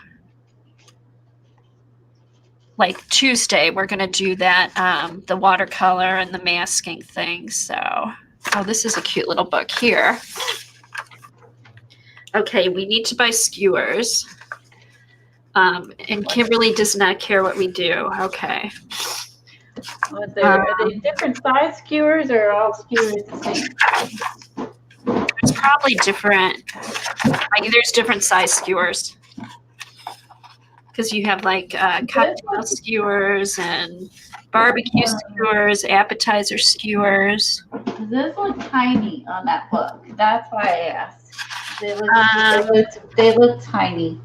Speaker 2: Like Tuesday, we're going to do that, the watercolor and the masking thing. So, oh, this is a cute little book here. Okay, we need to buy skewers. And Kimberly does not care what we do. Okay.
Speaker 1: Are they different size skewers or are all skewers the same?
Speaker 2: It's probably different. Like there's different size skewers. Because you have like cocktail skewers and barbecue skewers, appetizer skewers.
Speaker 1: Those look tiny on that book. That's why I asked. They look tiny.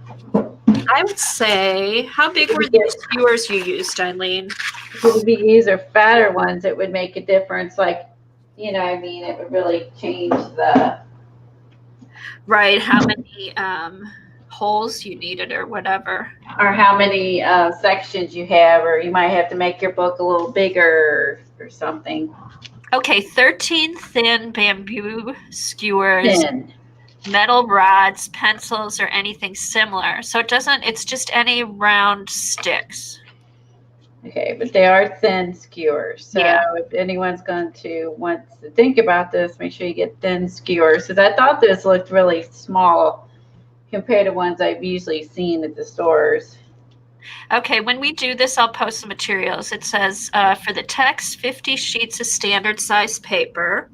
Speaker 2: I would say, how big were the skewers you used, Eileen?
Speaker 1: If these are fatter ones, it would make a difference. Like, I mean, it would really change the.
Speaker 2: Right, how many holes you needed or whatever.
Speaker 1: Or how many sections you have, or you might have to make your book a little bigger or something.
Speaker 2: Okay, 13 thin bamboo skewers.
Speaker 1: Thin.
Speaker 2: Metal rods, pencils, or anything similar. So it's just any round sticks.
Speaker 1: Okay, but they are thin skewers. So if anyone's going to want to think about this, make sure you get thin skewers. Because I thought this looked really small compared to ones I've usually seen at the stores.
Speaker 2: Okay, when we do this, I'll post some materials. It says for the text, 50 sheets of standard size paper.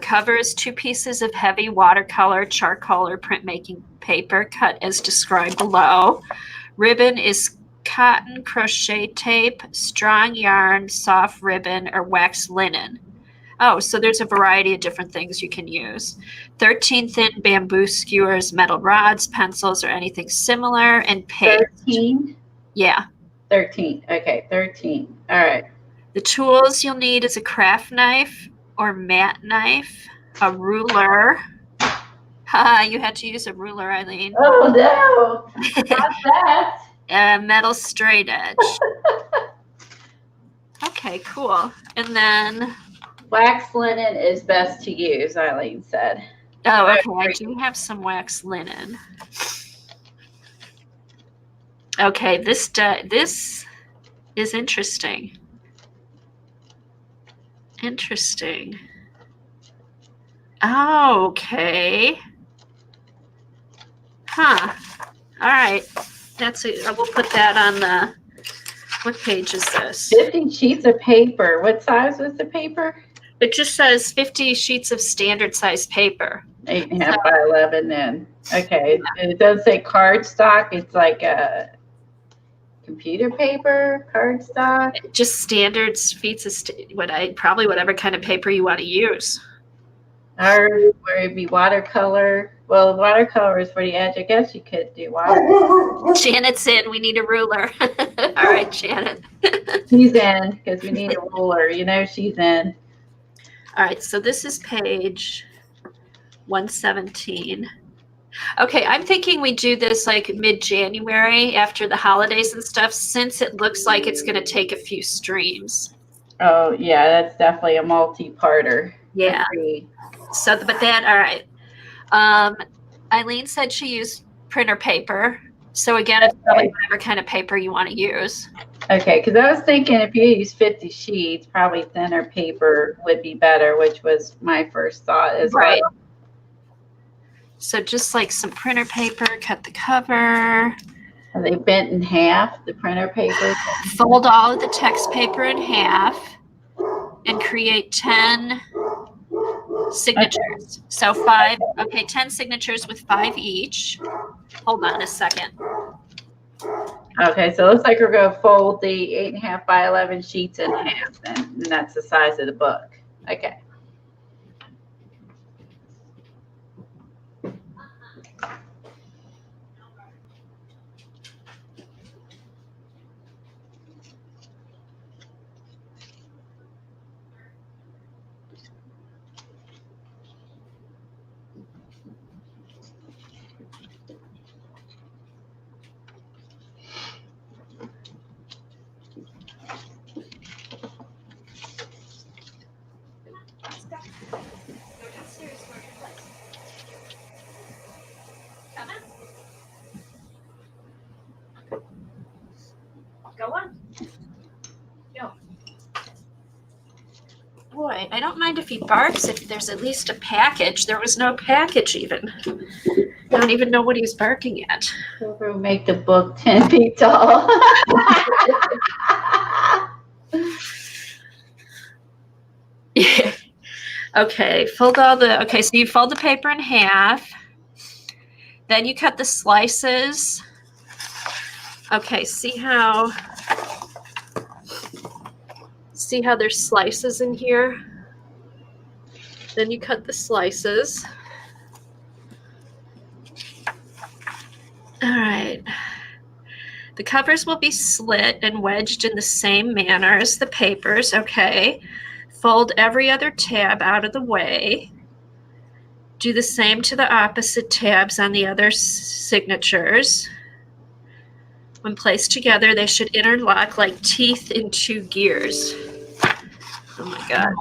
Speaker 2: Covers 2 pieces of heavy watercolor, charcoal, or printmaking paper cut as described below. Ribbon is cotton crochet tape, strong yarn, soft ribbon, or wax linen. Oh, so there's a variety of different things you can use. 13 thin bamboo skewers, metal rods, pencils, or anything similar, and paste.
Speaker 1: 13?
Speaker 2: Yeah.
Speaker 1: 13. Okay, 13. All right.
Speaker 2: The tools you'll need is a craft knife or mat knife, a ruler. You had to use a ruler, Eileen.
Speaker 1: Oh, no. Not that.
Speaker 2: A metal straight edge. Okay, cool. And then
Speaker 1: wax linen is best to use, Eileen said.
Speaker 2: Oh, okay. I do have some wax linen. Okay, this is interesting. Interesting. Oh, okay. Huh. All right. That's it. I will put that on the. What page is this?
Speaker 1: 50 sheets of paper. What size was the paper?
Speaker 2: It just says 50 sheets of standard size paper.
Speaker 1: 8.5 by 11 then. Okay. And it does say cardstock. It's like a computer paper, cardstock.
Speaker 2: Just standard feet of probably whatever kind of paper you want to use.
Speaker 1: Or where it'd be watercolor. Well, watercolor is for the edge. I guess you could do watercolor.
Speaker 2: Janet's in. We need a ruler. All right, Janet.
Speaker 1: She's in because we need a ruler. She's in.
Speaker 2: All right, so this is page 117. Okay, I'm thinking we do this like mid-January after the holidays and stuff, since it looks like it's going to take a few streams.
Speaker 1: Oh, yeah, that's definitely a multi-parter.
Speaker 2: Yeah. So, but that, all right. Eileen said she used printer paper. So again, it's probably whatever kind of paper you want to use.
Speaker 1: Okay, because I was thinking if you use 50 sheets, probably thinner paper would be better, which was my first thought as well.
Speaker 2: So just like some printer paper, cut the cover.
Speaker 1: Are they bent in half, the printer paper?
Speaker 2: Fold all of the text paper in half and create 10 signatures. Okay. So 10 signatures with 5 each. Hold on a second.
Speaker 1: Okay, so it looks like we're going to fold the 8.5 by 11 sheets in half then, and that's the size of the book. Okay.
Speaker 2: Go on. Go. Boy, I don't mind if he barks if there's at least a package. There was no package even. I don't even know what he's barking at.
Speaker 1: We'll make the book 10 feet tall.
Speaker 2: Yeah. Okay, okay, so you fold the paper in half. Then you cut the slices. Okay, see how there's slices in here? Then you cut the slices. All right. The covers will be slit and wedged in the same manner as the papers, okay? Fold every other tab out of the way. Do the same to the opposite tabs on the other signatures. When placed together, they should interlock like teeth in two gears. Oh my gosh.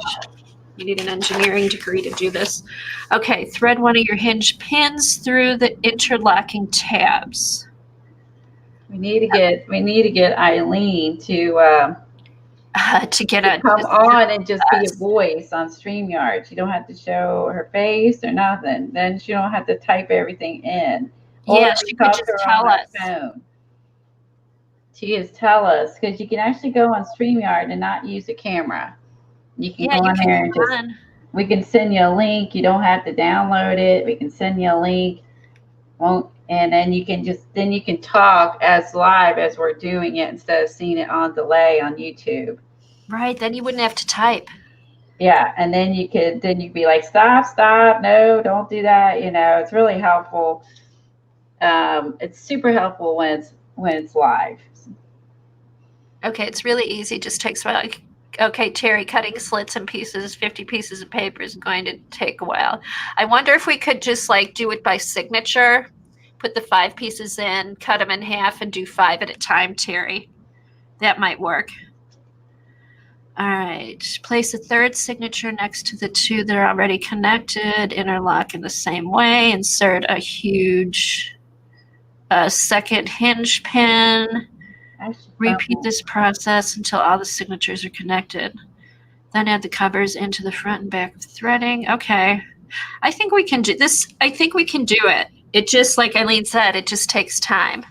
Speaker 2: You need an engineering degree to do this. Okay, thread one of your hinge pins through the interlocking tabs.
Speaker 1: We need to get Eileen to come on and just be a voice on StreamYard. She don't have to show her face or nothing. Then she don't have to type everything in.
Speaker 2: Yeah, she could just tell us.
Speaker 1: She just tell us, because you can actually go on StreamYard and not use a camera. You can go on there and just, we can send you a link. You don't have to download it. We can send you a link. And then you can talk as live as we're doing it instead of seeing it on delay on YouTube.
Speaker 2: Right. Then you wouldn't have to type.
Speaker 1: Yeah. And then you'd be like, stop, no, don't do that. It's really helpful. It's super helpful when it's live.
Speaker 2: Okay. It's really easy. Just takes about, okay, Terry, cutting slits and pieces, 50 pieces of paper is going to take a while. I wonder if we could just do it by signature. Put the 5 pieces in, cut them in half, and do 5 at a time, Terry. That might work. All right. Place a third signature next to the 2 that are already connected. Interlock in the same way. Insert a huge second hinge pin. Repeat this process until all the signatures are connected. Then add the covers into the front and back of threading. Okay. I think we can do this. I think we can do it. It just, like Eileen said, it just takes time.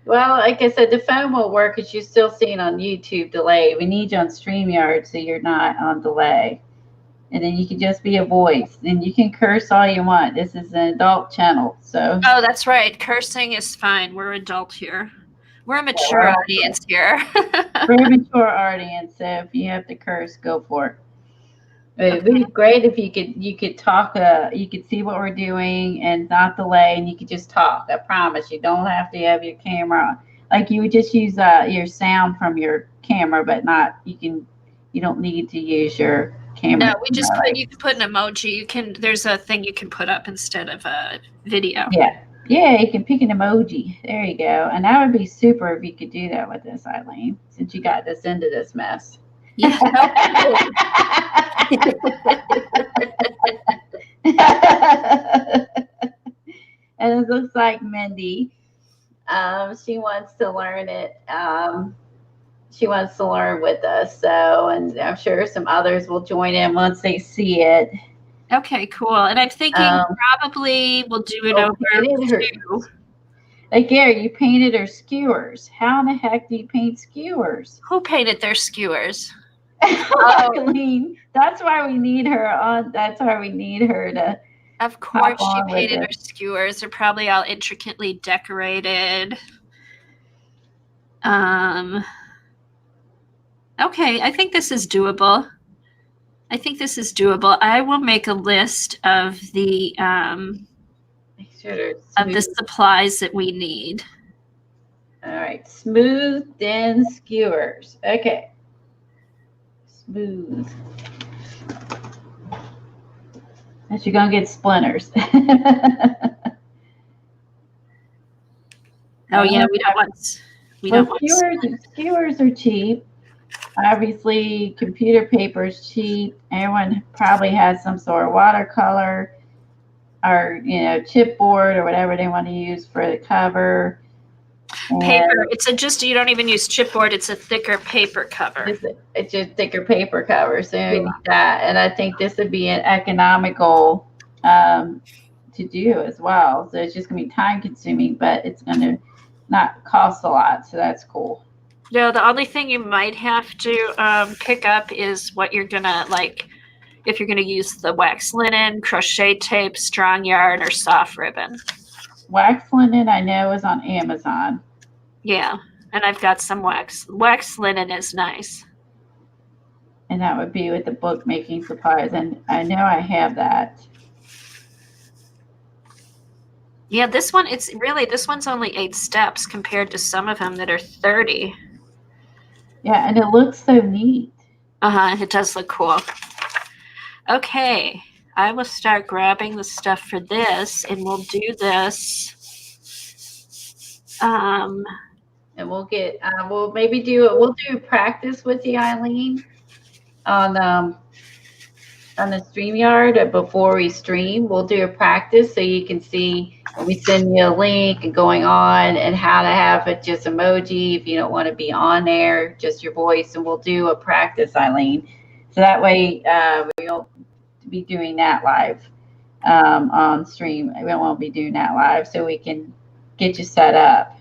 Speaker 1: Well, like I said, the phone will work because you're still seeing on YouTube delay. We need you on StreamYard so you're not on delay. And then you can just be a voice. And you can curse all you want. This is an adult channel. So.
Speaker 2: Oh, that's right. Cursing is fine. We're adult here. We're a mature audience here.
Speaker 1: We're a mature audience. So if you have to curse, go for it. It would be great if you could talk. You could see what we're doing and not delay, and you could just talk. I promise you don't have to have your camera. Like you would just use your sound from your camera, but not you don't need to use your camera.
Speaker 2: No, you can put an emoji. There's a thing you can put up instead of a video.
Speaker 1: Yeah, you can pick an emoji. There you go. And that would be super if you could do that with this, Eileen, since you got us into this mess.
Speaker 2: Yeah.
Speaker 1: And it looks like Mindy, she wants to learn it. She wants to learn with us. So, and I'm sure some others will join in once they see it.
Speaker 2: Okay, cool. And I'm thinking probably we'll do it over too.
Speaker 1: Like Gary, you painted her skewers. How in the heck do you paint skewers?
Speaker 2: Who painted their skewers?
Speaker 1: Eileen, that's why we need her on. That's why we need her to.
Speaker 2: Of course, she painted her skewers. They're probably all intricately decorated. Okay, I think this is doable. I will make a list of the supplies that we need.
Speaker 1: All right, smooth, thin skewers. Okay. Smooth. And you're gonna get splinters.
Speaker 2: Oh yeah, we don't want
Speaker 1: skewers are cheap. Obviously, computer paper is cheap. Everyone probably has some sort of watercolor or chipboard or whatever they want to use for the cover.
Speaker 2: Paper. It's just you don't even use chipboard. It's a thicker paper cover.
Speaker 1: It's just thicker paper cover. So that, and I think this would be an economical to do as well. So it's just gonna be time consuming, but it's gonna not cost a lot. So that's cool.
Speaker 2: No, the only thing you might have to pick up is what you're gonna like. If you're gonna use the wax linen, crochet tape, strong yarn, or soft ribbon.
Speaker 1: Wax linen, I know, is on Amazon.
Speaker 2: Yeah, and I've got some wax. Wax linen is nice.
Speaker 1: And that would be with the bookmaking supplies, and I know I have that.
Speaker 2: Yeah, this one's only 8 steps compared to some of them that are 30.
Speaker 1: Yeah, and it looks so neat.
Speaker 2: It does look cool. Okay, I will start grabbing the stuff for this, and we'll do this.
Speaker 1: And we'll get we'll maybe do practice with you, Eileen, on the StreamYard before we stream. We'll do a practice so you can see when we send you a link and going on, and how to have it just emoji if you don't want to be on there, just your voice. And we'll do a practice, Eileen, so that way we'll be doing that live on stream. We won't be doing that live, so we can get you set up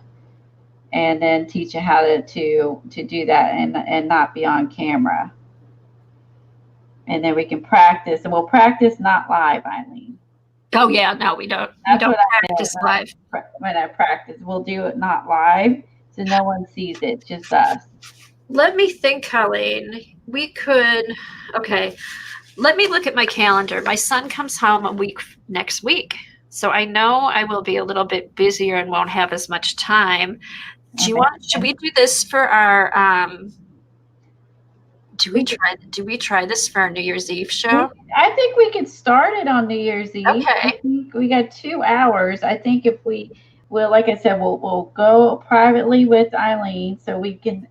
Speaker 1: and then teach you how to do that and not be on camera. And then we can practice, and we'll practice not live, Eileen.
Speaker 2: Oh yeah, no, we don't.
Speaker 1: That's
Speaker 2: we don't practice live.
Speaker 1: When I practice, we'll do it not live, so no one sees it, just us.
Speaker 2: Let me think, Colleen. We could. Okay, let me look at my calendar. My son comes home next week, so I know I will be a little bit busier and won't have as much time. Should we do this for our? Do we try this for our New Year's Eve show?
Speaker 1: I think we could start it on New Year's Eve.
Speaker 2: Okay.
Speaker 1: We got 2 hours. I think if we will, like I said, we'll go privately with Eileen so we can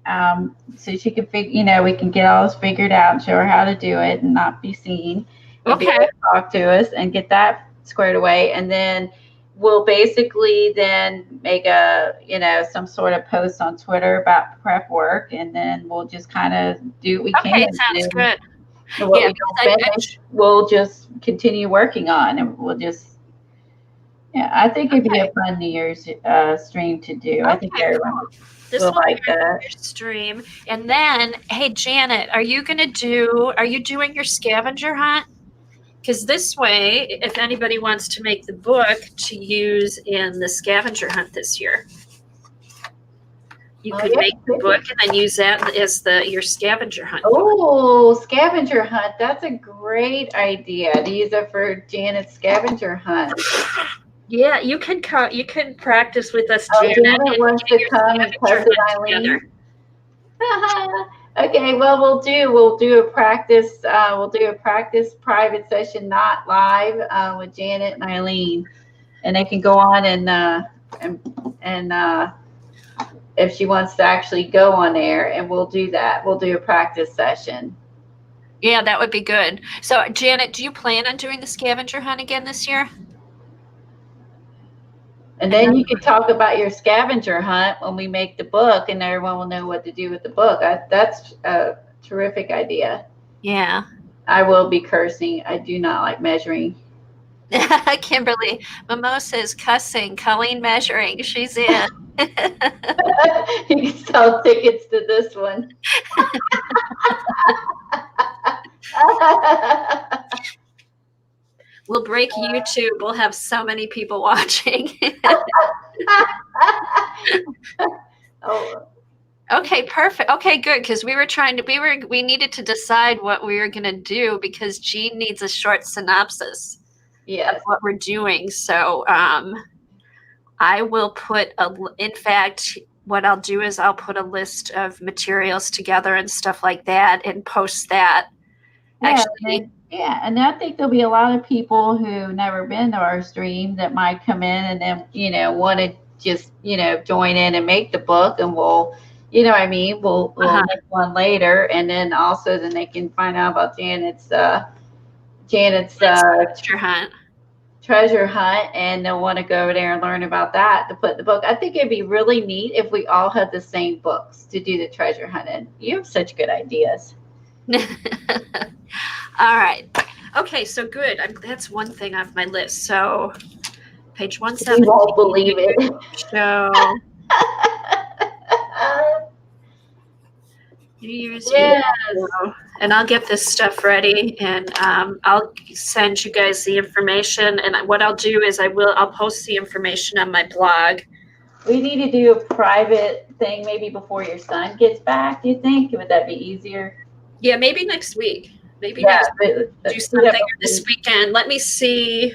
Speaker 1: so she can figure, we can get all this figured out and show her how to do it and not be seen.
Speaker 2: Okay.
Speaker 1: Be able to talk to us and get that squared away, and then we'll basically then make some sort of post on Twitter about prep work, and then we'll just kind of do what we can.
Speaker 2: Okay, sounds good.
Speaker 1: And what we don't finish, we'll just continue working on, and we'll just, I think it'd be a fun New Year's stream to do. I think everyone will like that
Speaker 2: stream. And then, hey, Janet, are you doing your scavenger hunt? Because this way, if anybody wants to make the book to use in the scavenger hunt this year, you could make the book and then use that as your scavenger hunt.
Speaker 1: Oh, scavenger hunt. That's a great idea to use it for Janet's scavenger hunt.
Speaker 2: Yeah, you can practice with us,
Speaker 1: Janet. Janet wants to come and test it, Eileen. Okay, well, we'll do a practice. We'll do a practice private session, not live, with Janet and Eileen, and they can go on and if she wants to actually go on there, and we'll do that. We'll do a practice session.
Speaker 2: Yeah, that would be good. So, Janet, do you plan on doing the scavenger hunt again this year?
Speaker 1: And then you can talk about your scavenger hunt when we make the book, and everyone will know what to do with the book. That's a terrific idea.
Speaker 2: Yeah.
Speaker 1: I will be cursing. I do not like measuring.
Speaker 2: Kimberly, Mimosa is cussing. Colleen measuring. She's in.
Speaker 1: You can sell tickets to this one.
Speaker 2: We'll break YouTube. We'll have so many people watching.
Speaker 1: Oh.
Speaker 2: Okay, perfect. Okay, good. Because we needed to decide what we were gonna do, because Jean needs a short synopsis of what we're doing. So I will in fact, what I'll do is I'll put a list of materials together and stuff like that and post that.
Speaker 1: And I think there'll be a lot of people who've never been to our stream that might come in and then, want to just, join in and make the book, and we'll make one later. And then also then they can find out about Janet's treasure treasure hunt and they'll want to go over there and learn about that to put in the book. I think it'd be really neat if we all had the same books to do the treasure hunt in. You have such good ideas.
Speaker 2: All right. Okay, so good. That's one thing off my list. So page 117.
Speaker 1: You won't believe it.
Speaker 2: Show. New Year's
Speaker 1: Yes.
Speaker 2: Eve. And I'll get this stuff ready, and I'll send you guys the information. And what I'll do is I'll post the information on my blog.
Speaker 1: We need to do a private thing maybe before your son gets back. Do you think? Would that be easier?
Speaker 2: Yeah, maybe next week. Maybe next week. Do something this weekend. Let me see.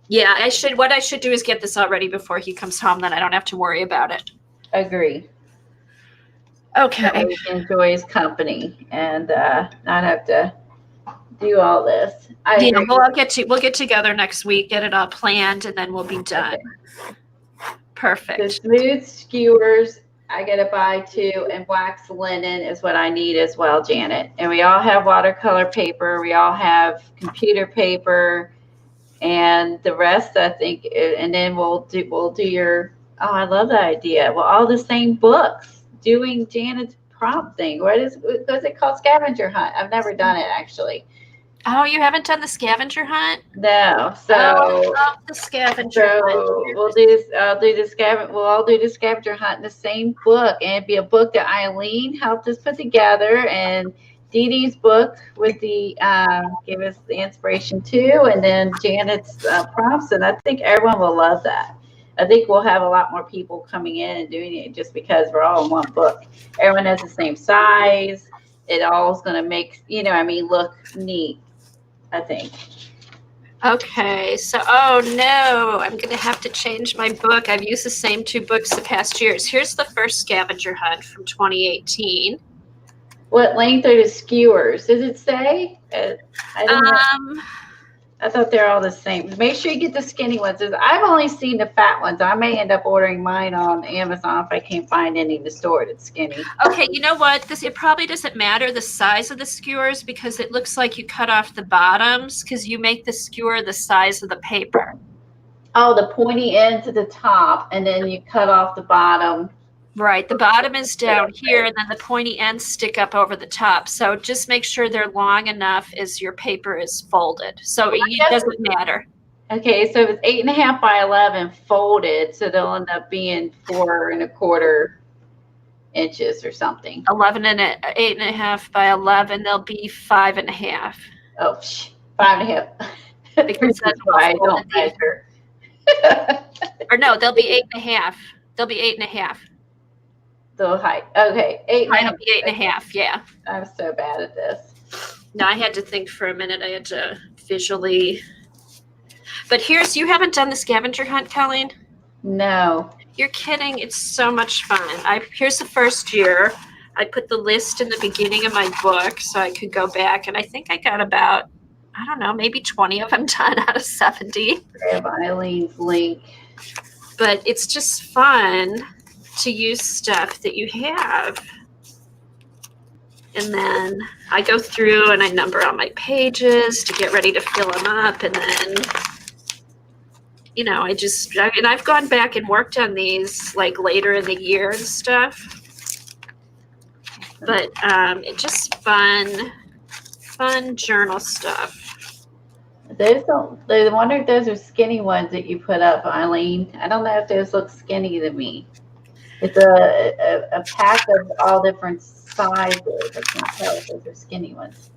Speaker 2: Yeah, what I should do is get this all ready before he comes home. Then I don't have to worry about it.
Speaker 1: Agree.
Speaker 2: Okay.
Speaker 1: He can enjoy his company and not have to do all this.
Speaker 2: We'll get together next week, get it all planned, and then we'll be done. Okay. Perfect.
Speaker 1: The smooth skewers I gotta buy too, and wax linen is what I need as well, Janet. And we all have watercolor paper. We all have computer paper, and the rest I think. And then we'll do your. Oh, I love that idea. Well, all the same books. Doing Janet's prompt thing. What is it called? Scavenger hunt. I've never done it actually.
Speaker 2: Oh, you haven't done the scavenger hunt?
Speaker 1: No. So
Speaker 2: I love the scavenger hunt.
Speaker 1: We'll do this. We'll all do the scavenger hunt in the same book, and it'd be a book that Eileen helped us put together, and Dee Dee's book with the give us the inspiration too, and then Janet's prompts, and I think everyone will love that. I think we'll have a lot more people coming in and doing it just because we're all in one book. Everyone has the same size. It all is going to make, look neat, I think.
Speaker 2: Okay. So, oh no, I'm going to have to change my book. I've used the same 2 books the past years. Here's the first scavenger hunt from 2018.
Speaker 1: What length are the skewers? Does it say? I don't know. I thought they're all the same. Make sure you get the skinny ones. I've only seen the fat ones. I may end up ordering mine on Amazon if I can't find any in the store that's skinny.
Speaker 2: Okay, you know what? It probably doesn't matter the size of the skewers because it looks like you cut off the bottoms because you make the skewer the size of the paper.
Speaker 1: Oh, the pointy end to the top, and then you cut off the bottom.
Speaker 2: Right. The bottom is down here, and then the pointy ends stick up over the top. So just make sure they're long enough as your paper is folded. So it doesn't matter.
Speaker 1: Okay, so it's 8.5 by 11 folded, so they'll end up being 4 1/4 inches or something.
Speaker 2: 8.5 by 11. They'll be 5.5.
Speaker 1: Oh, 5.5. Because that's why I don't measure.
Speaker 2: Or no, they'll be 8.5. They'll be 8.5.
Speaker 1: The height. Okay.
Speaker 2: 8.5. 8.5. Yeah.
Speaker 1: I'm so bad at this.
Speaker 2: No, I had to think for a minute. I had to visually. But you haven't done the scavenger hunt, Colleen?
Speaker 1: No.
Speaker 2: You're kidding. It's so much fun. Here's the first year. I put the list in the beginning of my book so I could go back. And I think I got about, I don't know, maybe 20 of them done out of 70.
Speaker 1: Grab Eileen's link.
Speaker 2: But it's just fun to use stuff that you have. And then I go through and I number all my pages to get ready to fill them up. And then, and I've gone back and worked on these like later in the year and stuff. But it's just fun journal stuff.
Speaker 1: I wonder if those are skinny ones that you put up, Eileen. I don't know if those look skinny to me. It's a pack of all different sizes. I can't tell if those are skinny ones.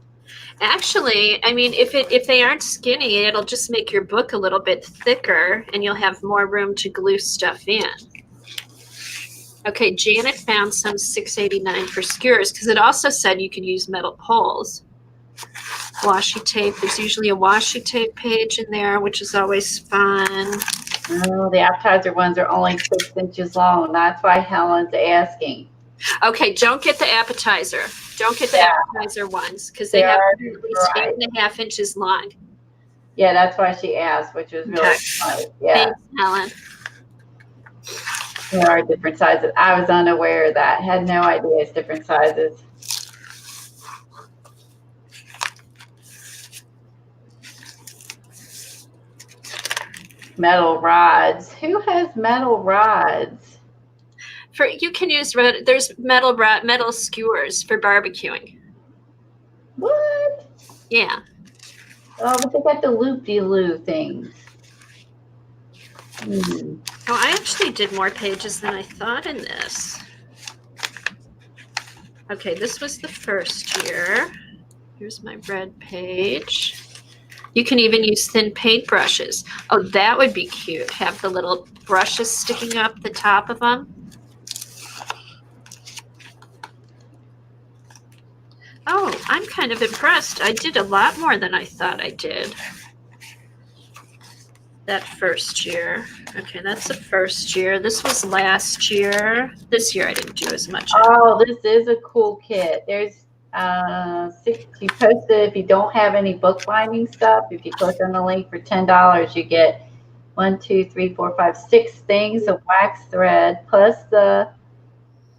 Speaker 2: Actually, I mean, if they aren't skinny, it'll just make your book a little bit thicker, and you'll have more room to glue stuff in. Okay, Janet found some $6.89 for skewers because it also said you could use metal poles. Washi tape. There's usually a washi tape page in there, which is always fun.
Speaker 1: Oh, the appetizer ones are only 6 inches long. That's why Helen's asking.
Speaker 2: Okay, don't get the appetizer. Don't get the appetizer ones because they have at least 8.5 inches long.
Speaker 1: Yeah, that's why she asked, which was really funny. Yeah.
Speaker 2: Thanks, Helen.
Speaker 1: There are different sizes. I was unaware of that. Had no idea it's different sizes. Metal rods. Who has metal rods?
Speaker 2: You can use there's metal skewers for barbecuing.
Speaker 1: What?
Speaker 2: Yeah.
Speaker 1: Oh, but they got the loop-de-loo things.
Speaker 2: Oh, I actually did more pages than I thought in this. Okay, this was the first year. Here's my red page. You can even use thin paint brushes. Oh, that would be cute. Have the little brushes sticking up the top of them. Oh, I'm kind of impressed. I did a lot more than I thought I did that first year. Okay, that's the first year. This was last year. This year I didn't do as much.
Speaker 1: Oh, this is a cool kit. There's you posted if you don't have any bookbinding stuff, if you click on the link for $10, you get 1, 2, 3, 4, 5, 6 things of wax thread, plus the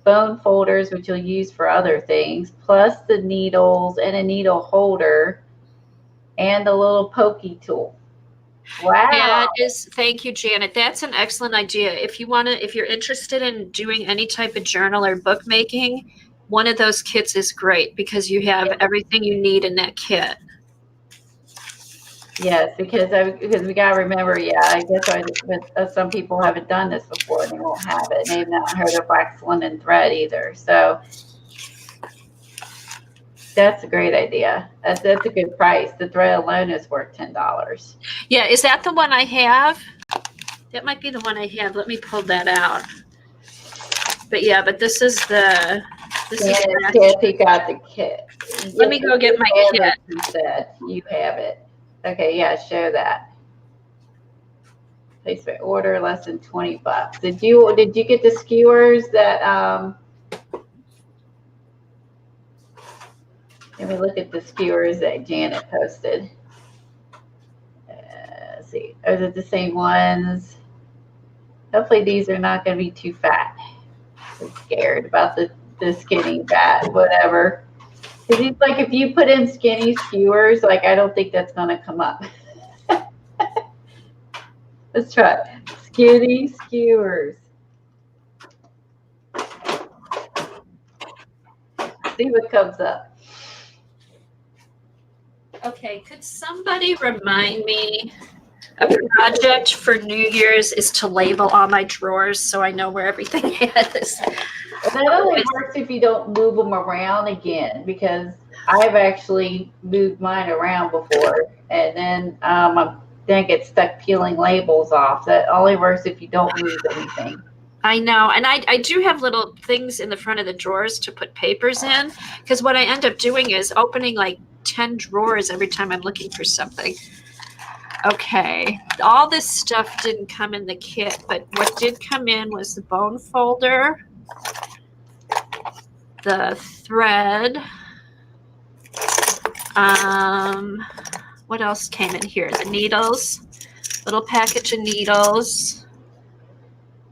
Speaker 1: bone folders, which you'll use for other things, plus the needles and a needle holder and a little pokey tool. Wow.
Speaker 2: That is, thank you, Janet. That's an excellent idea. If you're interested in doing any type of journal or bookmaking, one of those kits is great because you have everything you need in that kit.
Speaker 1: Yes, because we gotta remember, I guess some people haven't done this before and they won't have it. And they've not heard of wax linen thread either. So that's a great idea. That's a good price. The thread alone is worth $10.
Speaker 2: Yeah, is that the one I have? That might be the one I have. Let me pull that out. But yeah, but this is the
Speaker 1: Kathy got the kit.
Speaker 2: Let me go get my kit.
Speaker 1: Instead, you have it. Okay, yeah, show that. Place my order less than $20. Did you get the skewers that let me look at the skewers that Janet posted. Let's see. Are it the same ones? Hopefully these are not going to be too fat. I'm scared about the skinny fat, whatever. Because it's like if you put in skinny skewers, like I don't think that's going to come up. Let's try it. Skinny skewers. See what comes up.
Speaker 2: Okay, could somebody remind me? A project for New Year's is to label all my drawers so I know where everything is.
Speaker 1: That only works if you don't move them around again, because I've actually moved mine around before, and then I get stuck peeling labels off. That only works if you don't move anything.
Speaker 2: I know, and I do have little things in the front of the drawers to put papers in, because what I end up doing is opening like 10 drawers every time I'm looking for something. Okay, all this stuff didn't come in the kit, but what did come in was the bone folder, the thread. What else came in here? The needles, little package of needles,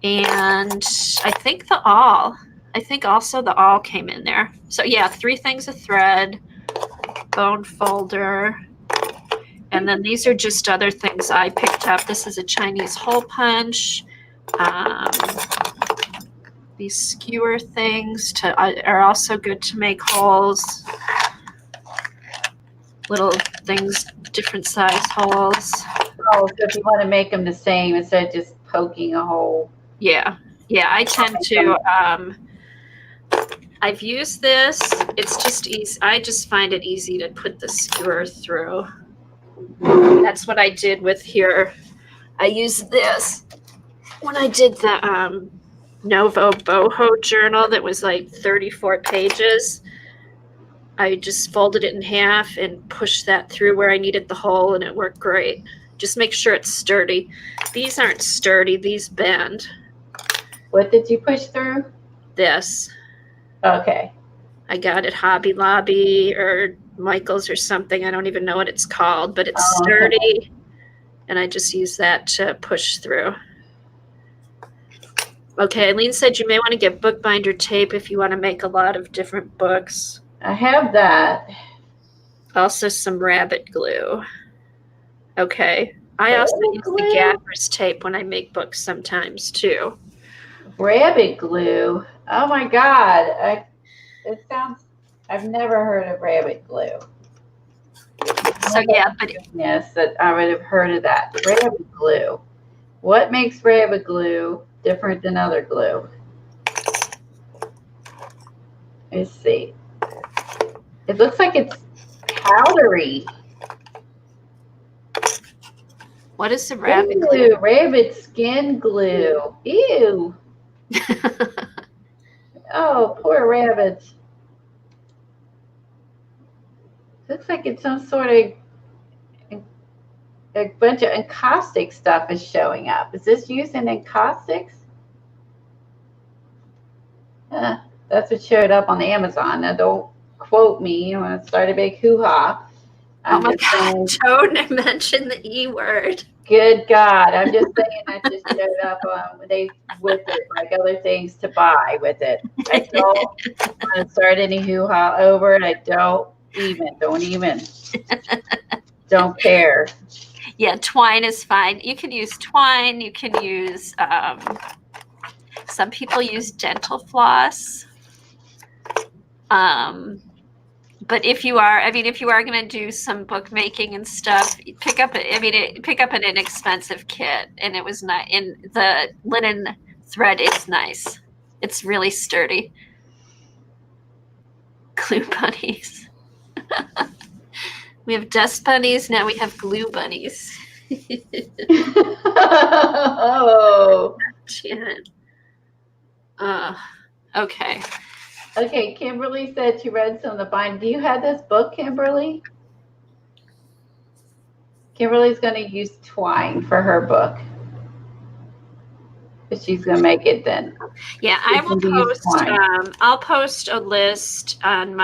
Speaker 2: and I think the awl. I think also the awl came in there. So yeah, 3 things of thread, bone folder, and then these are just other things I picked up. This is a Chinese hole punch. These skewer things are also good to make holes. Little things, different size holes.
Speaker 1: Oh, so if you want to make them the same instead of just poking a hole.
Speaker 2: Yeah, I tend to. I've used this. It's just easy. I just find it easy to put the skewer through. That's what I did with here. I used this when I did the Novo Boho journal that was like 34 pages. I just folded it in half and pushed that through where I needed the hole, and it worked great. Just make sure it's sturdy. These aren't sturdy. These bend.
Speaker 1: What did you push through?
Speaker 2: This.
Speaker 1: Okay.
Speaker 2: I got it Hobby Lobby or Michael's or something. I don't even know what it's called, but it's sturdy. Okay. And I just use that to push through. Okay, Eileen said you may want to get bookbinder tape if you want to make a lot of different books.
Speaker 1: I have that.
Speaker 2: Also some rabbit glue. Okay. I also
Speaker 1: Rabbit
Speaker 2: use
Speaker 1: glue?
Speaker 2: the gaffer's tape when I make books sometimes too.
Speaker 1: Rabbit glue. Oh my God. It sounds, I've never heard of rabbit glue.
Speaker 2: So yeah, but
Speaker 1: Yes, that I would have heard of that. Rabbit glue. What makes rabbit glue different than other glue? Let's see. It looks like it's powdery.
Speaker 2: what is the rabbit glue?
Speaker 1: Ew, rabbit skin glue. Ew. Oh, poor rabbits. Looks like it's some sort of a bunch of encaustic stuff is showing up. Is this using encaustics? That's what showed up on Amazon. Now, don't quote me. You want to start a big hoo-ha.
Speaker 2: Oh my God, don't mention the E word.
Speaker 1: Good God. I'm just saying that just showed up with it, like other things to buy with it. I don't want to start any hoo-ha over it. I don't care.
Speaker 2: Yeah, twine is fine. You can use twine. You can use, some people use dental floss. But if you are going to do some bookmaking and stuff, pick up an inexpensive kit, and it was not in the linen thread. It's nice. It's really sturdy. Glue bunnies. We have dust bunnies. Now we have glue bunnies.
Speaker 1: Oh.
Speaker 2: Janet. Okay.
Speaker 1: Okay, Kimberly said she read some of the bind. Do you have this book, Kimberly? Kimberly's going to use twine for her book. But she's going to make it then.
Speaker 2: Yeah, I will post. I'll post a list on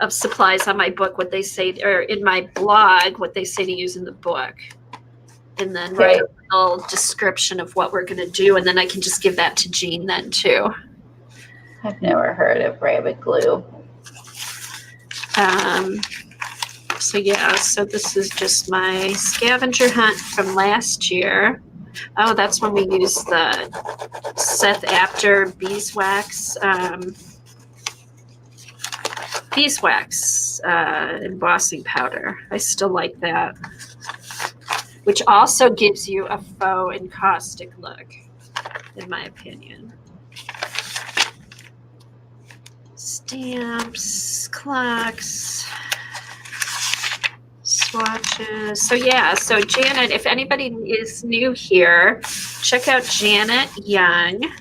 Speaker 2: of supplies on my book, what they say, or in my blog, what they say to use in the book, and then write a little description of what we're going to do, and then I can just give that to Jean then too.
Speaker 1: I've never heard of rabbit glue.
Speaker 2: So yeah, so this is just my scavenger hunt from last year. Oh, that's when we used the Seth Apter beeswax embossing powder. I still like that, which also gives you a faux encaustic look, in my opinion. Stamps, clocks, swatches. So yeah, so Janet, if anybody is new here, check out Janet Young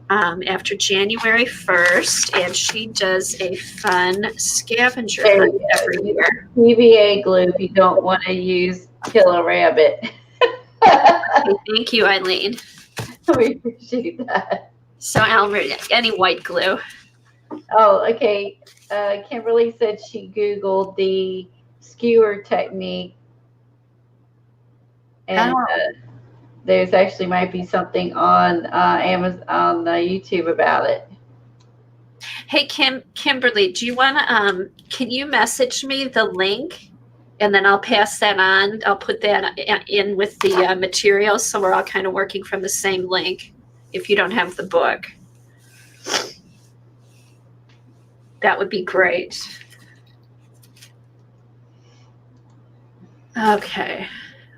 Speaker 2: after January 1st, and she does a fun scavenger hunt every year.
Speaker 1: PVA glue if you don't want to use killer rabbit.
Speaker 2: Thank you, Eileen.
Speaker 1: We appreciate that.
Speaker 2: So any white glue.
Speaker 1: Oh, okay. Kimberly said she Googled the skewer technique, and there's actually might be something on Amazon, on YouTube about it.
Speaker 2: Hey, Kimberly, do you want to? Can you message me the link, and then I'll pass that on. I'll put that in with the materials, so we're all kind of working from the same link. If you don't have the book. That would be great. Okay.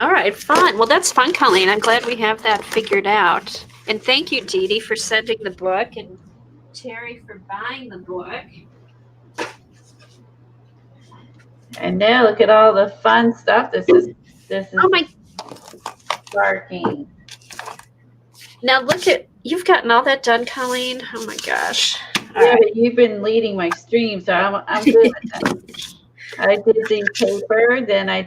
Speaker 2: All right, fun. Well, that's fun, Colleen. I'm glad we have that figured out. And thank you, Dee Dee, for sending the book, and Terry for buying the book.
Speaker 1: And now look at all the fun stuff. This is
Speaker 2: oh my
Speaker 1: sparking.
Speaker 2: Now look at, you've gotten all that done, Colleen. Oh my gosh.
Speaker 1: Yeah, but you've been leading my stream, so I'm good with that. I did the paper, then I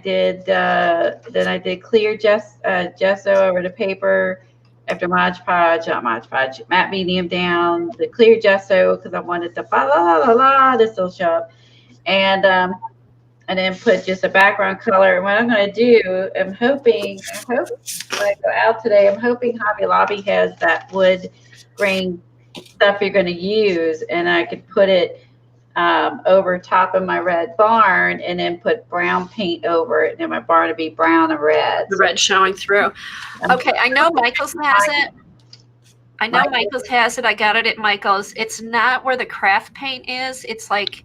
Speaker 1: did clear gesso over the paper after Mod Podge, matte medium down, the clear gesso because I wanted the this will show up, and then put just a background color. And what I'm going to do, I hope when I go out today, I'm hoping Hobby Lobby has that wood grain stuff you're going to use, and I could put it over top of my red barn and then put brown paint over it. And my barn would be brown and red.
Speaker 2: The red showing through. Okay, I know Michael's has it. I got it at Michael's. It's not where the craft paint is. It's like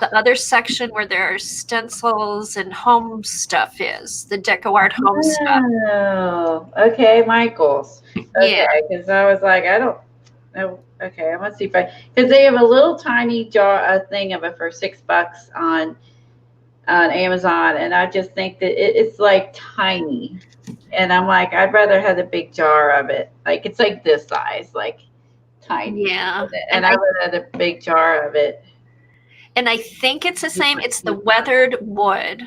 Speaker 2: the other section where there's stencils and home stuff is. The Deco Art home stuff.
Speaker 1: Oh, okay, Michael's. Okay,
Speaker 2: Yeah.
Speaker 1: because I was like, I don't know. Okay, I want to see if because they have a little tiny jar, a thing of it for $6 on Amazon, and I just think that it's like tiny, and I'm like, I'd rather have the big jar of it. Like it's like this size, like tiny.
Speaker 2: Yeah.
Speaker 1: And I would have the big jar of it.
Speaker 2: And I think it's the same. It's the weathered wood,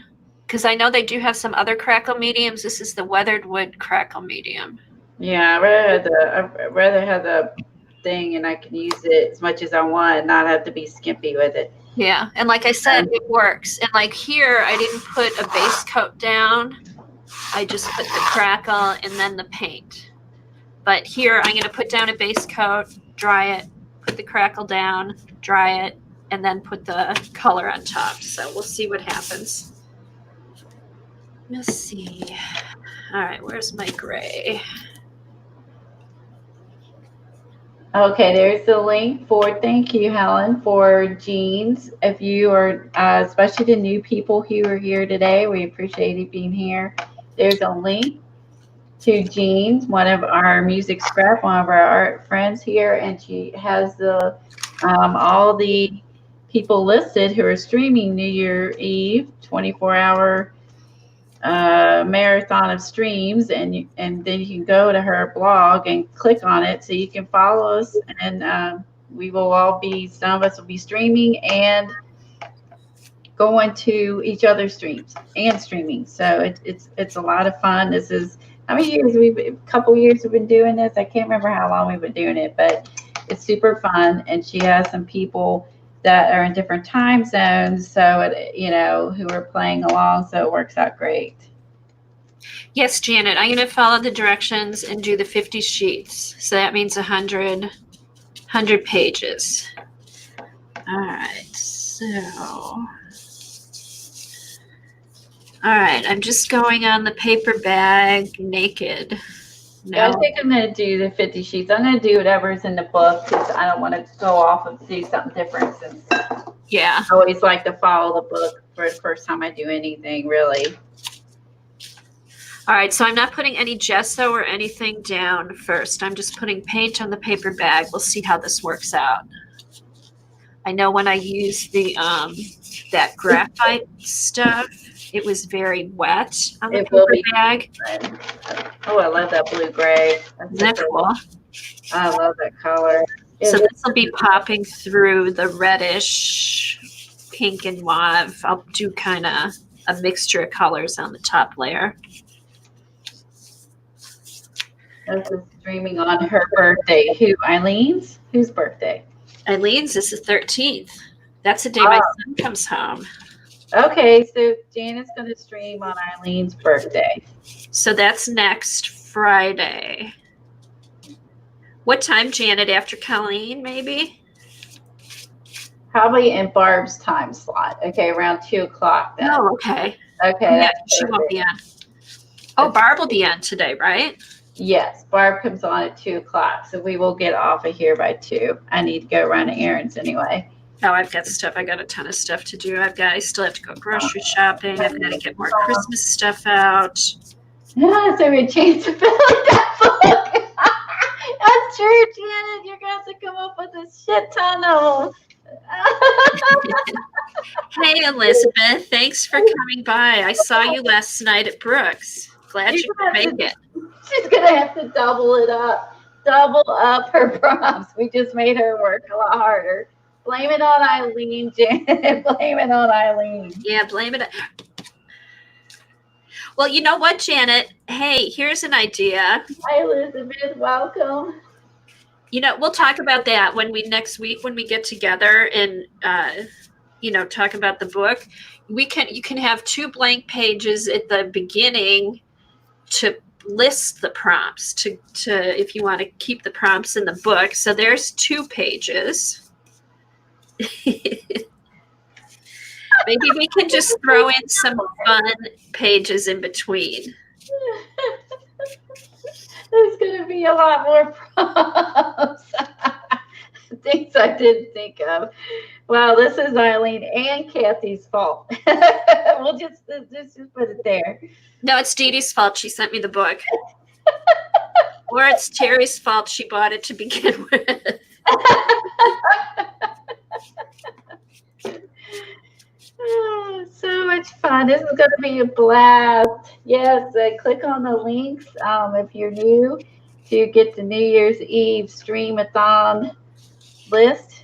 Speaker 2: because I know they do have some other crackle mediums. This is the weathered wood crackle medium.
Speaker 1: Yeah, I'd rather have the thing, and I can use it as much as I want and not have to be skimpy with it.
Speaker 2: Yeah, and like I said, it works. And like here, I didn't put a base coat down. I just put the crackle and then the paint. But here, I'm going to put down a base coat, dry it, put the crackle down, dry it, and then put the color on top. So we'll see what happens. Let's see. All right, where's my gray?
Speaker 1: Okay, there's the link for, thank you, Helen, for jeans. If you are, especially the new people who are here today, we appreciate you being here. There's a link to Jeans, one of our music scrap, one of our art friends here, and she has the all the people listed who are streaming New Year Eve, 24-hour marathon of streams, and then you can go to her blog and click on it so you can follow us, and we will all be, some of us will be streaming and going to each other's streams and streaming. So it's a lot of fun. This is, how many years a couple years we've been doing this. I can't remember how long we've been doing it, but it's super fun. And she has some people that are in different time zones, so who are playing along, so it works out great.
Speaker 2: Yes, Janet, I'm going to follow the directions and do the 50 sheets. So that means 100 pages. All right, so, all right, I'm just going on the paper bag naked. No.
Speaker 1: I think I'm going to do the 50 sheets. I'm going to do whatever's in the book because I don't want to go off and do something different. Since
Speaker 2: yeah,
Speaker 1: I always like to follow the book for the first time I do anything, really.
Speaker 2: All right, so I'm not putting any gesso or anything down first. I'm just putting paint on the paper bag. We'll see how this works out. I know when I used the that graphite stuff, it was very wet on the paper bag.
Speaker 1: Oh, I love that blue-gray.
Speaker 2: Isn't that cool?
Speaker 1: I love that color.
Speaker 2: So this will be popping through the reddish pink and mauve. I'll do kind of a mixture of colors on the top layer.
Speaker 1: This is streaming on her birthday. Who? Eileen's? Whose birthday?
Speaker 2: Eileen's is the 13th. That's the day my son comes home.
Speaker 1: Okay, so Janet's going to stream on Eileen's birthday.
Speaker 2: So that's next Friday. What time, Janet? After Colleen, maybe?
Speaker 1: Probably in Barb's time slot. Okay, around 2 o'clock then.
Speaker 2: Oh, okay.
Speaker 1: Okay.
Speaker 2: Yeah, she won't be on. Oh, Barb will be on today, right?
Speaker 1: Yes, Barb comes on at 2 o'clock, so we will get off of here by 2. I need to go run errands anyway.
Speaker 2: Oh, I've got stuff. I got a ton of stuff to do. I still have to go grocery shopping. I've got to get more Christmas stuff out.
Speaker 1: Yeah, so we had a chance to fill that book. That's true, Janet. You're going to have to come up with a shit ton of
Speaker 2: Hey, Elizabeth. Thanks for coming by. I saw you last night at Brooks. Glad you could make it.
Speaker 1: She's going to have to double up her prompts. We just made her work a lot harder. Blame it on Eileen, Janet. Blame it on Eileen.
Speaker 2: Yeah, blame it. Well, you know what, Janet? Hey, here's an idea.
Speaker 1: Hi, Elizabeth. Welcome.
Speaker 2: You know, we'll talk about that next week when we get together and talk about the book. You can have 2 blank pages at the beginning to list the prompts to if you want to keep the prompts in the book. So there's 2 pages. Maybe we can just throw in some fun pages in between.
Speaker 1: There's going to be a lot more prompts. Things I didn't think of. Wow, this is Eileen and Kathy's fault. We'll just put it there.
Speaker 2: No, it's Dee Dee's fault. She sent me the book. Or it's Terry's fault. She bought it to begin with.
Speaker 1: Oh, so much fun. This is going to be a blast. Yes, click on the links if you're new to get the New Year's Eve Streamathon list.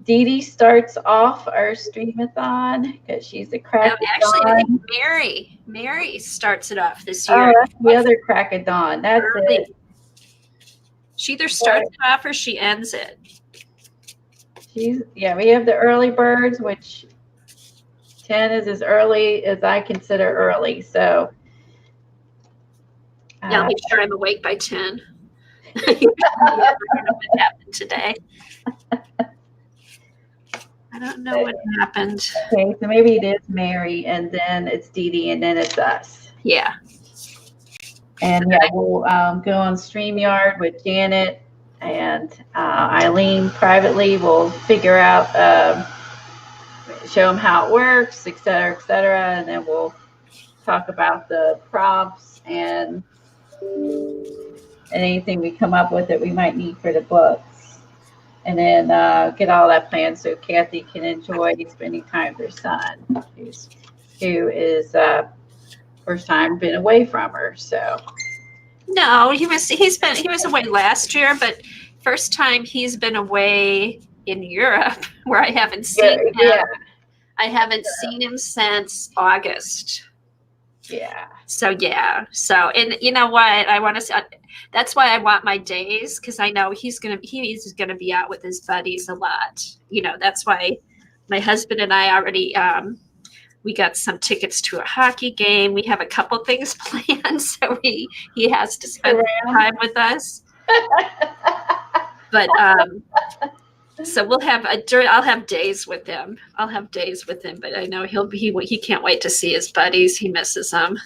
Speaker 1: Dee Dee starts off our Streamathon because she's a crack.
Speaker 2: Actually, I think Mary starts it off this year.
Speaker 1: Oh, that's the other crack of dawn. That's
Speaker 2: early.
Speaker 1: it.
Speaker 2: She either starts it off or she ends it.
Speaker 1: We have the early birds, which 10 is as early as I consider early. So
Speaker 2: I'll make sure I'm awake by 10. I don't know what happened today. I don't know what happened.
Speaker 1: Okay, so maybe it is Mary, and then it's Dee Dee, and then it's us.
Speaker 2: Yeah.
Speaker 1: And we'll go on StreamYard with Janet and Eileen privately. We'll figure out, show them how it works, et cetera, and then we'll talk about the prompts and anything we come up with that we might need for the books. And then get all that planned so Kathy can enjoy spending time with her son, who is first time been away from her. So
Speaker 2: no, he was away last year, but first time he's been away in Europe where I haven't seen him.
Speaker 1: Yeah.
Speaker 2: I haven't seen him since August.
Speaker 1: Yeah.
Speaker 2: So and you know what? I want to say that's why I want my days, because I know he's gonna be out with his buddies a lot. You know, that's why my husband and I already we got some tickets to a hockey game. We have a couple things planned, so he has to spend time with us. But so I'll have days with him. But I know he can't wait to see his buddies. He misses them.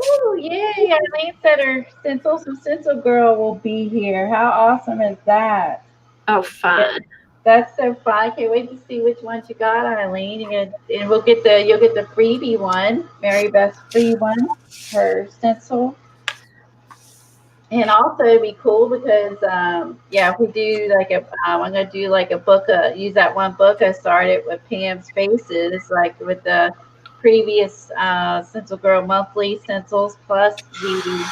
Speaker 1: Oh, yay. Eileen said her Stencilgirl will be here. How awesome is that?
Speaker 2: Oh, fun.
Speaker 1: That's so fun. I can't wait to see which ones you got, Eileen. And you'll get the freebie one, Mary Beth's free one, her stencil. And also it'd be cool because if we do I'm gonna do like a book, use that one book I started with Pam's Faces, like with the previous Stencilgirl monthly stencils plus the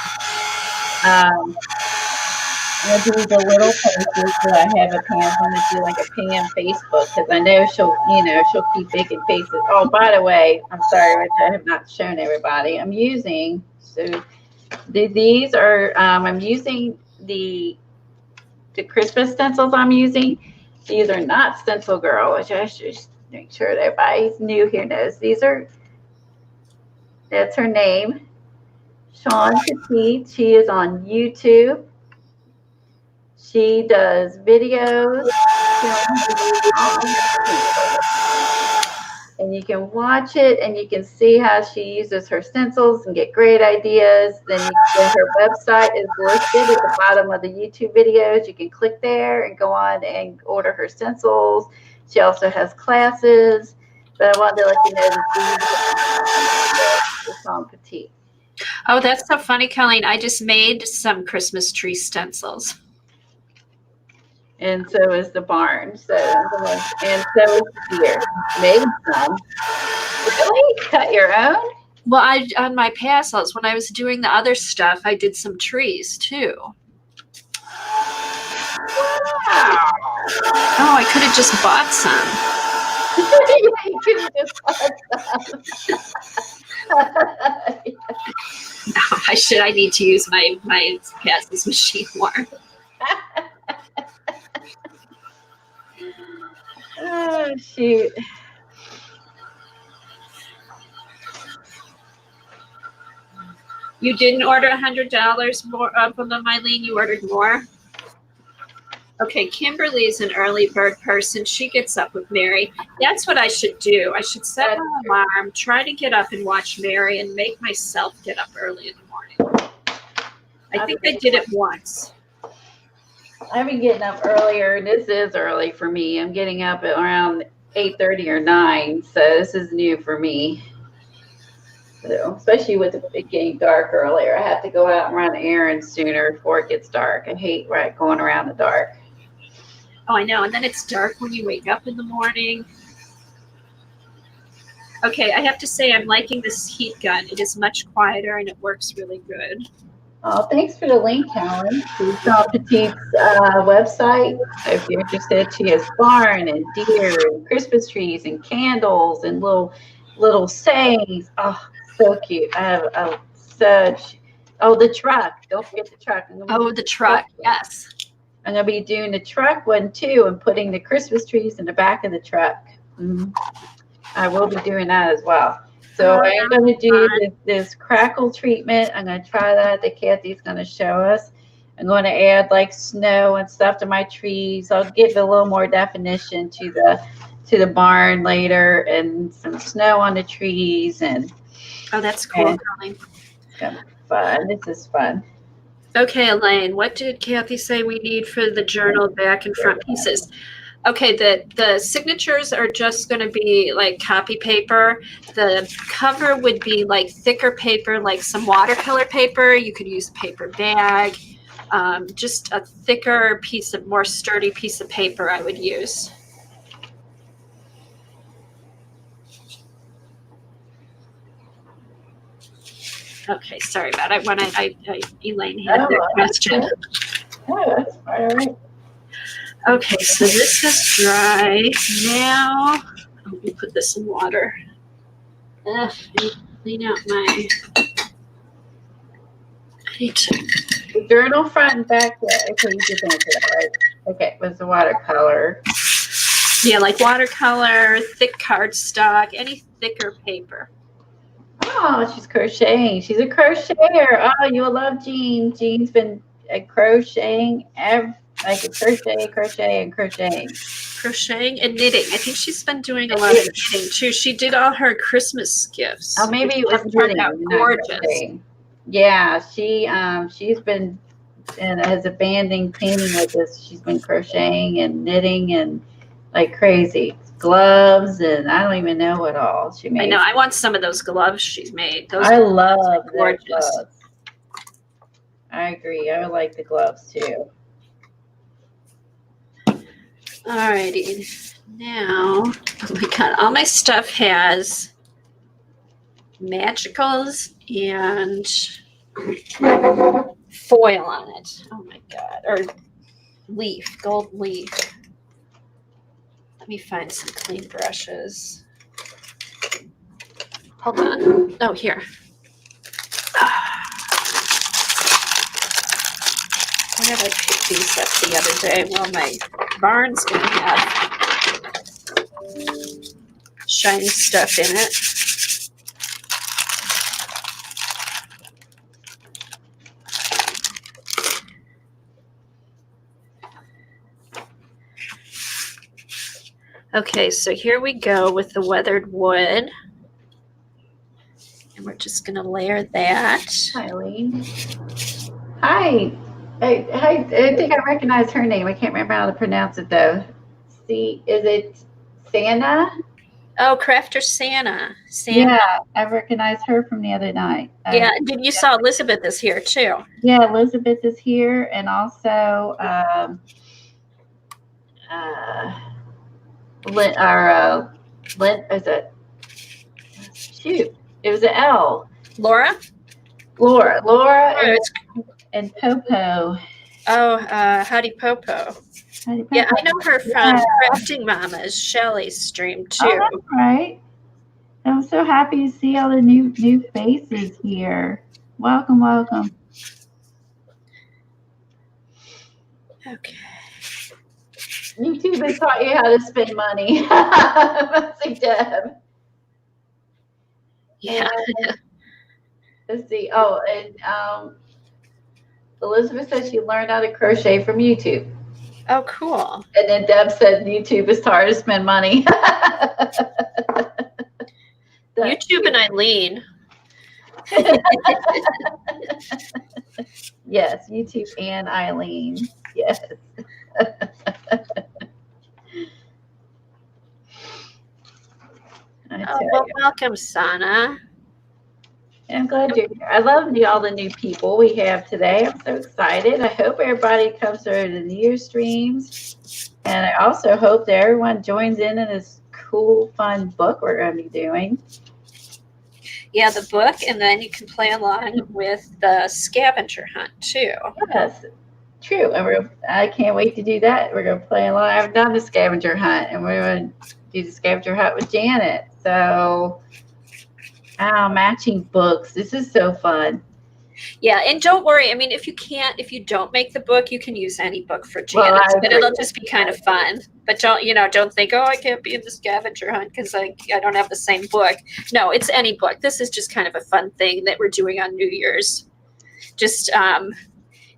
Speaker 1: I'm gonna do the little faces that I have at Pam's. I'm gonna do like a Pam Facebook because I know she'll keep making faces. Oh, by the way, I'm sorry, which I have not shown everybody. I'm using these are I'm using the Christmas stencils I'm using. These are not Stencilgirl, which I should make sure that everybody's new here knows. That's her name, Sean Petit. She is on YouTube. She does videos. And you can watch it and you can see how she uses her stencils and get great ideas. Then her website is listed at the bottom of the YouTube videos. You can click there and go on and order her stencils. She also has classes. But I wanted to let you know that these are Sean Petit.
Speaker 2: Oh, that's so funny, Colleen. I just made some Christmas tree stencils.
Speaker 1: And so is the barn. And so is the deer. Made some. Really? Cut your own?
Speaker 2: Well, on my parcels, when I was doing the other stuff, I did some trees too.
Speaker 1: Wow.
Speaker 2: Oh, I could have just bought some.
Speaker 1: You could have just bought some.
Speaker 2: No, I need to use my passes machine more.
Speaker 1: Oh, shoot.
Speaker 2: You didn't order $100 more from them, Eileen? You ordered more? Okay, Kimberly's an early bird person. She gets up with Mary. That's what I should do. I should set my alarm, try to get up and watch Mary, and make myself get up early in the morning. I think I did it once.
Speaker 1: I've been getting up earlier. This is early for me. I'm getting up at around 8:30 or 9, so this is new for me. So, especially with it getting dark earlier. I have to go out and run errands sooner before it gets dark. I hate going around the dark.
Speaker 2: Oh, I know. And then it's dark when you wake up in the morning. Okay, I have to say I'm liking this heat gun. It is much quieter and it works really good.
Speaker 1: Oh, thanks for the link, Helen. To Saw Petite's website. If you're interested, she has barn and deer and Christmas trees and candles and little sayings. Oh, so cute. I have such. Oh, the truck. Don't forget the truck.
Speaker 2: Oh, the truck. Yes.
Speaker 1: I'm going to be doing the truck one too and putting the Christmas trees in the back of the truck. I will be doing that as well. So I am going to do this crackle treatment. I'm going to try that. Kathy's going to show us. I'm going to add like snow and stuff to my trees. I'll give a little more definition to the barn later, and some snow on the trees. And
Speaker 2: oh, that's cool.
Speaker 1: It's going to be fun. This is fun.
Speaker 2: Okay, Elaine, what did Kathy say we need for the journal back and front pieces? Okay, the signatures are just going to be like copy paper. The cover would be like thicker paper, like some watercolor paper. You could use a paper bag. Just a thicker piece of, more sturdy piece of paper I would use. Okay, sorry about it. When Elaine had that question.
Speaker 1: Oh, that's all right.
Speaker 2: Okay, so this is dry. Now, let me put this in water. Clean out my. I need to.
Speaker 1: The journal front and back. Yeah, okay, you just answered that, right? Okay, it was the watercolor.
Speaker 2: Yeah, like watercolor, thick cardstock, any thicker paper.
Speaker 1: Oh, she's crocheting. She's a crocheter. Oh, you'll love Jean. Jean's been crocheting like a crocheting
Speaker 2: and knitting. I think she's been doing a lot of knitting too. She did all her Christmas gifts.
Speaker 1: Oh, maybe it was knitting.
Speaker 2: Gorgeous.
Speaker 1: Yeah, she's been and has abandoned painting with us. She's been crocheting and knitting and like crazy. Gloves and I don't even know what all she made.
Speaker 2: I know. I want some of those gloves she's made. Those
Speaker 1: I love
Speaker 2: gorgeous
Speaker 1: gloves. I agree. I would like the gloves too.
Speaker 2: Alrighty. Now, oh my God, all my stuff has magicals and foil on it. Oh my God. Or leaf, gold leaf. Let me find some clean brushes. Hold on. Oh, here. Why did I pick these up the other day? Well, my barn's going to have shiny stuff in it. Okay, so here we go with the weathered wood. And we're just going to layer that.
Speaker 1: Hi, Eileen. Hi. I think I recognize her name. I can't remember how to pronounce it, though. Is it Santa?
Speaker 2: Oh, Crafter Santa.
Speaker 1: Yeah, I recognized her from the other night.
Speaker 2: Yeah, you saw Elizabeth is here, too.
Speaker 1: Yeah, Elizabeth is here. And also, is it? Shoot, it was an L.
Speaker 2: Laura
Speaker 1: and Popo.
Speaker 2: Oh, Howdy Popo. Yeah, I know her from Crafting Mama's Shelley's stream too.
Speaker 1: Oh, that's right. I'm so happy to see all the new faces here. Welcome.
Speaker 2: Okay.
Speaker 1: YouTube has taught you how to spend money. Let's see, Deb.
Speaker 2: Yeah.
Speaker 1: Let's see. Oh, and Elizabeth says she learned how to crochet from YouTube.
Speaker 2: Oh, cool.
Speaker 1: And then Deb said YouTube is hard to spend money.
Speaker 2: YouTube and Eileen.
Speaker 1: Yes, YouTube and Eileen. Yes.
Speaker 2: Well, welcome, Sana.
Speaker 1: I'm glad you're here. I love all the new people we have today. I'm so excited. I hope everybody comes over to the New Year's streams. And I also hope that everyone joins in this cool, fun book we're going to be doing.
Speaker 2: Yeah, the book, and then you can play along with the scavenger hunt, too.
Speaker 1: Yes, true. And I can't wait to do that. We're going to play along. I haven't done the scavenger hunt, and we're going to do the scavenger hunt with Janet. So, matching books. This is so fun.
Speaker 2: Yeah, and don't worry. I mean, if you don't make the book, you can use any book for Janet, but it'll just be kind of fun. But don't think, oh, I can't be in the scavenger hunt because I don't have the same book. No, it's any book. This is just kind of a fun thing that we're doing on New Year's. Just,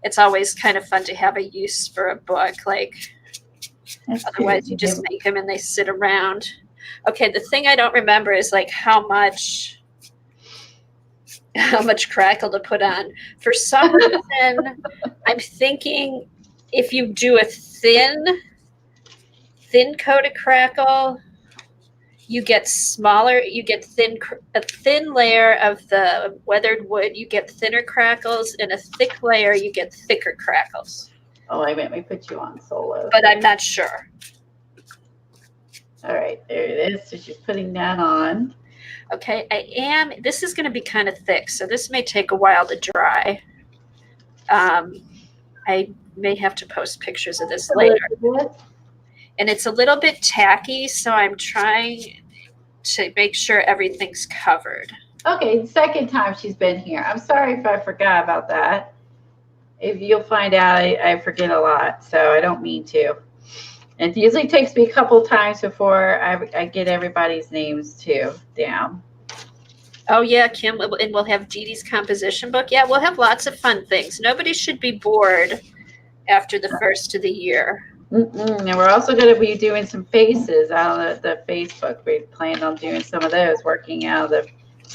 Speaker 2: it's always kind of fun to have a use for a book. Like, otherwise you just make them and they sit around. Okay, the thing I don't remember is like how much crackle to put on. For some reason, I'm thinking if you do a thin coat of crackle, you get smaller. You get a thin layer of the weathered wood. You get thinner crackles, and a thick layer, you get thicker crackles.
Speaker 1: Oh, I meant we put you on solo.
Speaker 2: But I'm not sure.
Speaker 1: All right, there it is. So she's putting that on.
Speaker 2: Okay, this is going to be kind of thick, so this may take a while to dry. I may have to post pictures of this later. And it's a little bit tacky, so I'm trying to make sure everything's covered. Okay, the second time she's been here. I'm sorry if I forgot about that. If you'll find out, I forget a lot, so I don't mean to. It usually takes me a couple times before I get everybody's names too down. Oh yeah, Kim, and we'll have Dee Dee's composition book. Yeah, we'll have lots of fun things. Nobody should be bored after the first of the year. And we're also going to be doing some faces out of the Facebook. We plan on doing some of those, working out of the.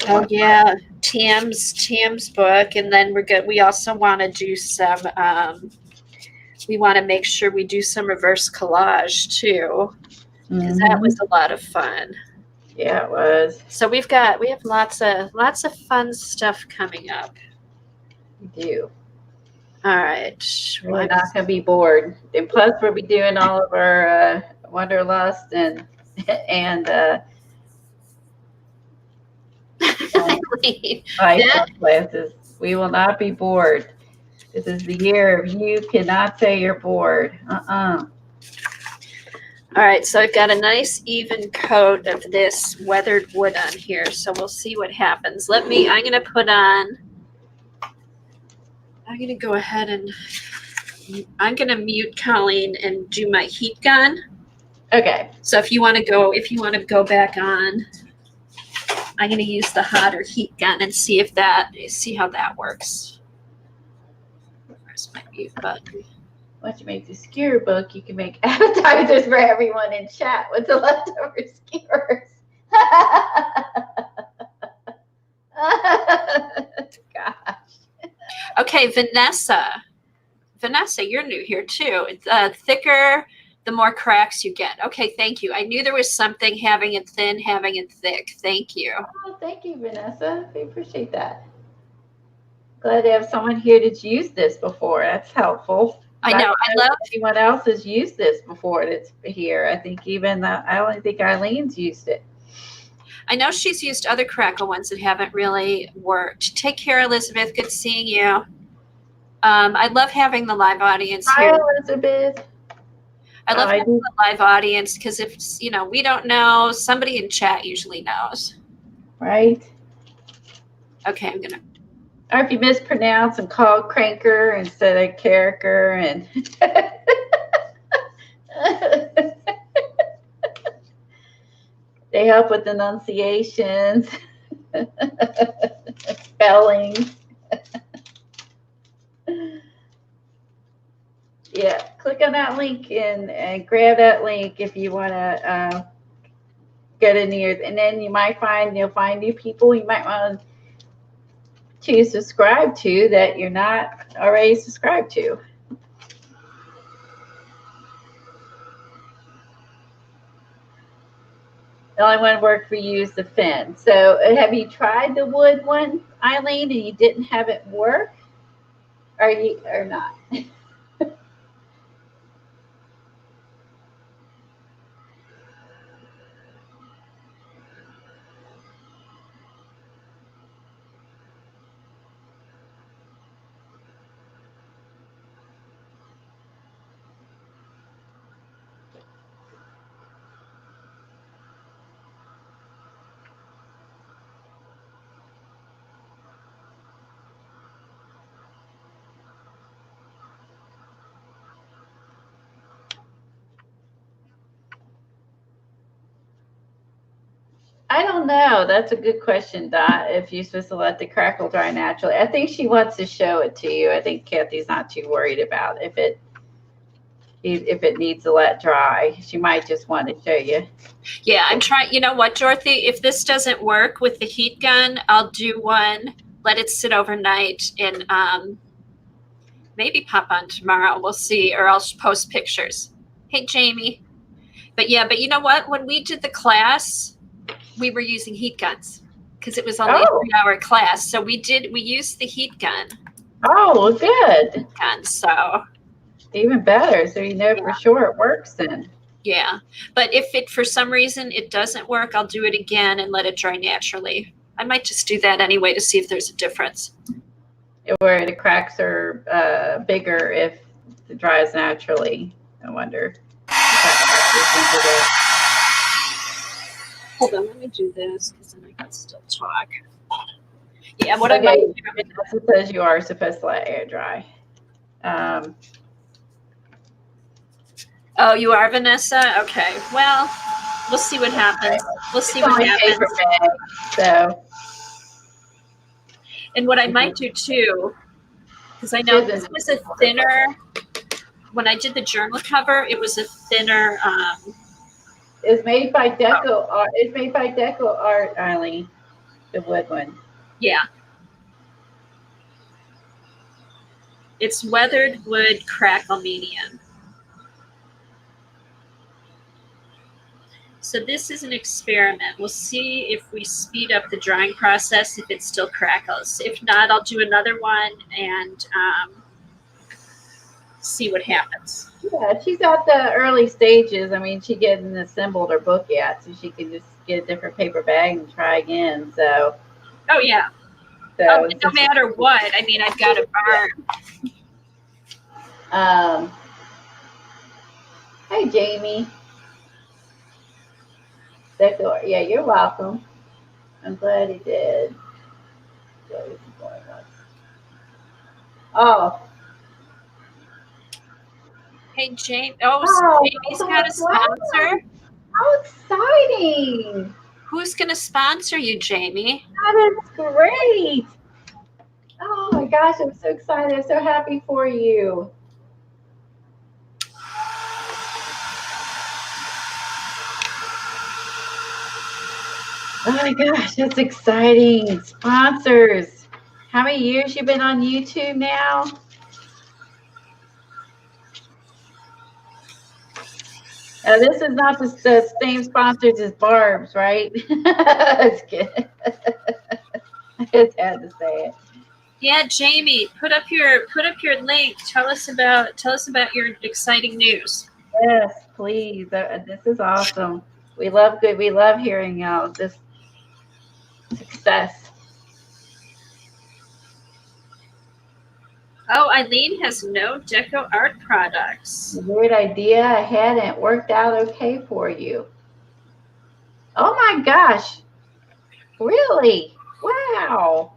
Speaker 2: Oh yeah, Tam's book, and then we also want to do some. We want to make sure we do some reverse collage too, because that was a lot of fun. Yeah, it was. So we have lots of fun stuff coming up. We do. All right. We're not going to be bored. And plus, we'll be doing all of our Wanderlust and classes. We will not be bored. This is the year of you cannot say you're bored. All right, so I've got a nice even coat of this weathered wood on here, so we'll see what happens. I'm going to go ahead and I'm going to mute Colleen and do my heat gun. Okay. So if you want to go back on, I'm going to use the hotter heat gun and see how that works. Where's my mute button? Once you make the skewer book, you can make appetizers for everyone in chat with the leftover skewers. Gosh. Okay, Vanessa, you're new here too. It's thicker, the more cracks you get. Okay, thank you. I knew there was something having it thin, having it thick. Thank you. Oh, thank you, Vanessa. We appreciate that. Glad to have someone here that's used this before. That's helpful. I know. I love anyone else has used this before that's here. I think I only think Eileen's used it. I know she's used other crackle ones that haven't really worked. Take care, Elizabeth. Good seeing you. I love having the live audience here. Hi, Elizabeth. I love having the live audience because if we don't know, somebody in chat usually knows. Right. Okay, I'm gonna. Or if you mispronounce and call Cranker instead of Carriker and they help with enunciations, spelling.
Speaker 1: Yeah, click on that link and grab that link if you want to get in here. And then you'll find new people you might want to subscribe to that you're not already subscribed to. The only one worked for you is the fin. So have you tried the wood one, Eileen, and you didn't have it work? Or not? I don't know. That's a good question, Dot. If you're supposed to let the crackle dry naturally, I think she wants to show it to you. I think Kathy's not too worried about if it needs to let dry. She might just want to show you.
Speaker 2: Yeah, I'm trying. You know what, Dorothy? If this doesn't work with the heat gun, I'll do one. Let it sit overnight and maybe pop on tomorrow. We'll see, or I'll post pictures. Hey, Jamie. But yeah, but you know what? When we did the class, we were using heat guns because it was only a 3-hour class. So we used the heat gun.
Speaker 1: Oh, well, good.
Speaker 2: And so
Speaker 1: even better. So you know for sure it works then. Yeah.
Speaker 2: But if it for some reason it doesn't work, I'll do it again and let it dry naturally. I might just do that anyway to see if there's a difference.
Speaker 1: Where the cracks are bigger if it dries naturally. I wonder.
Speaker 2: Hold on, let me do this because then I can still talk. Yeah, what I might do.
Speaker 1: Because you are supposed to let air dry.
Speaker 2: Oh, you are, Vanessa? Okay. Well, we'll see what happens. We'll see what happens.
Speaker 1: So.
Speaker 2: And what I might do too, because I know this was a thinner. When I did the journal cover, it was a thinner.
Speaker 1: It's made by Deco Art. It's made by Deco Art, Eileen. The wood one.
Speaker 2: Yeah. It's weathered wood crackle medium. So this is an experiment. We'll see if we speed up the drying process, if it still crackles. If not, I'll do another one and see what happens.
Speaker 1: Yeah, she's at the early stages. I mean, she hasn't assembled her book yet, so she can just get a different paper bag and try again. So.
Speaker 2: Oh yeah. So no matter what, I mean, I've got to burn.
Speaker 1: Hey, Jamie. Yeah, you're welcome. I'm glad he did. Oh.
Speaker 2: Hey, Jamie. Oh, Jamie's got a sponsor.
Speaker 1: How exciting.
Speaker 2: Who's going to sponsor you, Jamie?
Speaker 1: That is great. Oh, my gosh. I'm so excited. I'm so happy for you. Oh my gosh, that's exciting. Sponsors. How many years you been on YouTube now? This is not the same sponsors as Barb's, right? That's good. I just had to say it.
Speaker 2: Yeah, Jamie, put up your link. Tell us about your exciting news.
Speaker 1: Yes, please. This is awesome. We love hearing this success.
Speaker 2: Oh, Eileen has no Deco Art products.
Speaker 1: Weird idea I had, and it worked out okay for you. Oh my gosh. Really? Wow.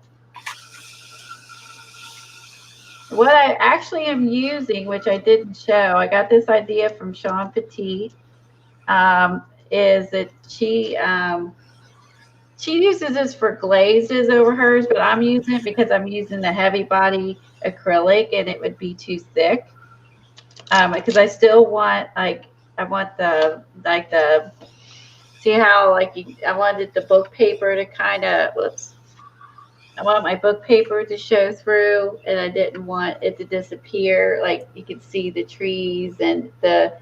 Speaker 1: What I actually am using, which I didn't show, I got this idea from Sean Petit, is that she uses this for glazes over hers, but I'm using it because I'm using the heavy body acrylic and it would be too thick. because I still want I want the see how I wanted the book paper to kind of whoops. I want my book paper to show through, and I didn't want it to disappear. Like you could see the trees and the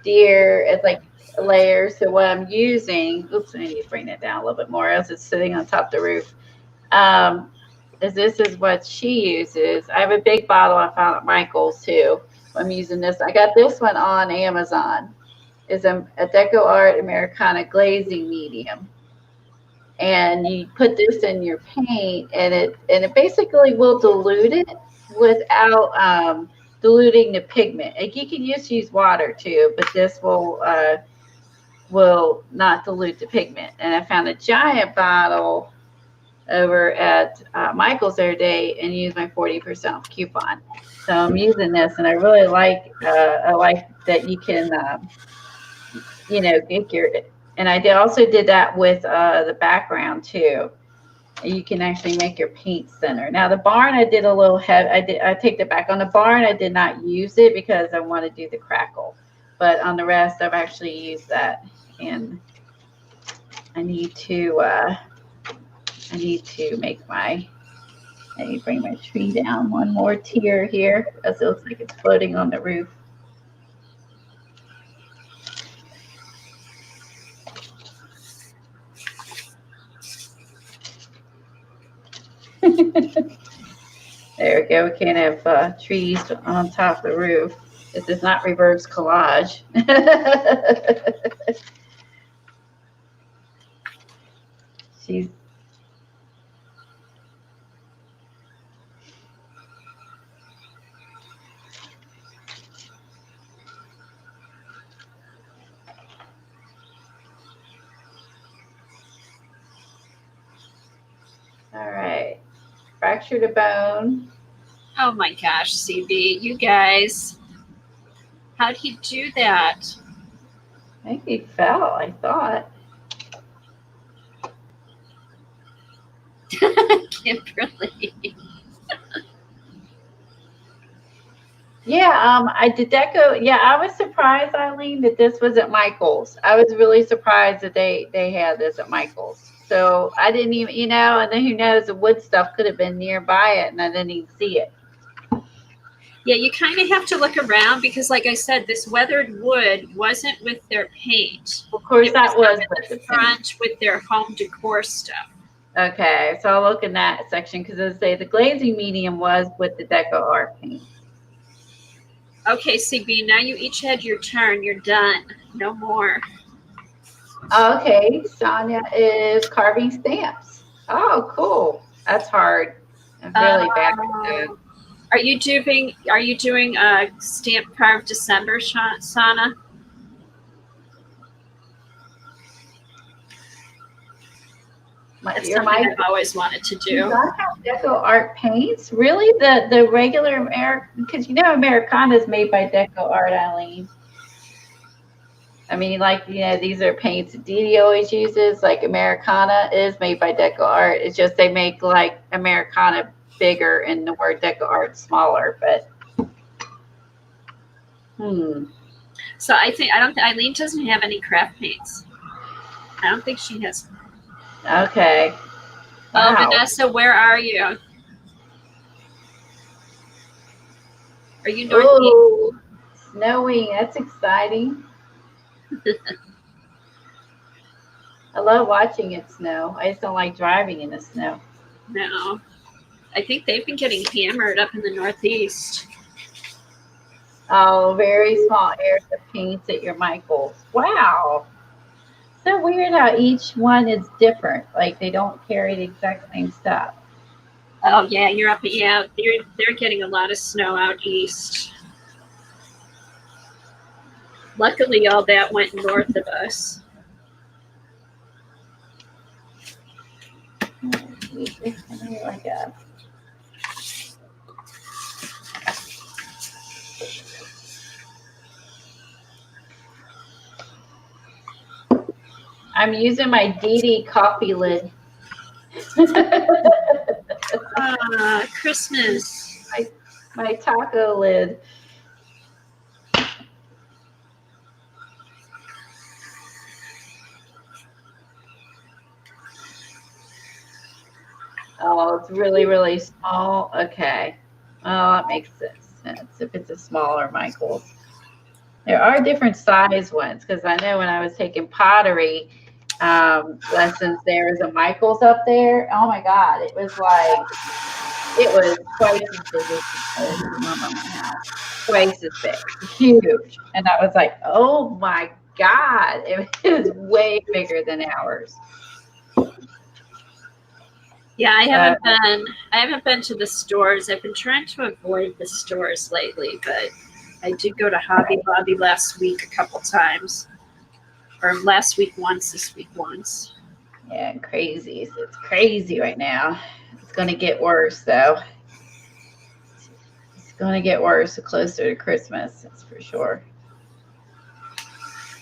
Speaker 1: deer as like layers. So what I'm using, oops, I need to bring that down a little bit more, else it's sitting on top of the roof. Is this is what she uses. I have a big bottle I found at Michael's too. I'm using this. I got this one on Amazon. It's a Deco Art Americana glazing medium. And you put this in your paint, and it basically will dilute it without diluting the pigment. Like you can just use water too, but this will not dilute the pigment. And I found a giant bottle over at Michael's the other day and used my 40% off coupon. So I'm using this, and I really like that you can get your. And I also did that with the background too. You can actually make your paint thinner. Now the barn, I did a little heavy. I take that back. On the barn, I did not use it because I want to do the crackle. But on the rest, I've actually used that. And I need to make my. I need to bring my tree down one more tier here, because it looks like it's floating on the roof. There we go. We can't have trees on top of the roof. This is not reverse collage. She's all right. Fractured a bone.
Speaker 2: Oh my gosh, CB, you guys. How'd he do that?
Speaker 1: I think he fell, I thought.
Speaker 2: Kimberly.
Speaker 1: Yeah, I did deco. Yeah, I was surprised, Eileen, that this was at Michael's. I was really surprised that they had this at Michael's. So I didn't even, and then who knows, the wood stuff could have been nearby it, and I didn't even see it.
Speaker 2: Yeah, you kind of have to look around because, like I said, this weathered wood wasn't with their paint.
Speaker 1: Of course, that was
Speaker 2: with the front with their home decor stuff.
Speaker 1: Okay, so I'll look in that section because I say the glazing medium was with the Deco Art paint.
Speaker 2: Okay, CB, now you each had your turn. You're done. No more.
Speaker 1: Okay, Sonia is carving stamps. Oh, cool. That's hard. I'm really bad at that.
Speaker 2: Are you doing a stamp carved December, Sana? That's something I've always wanted to do.
Speaker 1: You don't have Deco Art paints? Really? The regular American, because Americana is made by Deco Art, Eileen. I mean, these are paints that Dee Dee always uses. Like Americana is made by Deco Art. It's just they make like Americana bigger and the word Deco Art smaller. But
Speaker 2: So I don't think Eileen doesn't have any craft paints. I don't think she has.
Speaker 1: Okay.
Speaker 2: Wow. Oh, Vanessa, where are you? Are you northeast?
Speaker 1: Ooh, snowing. That's exciting. I love watching it snow. I just don't like driving in the snow.
Speaker 2: No. I think they've been getting hammered up in the Northeast.
Speaker 1: Oh, very small areas of paints at your Michael's. Wow. So weird how each one is different. Like they don't carry the exact same stuff.
Speaker 2: Oh yeah, you're up. Yeah, they're getting a lot of snow out east. Luckily, all that went north of us.
Speaker 1: I'm using my Dee Dee coffee lid.
Speaker 2: Christmas.
Speaker 1: My taco lid. Oh, it's really, really small. Okay. Oh, that makes sense if it's a smaller Michael's. There are different size ones because I know when I was taking pottery lessons, there was a Michael's up there. Oh my God, it was twice as big as the one on my house, twice as big, huge. And I was like, oh my God, it was way bigger than ours.
Speaker 2: Yeah, I haven't been to the stores. I've been trying to avoid the stores lately, but I did go to Hobby Lobby last week a couple times. Or last week once, this week once.
Speaker 1: Yeah, crazy. It's crazy right now. It's going to get worse though. It's going to get worse the closer to Christmas, that's for sure.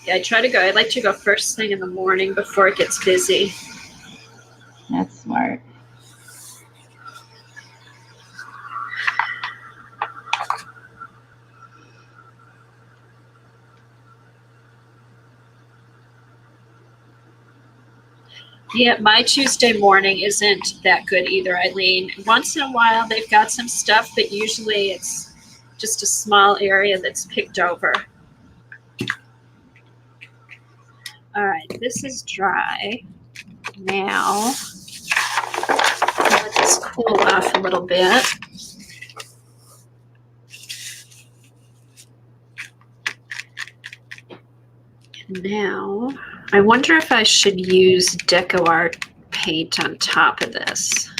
Speaker 2: Yeah, I like to go first thing in the morning before it gets busy.
Speaker 1: That's smart.
Speaker 2: Yeah, my Tuesday morning isn't that good either, Eileen. Once in a while they've got some stuff, but usually it's just a small area that's picked over. All right, this is dry. Now, let this cool off a little bit. Now, I wonder if I should use Deco Art paint on top of this.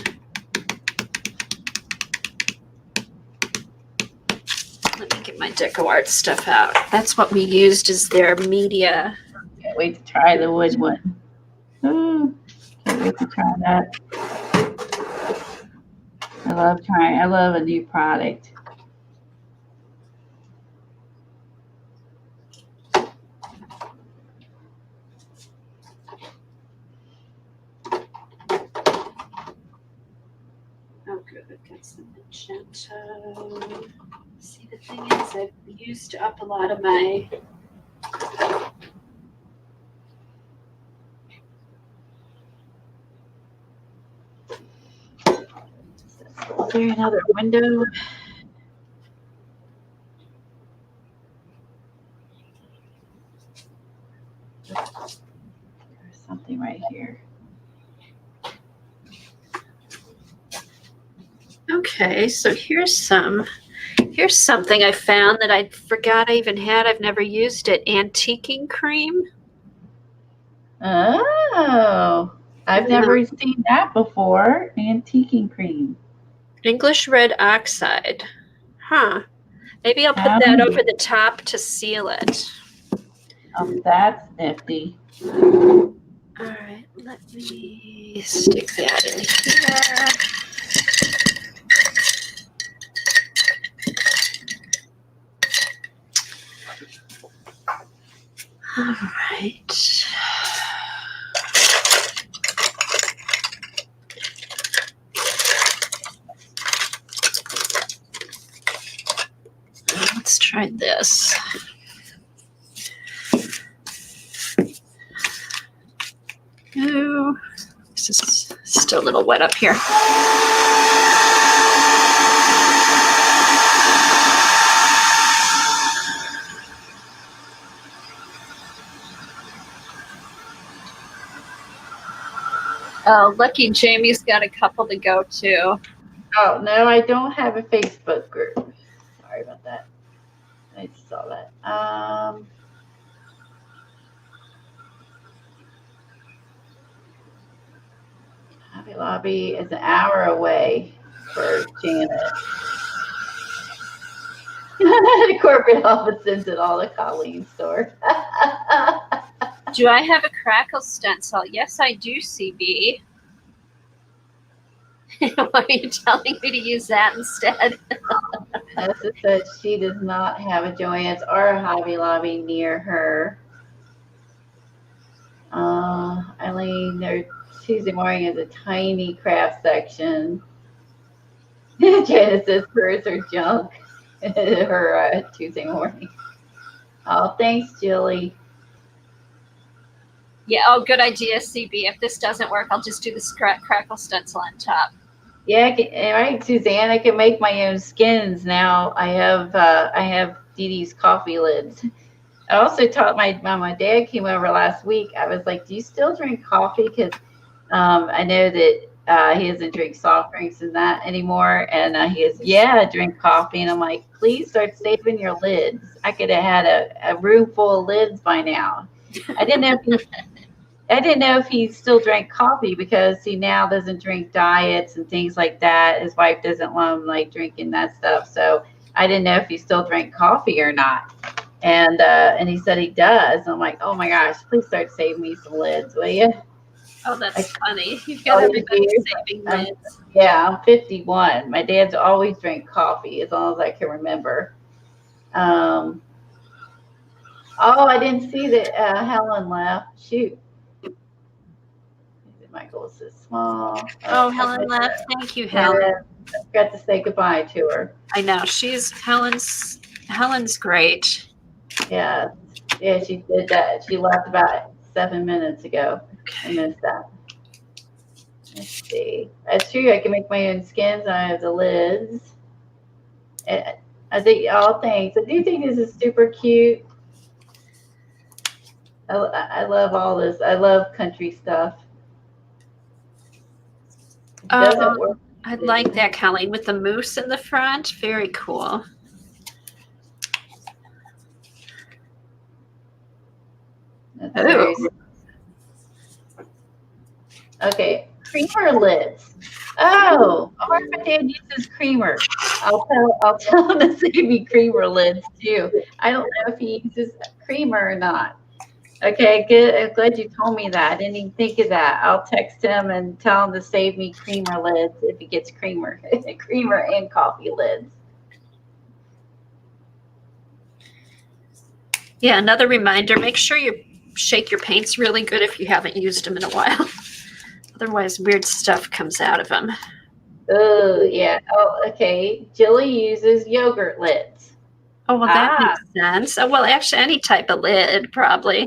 Speaker 2: Let me get my Deco Art stuff out. That's what we used as their media.
Speaker 1: Can't wait to try the wood one. Ooh, can't wait to try that. I love a new product.
Speaker 2: Oh, good. I've got some magenta. See, the thing is, I've used up a lot of my.
Speaker 1: Is there another window? There's something right here.
Speaker 2: Okay, so here's something I found that I forgot I even had. I've never used it. Antiquing cream.
Speaker 1: Oh, I've never seen that before. Antiquing cream.
Speaker 2: English red oxide. Huh. Maybe I'll put that over the top to seal it.
Speaker 1: That's nifty.
Speaker 2: All right, let me stick that in here. All right. Let's try this. Oh, this is still a little wet up here. Oh, lucky Jamie's got a couple to go to.
Speaker 1: Oh, no, I don't have a Facebook group. Sorry about that. I just saw that. Hobby Lobby is an hour away for Janet. The corporate office sends it all to Colleen's store.
Speaker 2: Do I have a crackle stencil? Yes, I do, CB. Why are you telling me to use that instead?
Speaker 1: Vanessa said she does not have a Joann's or a Hobby Lobby near her. Eileen, their Tuesday morning is a tiny craft section. Janet says hers are junk. Her Tuesday morning. Oh, thanks, Jilly.
Speaker 2: Yeah, oh, good idea, CB. If this doesn't work, I'll just do the crackle stencil on top.
Speaker 1: Yeah, right, Suzanne. I can make my own skins now. I have Dee Dee's coffee lids. I also taught my dad came over last week. I was like, "Do you still drink coffee?" Because I know that he doesn't drink soft drinks and that anymore. And he goes, "Yeah, I drink coffee." And I'm like, "Please start saving your lids. I could have had a room full of lids by now." I didn't know if he I didn't know if he still drank coffee because he now doesn't drink diets and things like that. His wife doesn't want him like drinking that stuff. So I didn't know if he still drank coffee or not. And he said he does. I'm like, oh my gosh, please start saving me some lids, will you?
Speaker 2: Oh, that's funny. You've got
Speaker 1: All these
Speaker 2: everybody
Speaker 1: years,
Speaker 2: saving
Speaker 1: I'm,
Speaker 2: lids.
Speaker 1: yeah, I'm 51. My dad's always drank coffee as long as I can remember. Um, oh, I didn't see that Helen left. Shoot. Michael is so small.
Speaker 2: Oh, Helen left. Thank you, Helen.
Speaker 1: I forgot to say goodbye to her.
Speaker 2: I know. Helen's great.
Speaker 1: Yeah. Yeah, she did that. She left about 7 minutes ago. I missed that. Let's see. That's true. I can make my own skins. I have the lids. I think all things. I do think this is super cute. I love all this. I love country stuff. It doesn't work.
Speaker 2: I like that, Colleen, with the moose in the front. Very cool.
Speaker 1: Okay, creamer lids. Oh, my dad uses creamer. I'll tell him to save me creamer lids too. I don't know if he uses creamer or not. Okay, good. I'm glad you told me that. I didn't even think of that. I'll text him and tell him to save me creamer lids if he gets creamer, creamer and coffee lids.
Speaker 2: Yeah, another reminder, make sure you shake your paints really good if you haven't used them in a while. Otherwise, weird stuff comes out of them.
Speaker 1: Oh, yeah. Oh, okay. Jilly uses yogurt lids.
Speaker 2: Oh, well, that makes sense. Oh, well, actually, any type of lid, probably.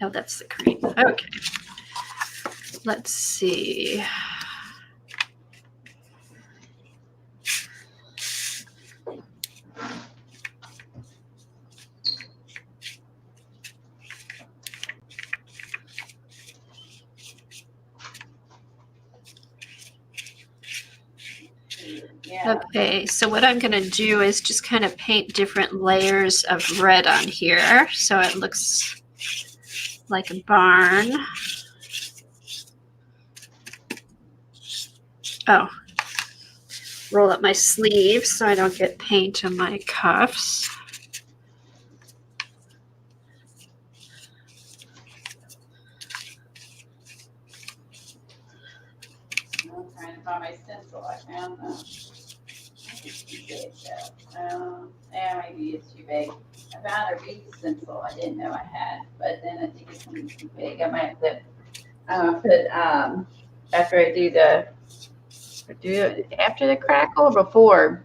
Speaker 2: Oh, that's the cream. Okay. Let's see.
Speaker 1: Yeah.
Speaker 2: Okay, so what I'm going to do is just kind of paint different layers of red on here so it looks like a barn. Oh, roll up my sleeves so I don't get paint on my cuffs.
Speaker 1: I'm trying to find my stencil. I found them. Yeah, maybe it's too big. I found a wreath stencil I didn't know I had, but then I think it's going to be too big. I might have to put after I do it after the crackle or before.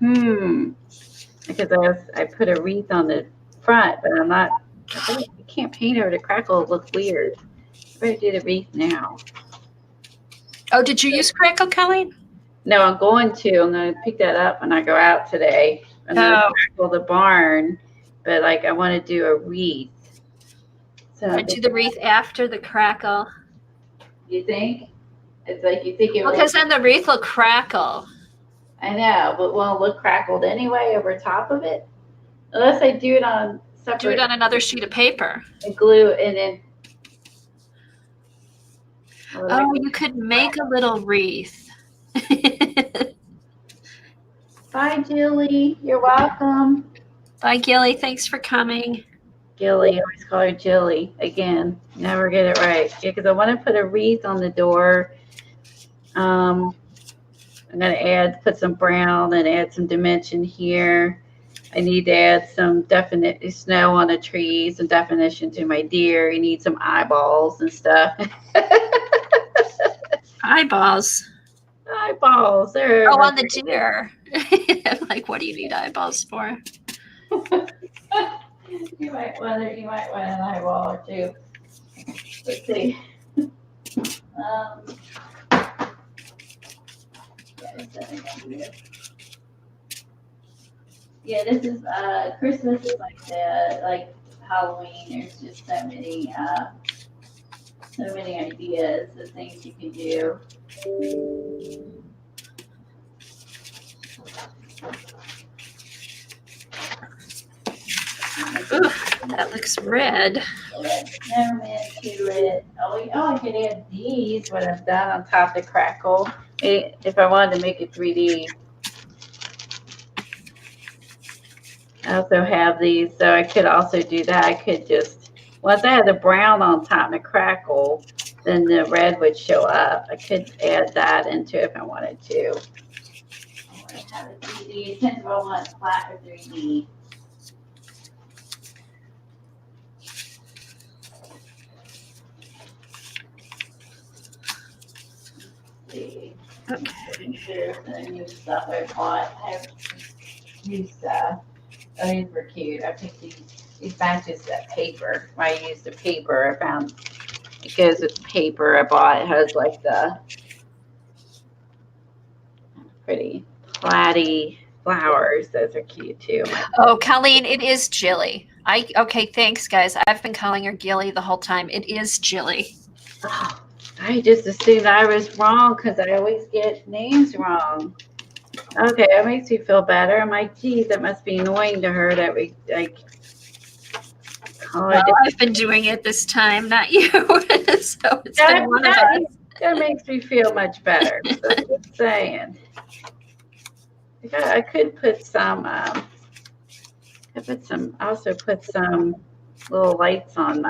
Speaker 1: Because I put a wreath on the front, but I'm not. I can't paint over the crackle. It looks weird. I better do the wreath now.
Speaker 2: Oh, did you use crackle, Colleen?
Speaker 1: No, I'm going to pick that up when I go out today. I'm going to crackle the barn, but like I want to do a wreath. So
Speaker 2: I do the wreath after the crackle.
Speaker 1: You think? It's like you think it will.
Speaker 2: Because then the wreath will crackle.
Speaker 1: I know, but won't look crackled anyway over top of it? Unless I do it on separate.
Speaker 2: Do it on another sheet of paper.
Speaker 1: And glue and then.
Speaker 2: Oh, you could make a little wreath.
Speaker 1: Bye, Jilly. You're welcome.
Speaker 2: Bye, Gilly. Thanks for coming.
Speaker 1: Gilly, I always call her Jilly. Again, never get it right. Yeah, because I want to put a wreath on the door. I'm going to put some brown and add some dimension here. I need to add some definite snow on the trees and definition to my deer. You need some eyeballs and stuff.
Speaker 2: Eyeballs?
Speaker 1: Eyeballs. There.
Speaker 2: Oh, on the deer. Like, what do you need eyeballs for?
Speaker 1: You might want an eyeball or two. Let's see. Yeah, this is Christmas is like Halloween. There's just so many ideas of things you can do.
Speaker 2: Ooh, that looks red.
Speaker 1: Red snowman to it. Oh, I could add these, what I've done on top to crackle. If I wanted to make it 3D. I also have these, so I could also do that. I could just, once I have the brown on top to crackle, then the red would show up. I could add that into it if I wanted to. I want to have it 3D. It depends if I want flat or 3D.
Speaker 2: Okay.
Speaker 1: Here's the new stuff I bought. I have new stuff. Oh, these were cute. I picked these batches of paper. When I used the paper, I found it goes with the paper I bought. It has like the pretty platy flowers. Those are cute too.
Speaker 2: Oh, Colleen, it is Jilly. Okay, thanks, guys. I've been calling her Gilly the whole time. It is Jilly.
Speaker 1: Oh, I just assumed I was wrong because I always get names wrong. Okay, that makes me feel better. I'm like, geez, that must be annoying to her that we like call it.
Speaker 2: Well, I've been doing it this time, not you. So it's been one of us.
Speaker 1: That makes me feel much better. So just saying. I could put some. Also put some little lights on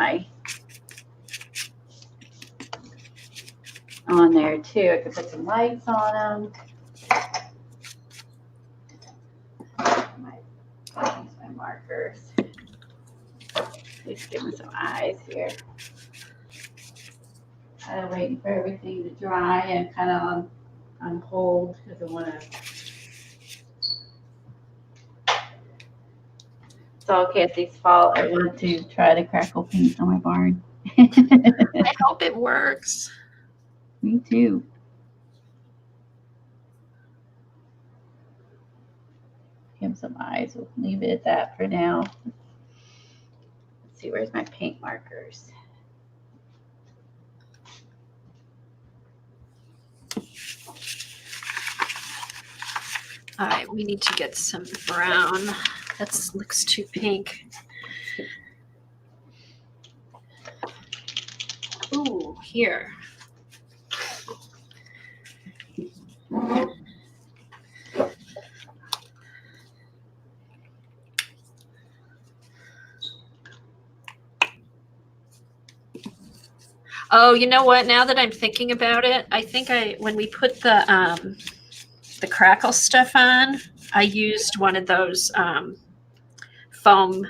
Speaker 1: there too. I could put some lights on them. My markers. Just give them some eyes here. I'm waiting for everything to dry and kind of on hold because I want to. It's all Kathy's fault. I want to try to crackle paint on my barn.
Speaker 2: I hope it works.
Speaker 1: Me too. Give him some eyes. We'll leave it at that for now. Let's see, where's my paint markers?
Speaker 2: All right, we need to get some brown. That looks too pink. Ooh, here. Oh, you know what? Now that I'm thinking about it, I think when we put the crackle stuff on, I used one of those foam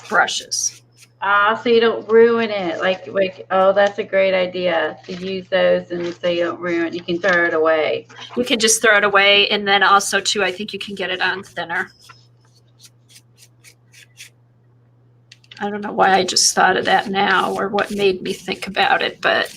Speaker 2: brushes.
Speaker 1: So you don't ruin it. Like, oh, that's a great idea to use those, and so you don't ruin it. You can throw it away.
Speaker 2: You can just throw it away, and then also too, I think you can get it on thinner. I don't know why I just thought of that now, or what made me think about it, but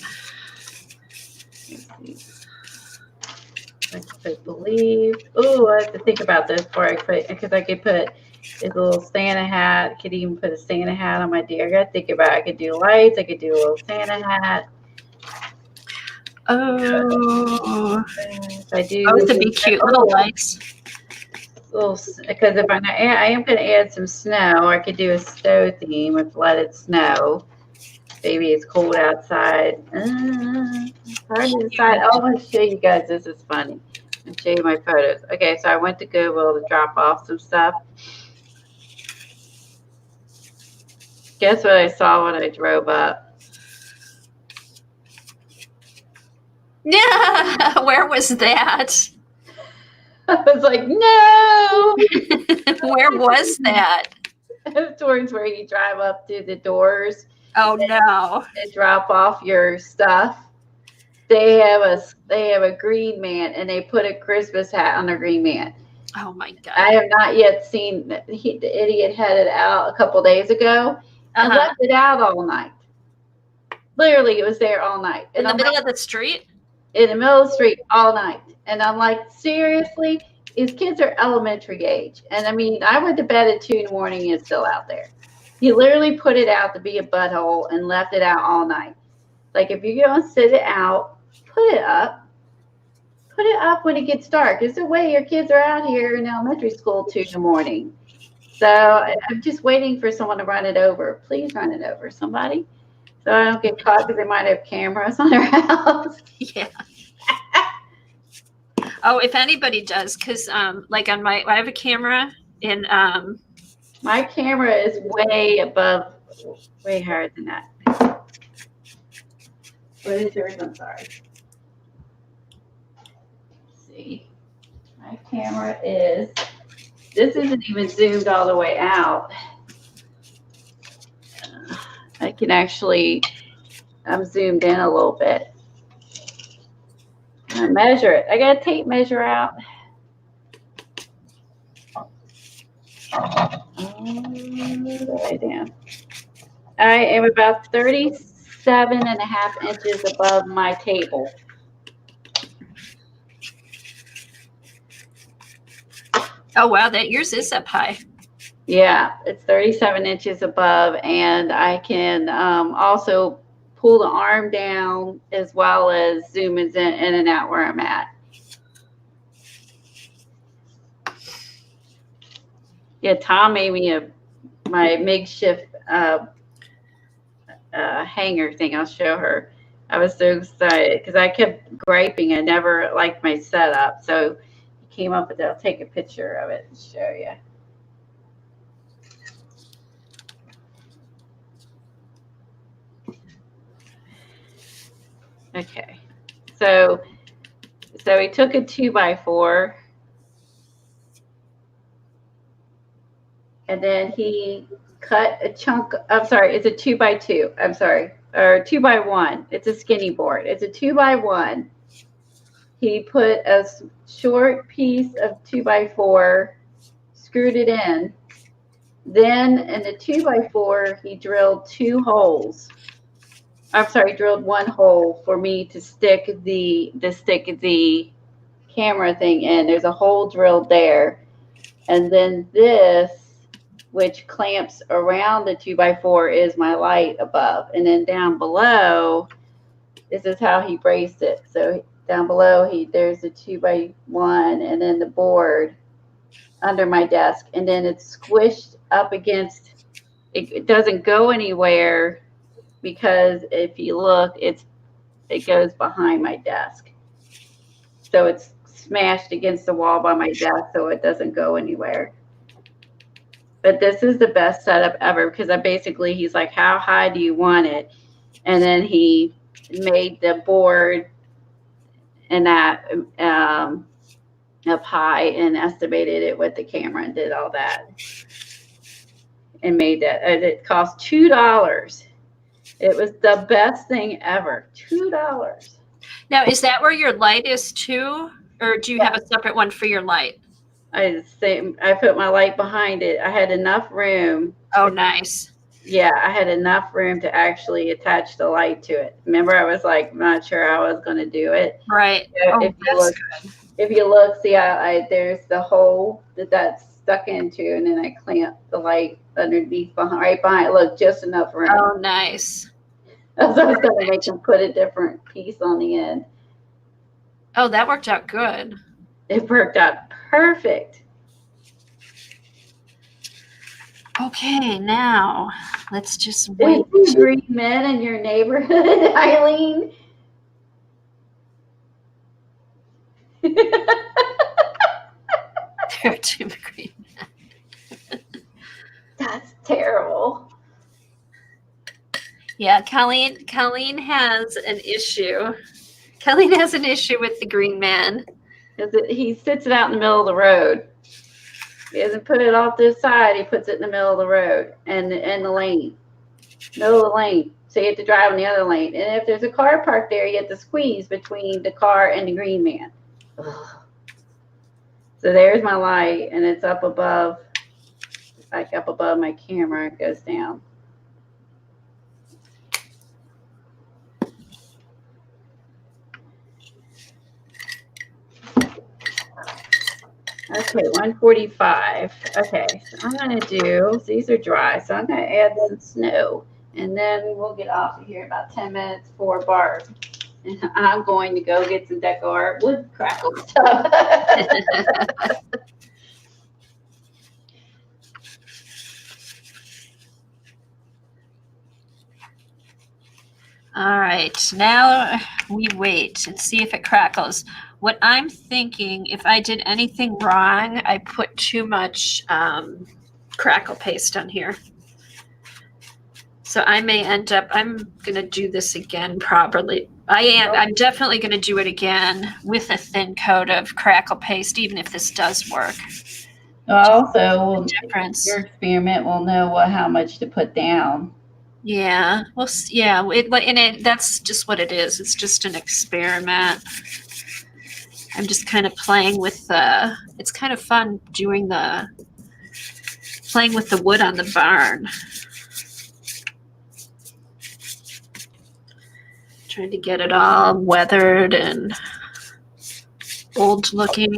Speaker 1: I believe. Oh, I have to think about this before I put, because I could put this little Santa hat. I could even put a Santa hat on my deer. I got to think about it. I could do lights. I could do a little Santa hat.
Speaker 2: Oh,
Speaker 1: I do.
Speaker 2: Oh, to be cute little lights.
Speaker 1: Because if I am going to add some snow, I could do a snow theme with let it snow. Maybe it's cold outside. It's hard to decide. Oh, I'm going to show you guys. This is funny. I'll show you my photos. Okay, so I went to Goodwill to drop off some stuff. Guess what I saw when I drove up?
Speaker 2: Yeah, where was that?
Speaker 1: I was like, no.
Speaker 2: Where was that?
Speaker 1: Towards where you drive up to the doors.
Speaker 2: Oh no!
Speaker 1: And drop off your stuff. They have a green man, and they put a Christmas hat on a green man.
Speaker 2: Oh my God!
Speaker 1: I have not yet seen. The idiot had it out a couple days ago and left it out all night. Literally, it was there all night.
Speaker 2: In the middle of the street?
Speaker 1: In the middle of the street all night. And I'm like, seriously? These kids are elementary age. And I mean, I went to bed at 2 in the morning and it's still out there. He literally put it out to be a butthole and left it out all night. Like, if you're going to sit it out, put it up. Put it up when it gets dark. It's the way your kids are out here in elementary school 2 in the morning. So I'm just waiting for someone to run it over. Please run it over, somebody. So I don't get caught because they might have cameras on their house.
Speaker 2: Yeah. Oh, if anybody does, because like on I have a camera in
Speaker 1: my camera is way above, way higher than that. What is yours? I'm sorry. Let's see. My camera is, this isn't even zoomed all the way out. I can actually, I'm zoomed in a little bit. I measure it. I got a tape measure out. Way down. I am about 37.5 inches above my table.
Speaker 2: Oh wow, that yours is up high.
Speaker 1: Yeah, it's 37 inches above, and I can also pull the arm down as well as zoom in and out where I'm at. Yeah, Tom made me my makeshift hanger thing. I'll show her. I was so excited because I kept griping. I never liked my setup, so he came up with it. I'll take a picture of it and show you. Okay, so he took a 2x4, and then he cut a chunk. I'm sorry, it's a 2x2. I'm sorry, or 2x1. It's a skinny board. It's a 2x1. He put a short piece of 2x4, screwed it in. Then in the 2x4, he drilled 2 holes. I'm sorry, drilled 1 hole for me to stick the camera thing in. There's a hole drilled there. And then this, which clamps around the 2x4, is my light above. And then down below, this is how he braced it. So down below, there's the 2x1 and then the board under my desk. And then it's squished up against, it doesn't go anywhere, because if you look, it goes behind my desk. So it's smashed against the wall by my desk, so it doesn't go anywhere. But this is the best setup ever, because he's like, how high do you want it? And then he made the board and that up high and estimated it with the camera and did all that. And made that. And it cost $2. It was the best thing ever. $2.
Speaker 2: Now, is that where your light is too? Or do you have a separate one for your light?
Speaker 1: I put my light behind it. I had enough room.
Speaker 2: Oh, nice.
Speaker 1: Yeah, I had enough room to actually attach the light to it. Remember, I was like, not sure how I was going to do it.
Speaker 2: Right.
Speaker 1: So if you look, see, there's the hole that's stuck into, and then I clamped the light underneath, right behind. Look, just enough room.
Speaker 2: Oh, nice.
Speaker 1: So I was going to make them put a different piece on the end.
Speaker 2: Oh, that worked out good.
Speaker 1: It worked out perfect.
Speaker 2: Okay, now let's just wait.
Speaker 1: Green men in your neighborhood, Eileen?
Speaker 2: There are 2 green men.
Speaker 1: That's terrible.
Speaker 2: Yeah, Colleen has an issue. Colleen has an issue with the green man.
Speaker 1: He sits it out in the middle of the road. He doesn't put it off to the side. He puts it in the middle of the road and the lane. Middle of the lane. So you have to drive in the other lane. And if there's a car parked there, you have to squeeze between the car and the green man. Ugh. So there's my light, and it's up above, like up above my camera. It goes down. Okay, 145. Okay, so I'm going to do, these are dry, so I'm going to add some snow. And then we'll get off of here about 10 minutes for Barb. And I'm going to go get some decor wood crackle stuff.
Speaker 2: All right, now we wait and see if it crackles. What I'm thinking, if I did anything wrong, I put too much crackle paste on here. So I may end up, I'm going to do this again probably. I'm definitely going to do it again with a thin coat of crackle paste, even if this does work.
Speaker 1: Also,
Speaker 2: difference.
Speaker 1: Your experiment will know how much to put down.
Speaker 2: Yeah, well, yeah, that's just what it is. It's just an experiment. I'm just kind of playing with it's kind of fun doing playing with the wood on the barn. Trying to get it all weathered and old looking.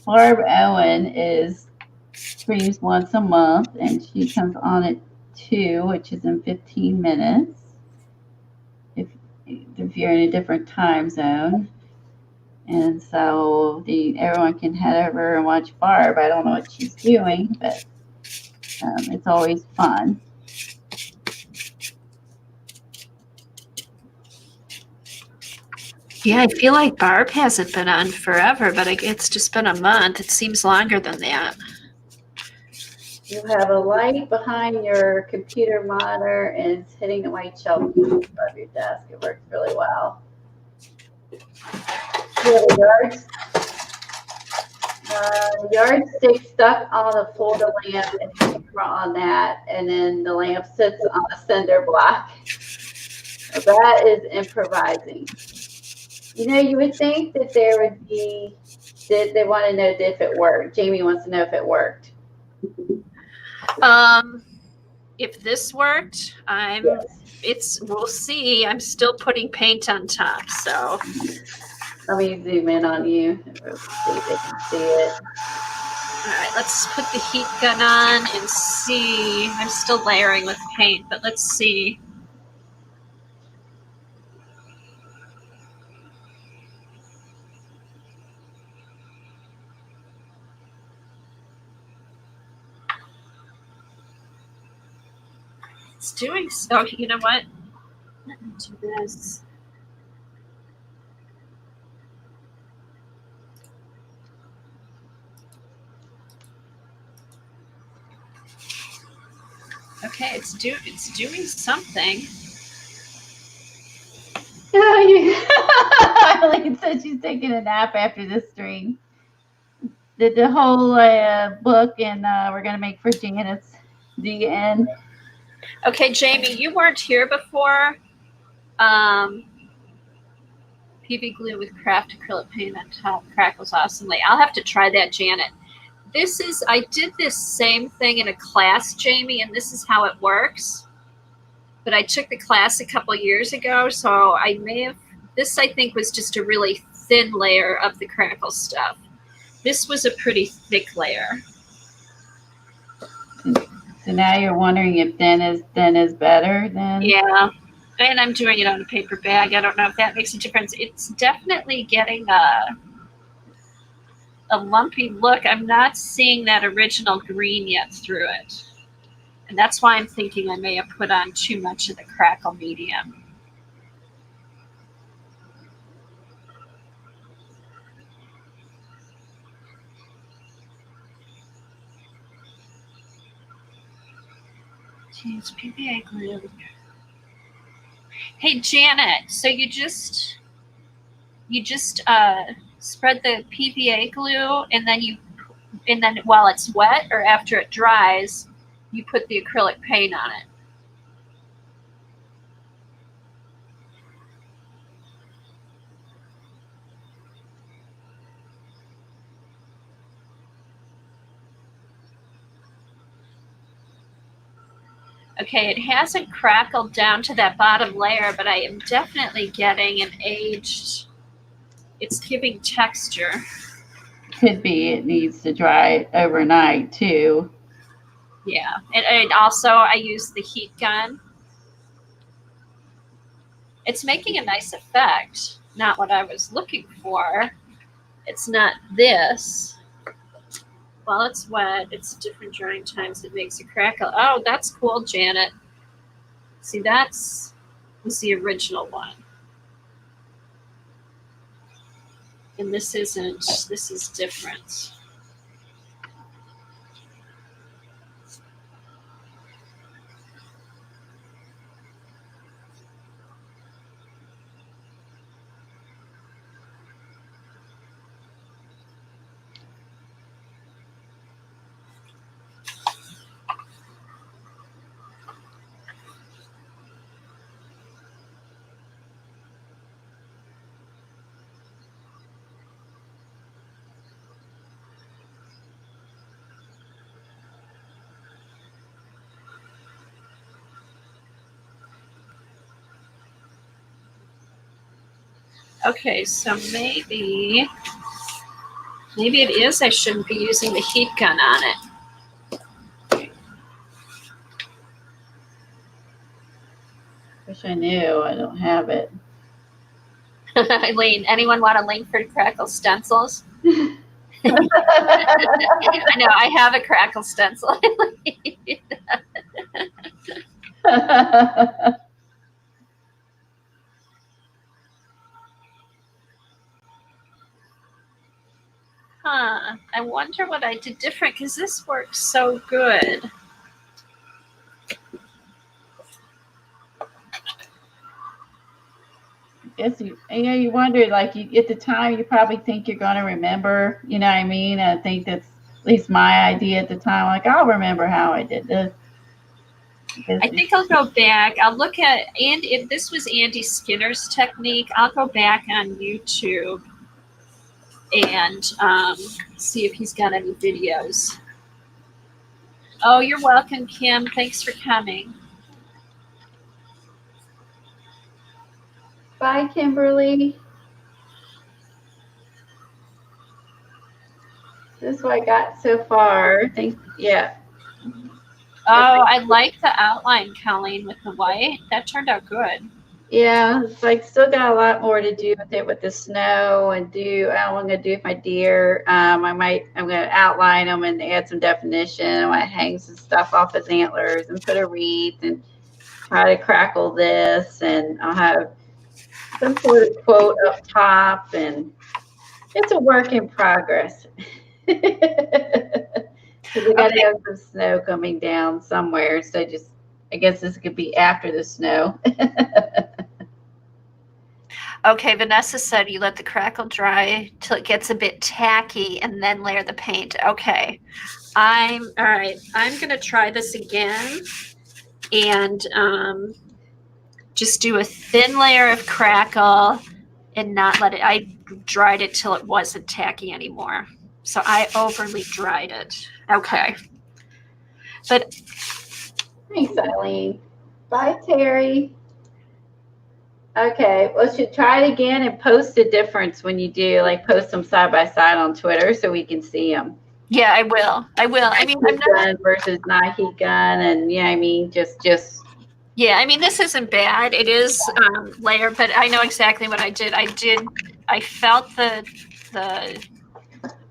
Speaker 1: Barb Owen streams once a month, and she comes on at 2, which is in 15 minutes. If you're in a different time zone. And so everyone can head over and watch Barb. I don't know what she's doing, but it's always fun.
Speaker 2: Yeah, I feel like Barb hasn't been on forever, but it's just been a month. It seems longer than that.
Speaker 1: You have a light behind your computer monitor, and it's hitting the white shelf above your desk. It works really well. You have a yardstick stuck on the Florida lamp and camera on that, and then the lamp sits on a cinder block. That is improvising. You would think that there would be, they want to know if it worked. Jamie wants to know if it worked.
Speaker 2: If this worked, we'll see. I'm still putting paint on top, so.
Speaker 1: Let me zoom in on you. Let's see if they can see it.
Speaker 2: All right, let's put the heat gun on and see. I'm still layering with paint, but let's see. It's doing so. You know what? Let me do this. Okay, it's doing something.
Speaker 1: Eileen said she's taking a nap after this stream. Did the whole book, and we're gonna make for Janice the end.
Speaker 2: Okay, Jamie, you weren't here before. PV glue with craft acrylic paint on top crackles awesomely. I'll have to try that, Janet. I did this same thing in a class, Jamie, and this is how it works. But I took the class a couple years ago, so this I think was just a really thin layer of the crackle stuff. This was a pretty thick layer.
Speaker 1: So now you're wondering if thin is better than?
Speaker 2: Yeah, and I'm doing it on a paper bag. I don't know if that makes a difference. It's definitely getting a lumpy look. I'm not seeing that original green yet through it. And that's why I'm thinking I may have put on too much of the crackle medium. Geez, PVA glue. Hey, Janet, so you just spread the PVA glue, and then while it's wet or after it dries, you put the acrylic paint on it. Okay, it hasn't crackled down to that bottom layer, but I am definitely getting an aged, it's giving texture.
Speaker 1: Could be it needs to dry overnight too.
Speaker 2: Yeah, and also I use the heat gun. It's making a nice effect. Not what I was looking for. It's not this. While it's wet, it's different drying times. It makes a crackle. Oh, that's cool, Janet. See, that's was the original one. And this isn't. This is different. Okay, so maybe it is I shouldn't be using the heat gun on it.
Speaker 1: Wish I knew. I don't have it.
Speaker 2: Eileen, anyone want a link for Crackle Stencils? I know, I have a Crackle stencil. Huh, I wonder what I did different because this works so good.
Speaker 1: Guess you wonder, like, at the time you probably think you're going to remember, you know what I mean? I think that's at least my idea at the time. Like, I'll remember how I did this.
Speaker 2: I think I'll go back. I'll look at, and if this was Andy Skinner's technique, I'll go back on YouTube and see if he's got any videos. Oh, you're welcome, Kim. Thanks for coming.
Speaker 1: Bye, Kimberly. This is what I got so far. Yeah.
Speaker 2: Oh, I like the outline, Colleen, with the white. That turned out good.
Speaker 1: Yeah, it's like still got a lot more to do with it with the snow and I'm going to do with my deer. I'm going to outline them and add some definition. I might hang some stuff off his antlers and put a wreath and try to crackle this. And I'll have some sort of quote up top, and it's a work in progress. Because we got to have some snow coming down somewhere. So I guess this could be after the snow.
Speaker 2: Okay, Vanessa said you let the crackle dry till it gets a bit tacky and then layer the paint. Okay. All right. I'm going to try this again and just do a thin layer of crackle and not let it, I dried it till it wasn't tacky anymore. So I overly dried it. Okay. But
Speaker 1: thanks, Eileen. Bye, Terry. Okay, well, should try it again and post the difference when you do, like post them side by side on Twitter so we can see them.
Speaker 2: Yeah, I will. I mean, I'm
Speaker 1: not versus not heat gun, and yeah, I mean, just.
Speaker 2: Yeah, I mean, this isn't bad. It is layered, but I know exactly what I did. I felt the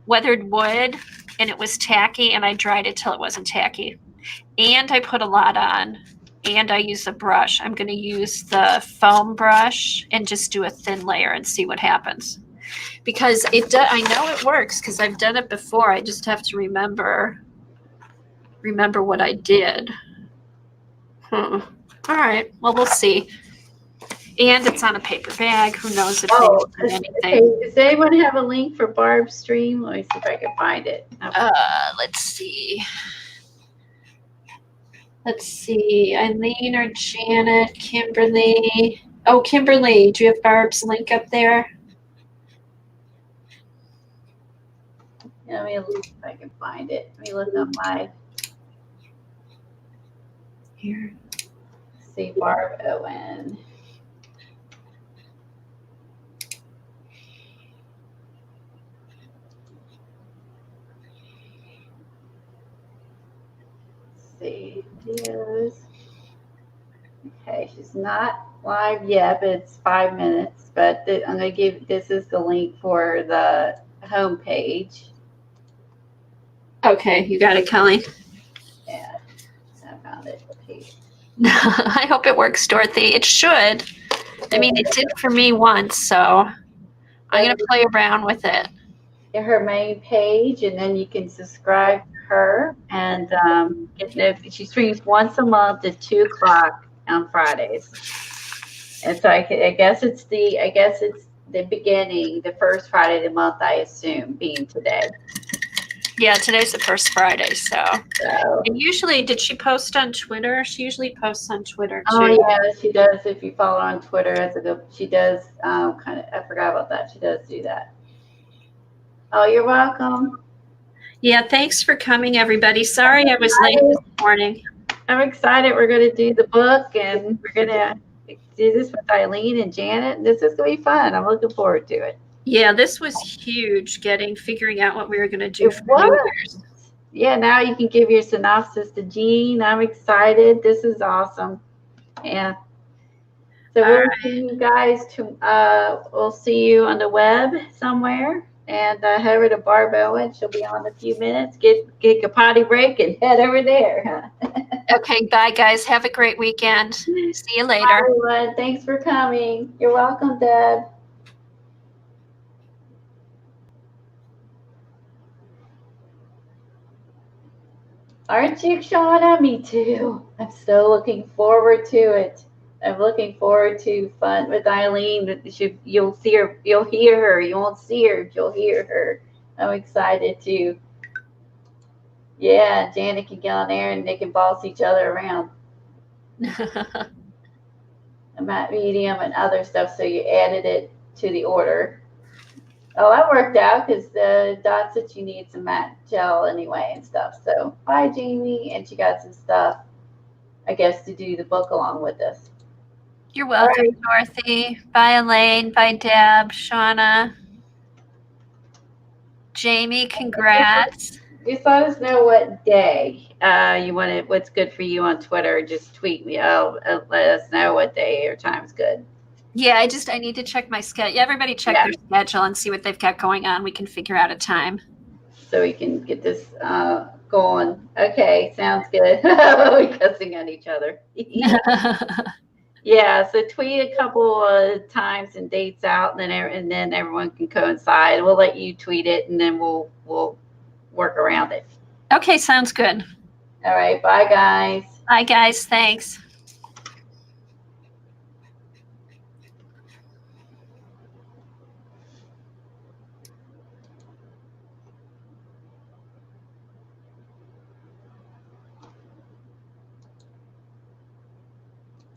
Speaker 2: weathered wood, and it was tacky, and I dried it till it wasn't tacky. And I put a lot on, and I used a brush. I'm going to use the foam brush and just do a thin layer and see what happens. Because I know it works because I've done it before. I just have to remember what I did. All right. Well, we'll see. And it's on a paper bag. Who knows if they do anything.
Speaker 1: Okay. Does anyone have a link for Barb's stream? Let me see if I can find it.
Speaker 2: Let's see. Eileen or Janet, Kimberly. Oh, Kimberly, do you have Barb's link up there?
Speaker 1: Let me see if I can find it. Let me look up my.
Speaker 2: Here.
Speaker 1: See, Barb Owen. see. Videos. Okay, she's not live yet, but it's 5 minutes. But I'm gonna give. This is the link for the home page.
Speaker 2: Okay, you got it, Kelly.
Speaker 1: Yeah, I found it.
Speaker 2: I hope it works, Dorothy. It should. I mean, it did for me once, so I'm going to play around with it.
Speaker 1: Her main page, and then you can subscribe to her and she streams once a month at 2:00 on Fridays. And so I guess it's the beginning, the first Friday of the month, I assume, being today.
Speaker 2: Yeah, today's the first Friday, so. And usually, did she post on Twitter? She usually posts on Twitter, too.
Speaker 1: Oh, yeah, she does. If you follow her on Twitter, she does I forgot about that. She does do that. Oh, you're welcome.
Speaker 2: Yeah, thanks for coming, everybody. Sorry I was late this morning.
Speaker 1: I'm excited. We're going to do the book, and we're going to do this with Eileen and Janet. This is going to be fun. I'm looking forward to it.
Speaker 2: Yeah, this was huge, figuring out what we were going to do for New Year's.
Speaker 1: Yeah, now you can give your synopsis to Jean. I'm excited. This is awesome. Yeah. So we'll see you guys. We'll see you on the web somewhere. And head over to Barb Owen. She'll be on in a few minutes. Get a potty break and head over there.
Speaker 2: Okay, bye, guys. Have a great weekend. See you later.
Speaker 1: Bye, everyone. Thanks for coming. You're welcome, Deb. Aren't you, Shauna? Me too. I'm so looking forward to it. I'm looking forward to fun with Eileen. You'll see her. You'll hear her. You won't see her, but you'll hear her. I'm excited too. Yeah, Janet can get on there and they can boss each other around. The matte medium and other stuff. So you added it to the order. Oh, that worked out because the dots that you need some matte gel anyway and stuff. So bye, Jamie. And she got some stuff, I guess, to do the book along with us.
Speaker 2: You're welcome, Dorothy. Bye, Elaine. Bye, Deb. Shauna. Jamie, congrats.
Speaker 1: Just let us know what day you want it. What's good for you on Twitter? Just tweet me. Let us know what day or time is good.
Speaker 2: Yeah, I need to check my schedule. Everybody check their schedule and see what they've got going on. We can figure out a time.
Speaker 1: So we can get this going. Okay, sounds good. We're cussing at each other. Yeah, so tweet a couple of times and dates out, and then everyone can coincide. We'll let you tweet it, and then we'll work around it.
Speaker 2: Okay, sounds good.
Speaker 1: All right, bye, guys.
Speaker 2: Bye, guys. Thanks.